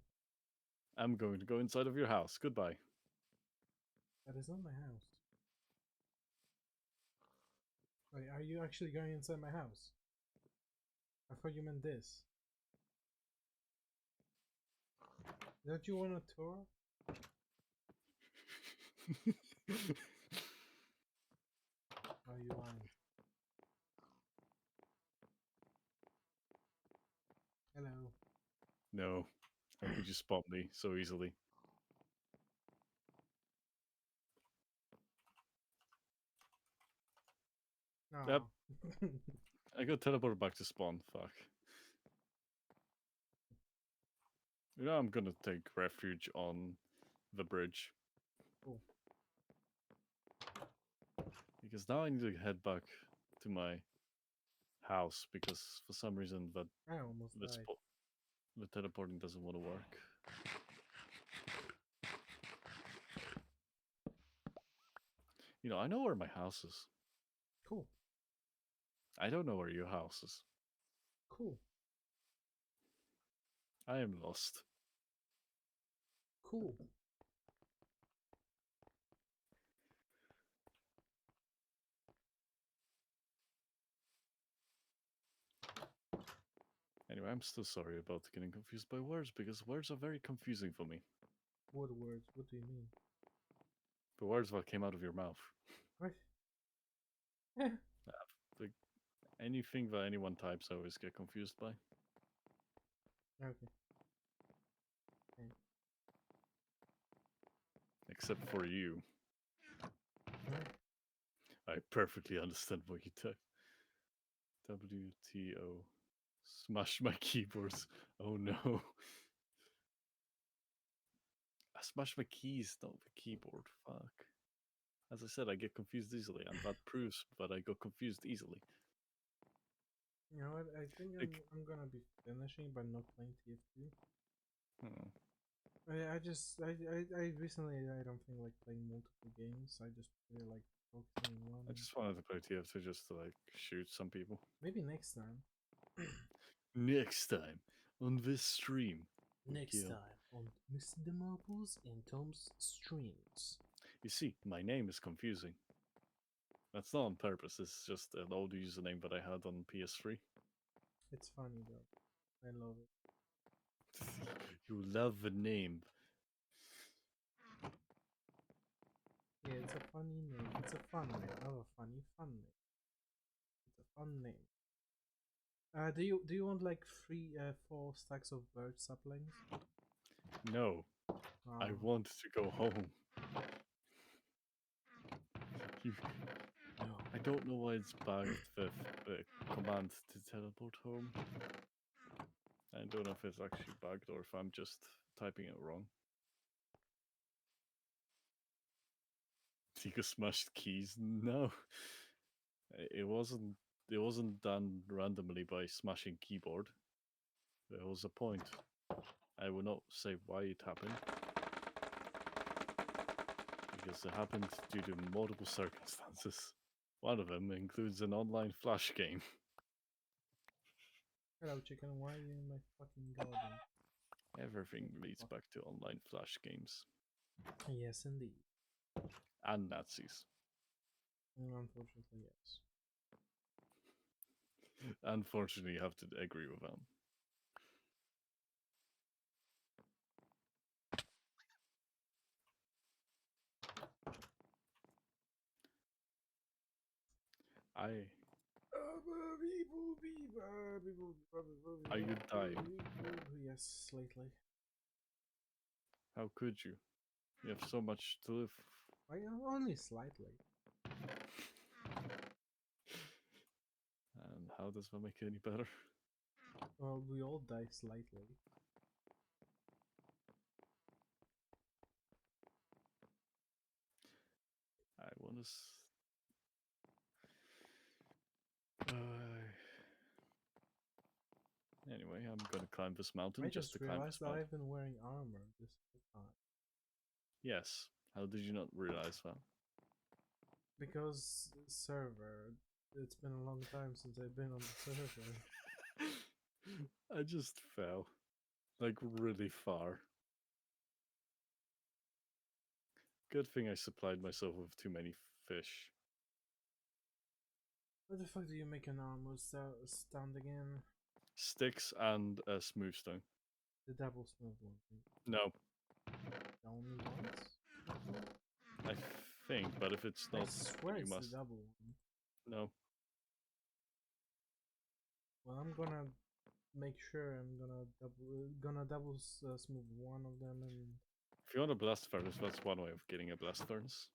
I'm going to go inside of your house. Goodbye. That is not my house. Wait, are you actually going inside my house? I thought you meant this. Don't you want a tour? Are you lying? Hello. No. How could you spot me so easily? Yep. No. I got teleported back to spawn. Fuck. You know, I'm gonna take refuge on the bridge. Cool. Because now I need to head back to my house because for some reason I almost died. the teleporting doesn't want to work. You know, I know where my house is. Cool. I don't know where your house is. Cool. I am lost. Cool. Anyway, I'm still sorry about getting confused by words because words are very confusing for me. What words? What do you mean? The words that came out of your mouth. What? Like anything that anyone types, I always get confused by. Okay. Okay. Except for you. Huh? I perfectly understand what you type. WTO. Smash my keyboards. Oh no. I smash my keys, not the keyboard. Fuck. As I said, I get confused easily, and that proves that I got confused easily. You know what? I think Like, I'm gonna be finishing by not playing TF2. hmm. I recently I don't think like playing multiple games. I just really like focusing on I one. just wanted to play TF2 just to like shoot some people. Maybe next time. Next time on this stream, we Next kill. time on Mr. the Marbles and Tom's streams. You see, my name is confusing. That's not on purpose. It's just an old username that I had on PS3. It's funny though. I love it. You love the name. Yeah, it's a funny name. It's a fun name. Not a funny fun name. It's a fun name. Do you want like 4 stacks of bird saplings? No, I Oh, want to go home. You, no. I don't know why it's bugged with the command to teleport home. I don't know if it's actually bugged or if I'm just typing it wrong. Tika smashed keys? No. It wasn't it wasn't done randomly by smashing keyboard. There was a point. I will not say why it happened. Because it happened due to multiple circumstances. One of them includes an online flash game. Hello, chicken. Why are you in my fucking garden? Everything leads back to online flash games. Yes, indeed. And Nazis. Unfortunately, yes. Unfortunately, you have to agree with them. I. Are you dying? Yes, slightly. How could you? You have so much to live. I only slightly. And how does that make it any better? Well, we all die slightly. I want to. Anyway, I'm gonna climb this mountain I just just to climb realized this that mountain. I've been wearing armor this whole time. Yes. How did you not realize that? Because server, it's been a long time since I've been on the server. I just fell. Like, really far. Good thing I supplied myself with too many fish. What the fuck do you make an armor stand again? Sticks and a smooth stone. The double smooth one. No, The only ones? I think, but if it's I not, then swear you it's the must. double one. No. Well, I'm gonna make sure I'm gonna double smooth one of them and If you want a blast furnace, that's one way of getting a blast furnace.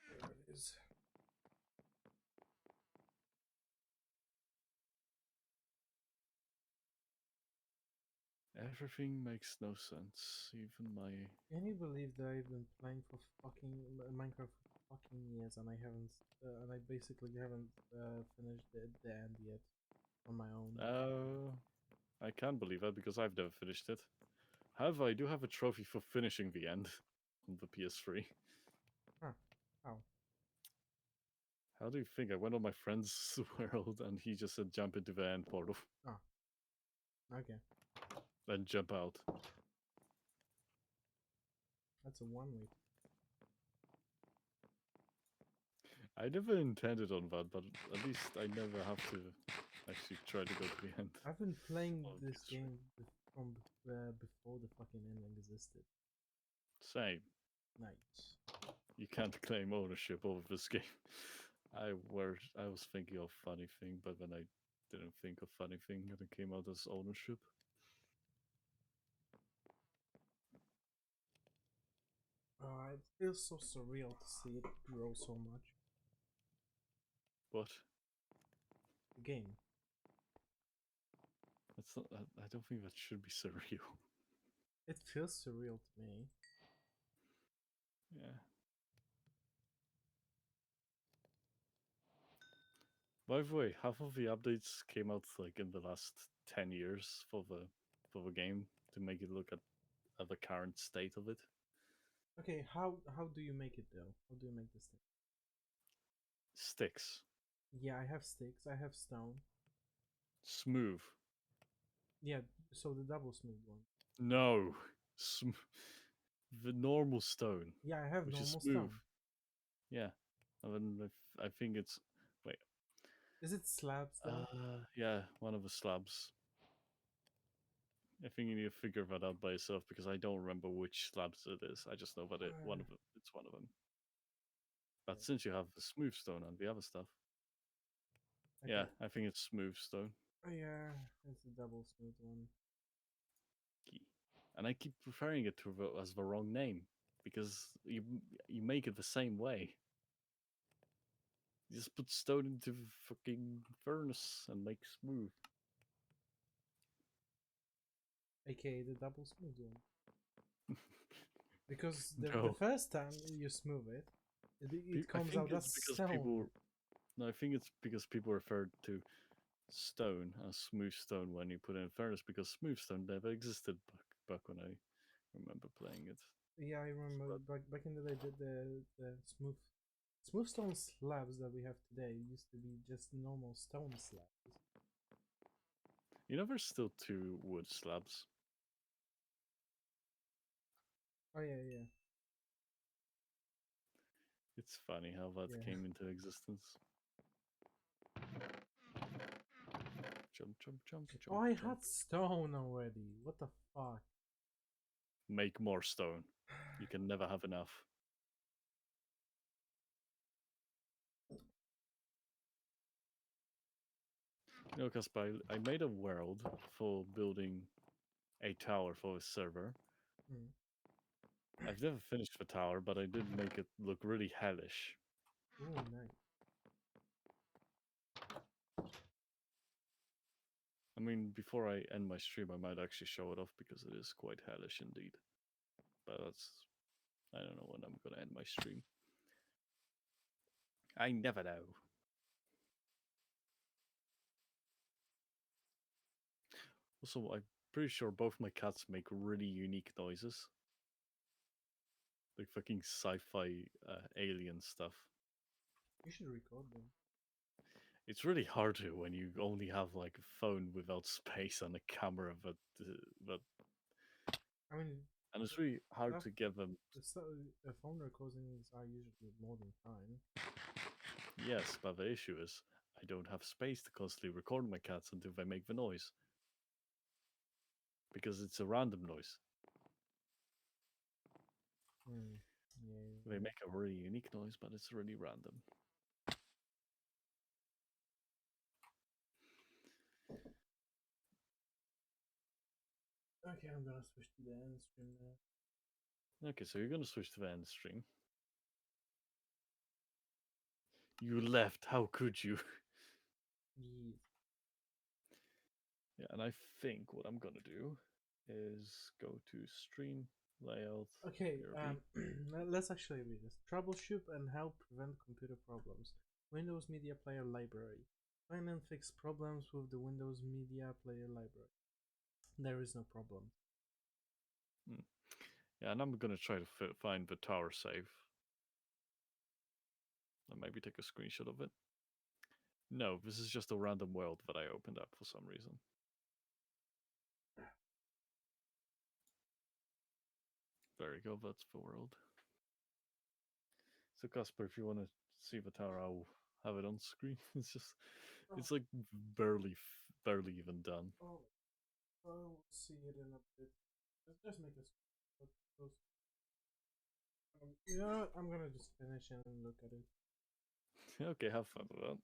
there it is. Everything makes no sense. Even my. Can you believe that I've been playing for fucking Minecraft for fucking years and I basically haven't finished the end yet on my own. I can't believe that because I've never finished it. However, I do have a trophy for finishing the end on the PS3. Huh. How? How do you think? I went on my friend's world and he just said jump into the end portal, Oh. Okay. then jump out. That's a one way. I never intended on that, but at least I never have to actually try to go to the end. I've been playing on this PS3. game from before the fucking ending existed. Same. Nice. You can't claim ownership over this game. I was thinking of funny thing, but then I didn't think of funny thing, and it came out as ownership. It feels so surreal to see it grow so much. But The game. that's not. I don't think that should be surreal. It feels surreal to me. Yeah. By the way, half of the updates came out like in the last 10 years for the game to make it look at the current state of it. Okay, how do you make it though? How do you make this thing? Sticks. Yeah, I have sticks, I have stone. Smooth. Yeah, so the double smooth one. No. The normal stone, Yeah, I have which is normal smooth. stone. Yeah. And then I think it's. Wait. Is it slabs though? Yeah, one of the slabs. I think you need to figure that out by yourself because I don't remember which slabs it is. I just know that it's one of them. But Okay. since you have the smooth stone and the other stuff, yeah, Okay. I think it's smooth stone. Oh, yeah, it's the double smooth one. Key. And I keep referring it to as the wrong name because you make it the same way. You just put stone into the fucking furnace and make smooth. AKA the double smooth one. Because the No, first time you smooth it, it I comes think out as it's because stone. people. No, I think it's because people referred to stone as smooth stone when you put it in furnace because smooth stone never existed back when I remember playing it. Yeah, I remember But back in the day the smooth stone slabs that we have today used to be just normal stone slabs. you know, there's still two wood slabs. Oh yeah, yeah, It's funny how that yeah. came into existence. Jump, jump, jump, Oh, jump, I jump. had stone already. What the fuck? Make more stone. You can never have enough. You know, Caspar, I made a world for building a tower for a server. Mm. I've never finished the tower, but I did make it look really hellish. Oh, nice. I mean, before I end my stream, I might actually show it off because it is quite hellish indeed. But I don't know when I'm gonna end my stream. I never know. Also, I'm pretty sure both my cats make really unique noises. Like fucking sci-fi alien stuff. You should record them. It's really hard to when you only have like a phone without space and a camera, but I mean, and it's really hard stuff, to get them. phone recordings are usually more than fine. Yes, but the issue is I don't have space to constantly record my cats until they make the noise because it's a random noise. Hmm. Yeah. They make a really unique noise, but it's really random. Okay, I'm gonna switch to the end stream now. Okay, so you're gonna switch to the end stream. You left. How could you? Yes. Yeah, and I think what I'm gonna do is go to stream layout. Okay, BRB. let's actually read this. Troubleshoot and help prevent computer problems. Windows Media Player Library. Find and fix problems with the Windows Media Player Library. There is no problem. Hmm. Yeah, and I'm gonna try to find the tower save. And maybe take a screenshot of it. No, this is just a random world that I opened up for some reason. There you go, that's the world. So Casper, if you want to see the tower, I'll have it on screen. It's just, it's like barely even done. Oh, I'll see it in a bit. Just make a screenshot. Yeah, I'm gonna just finish and look at it. Okay, have fun with that.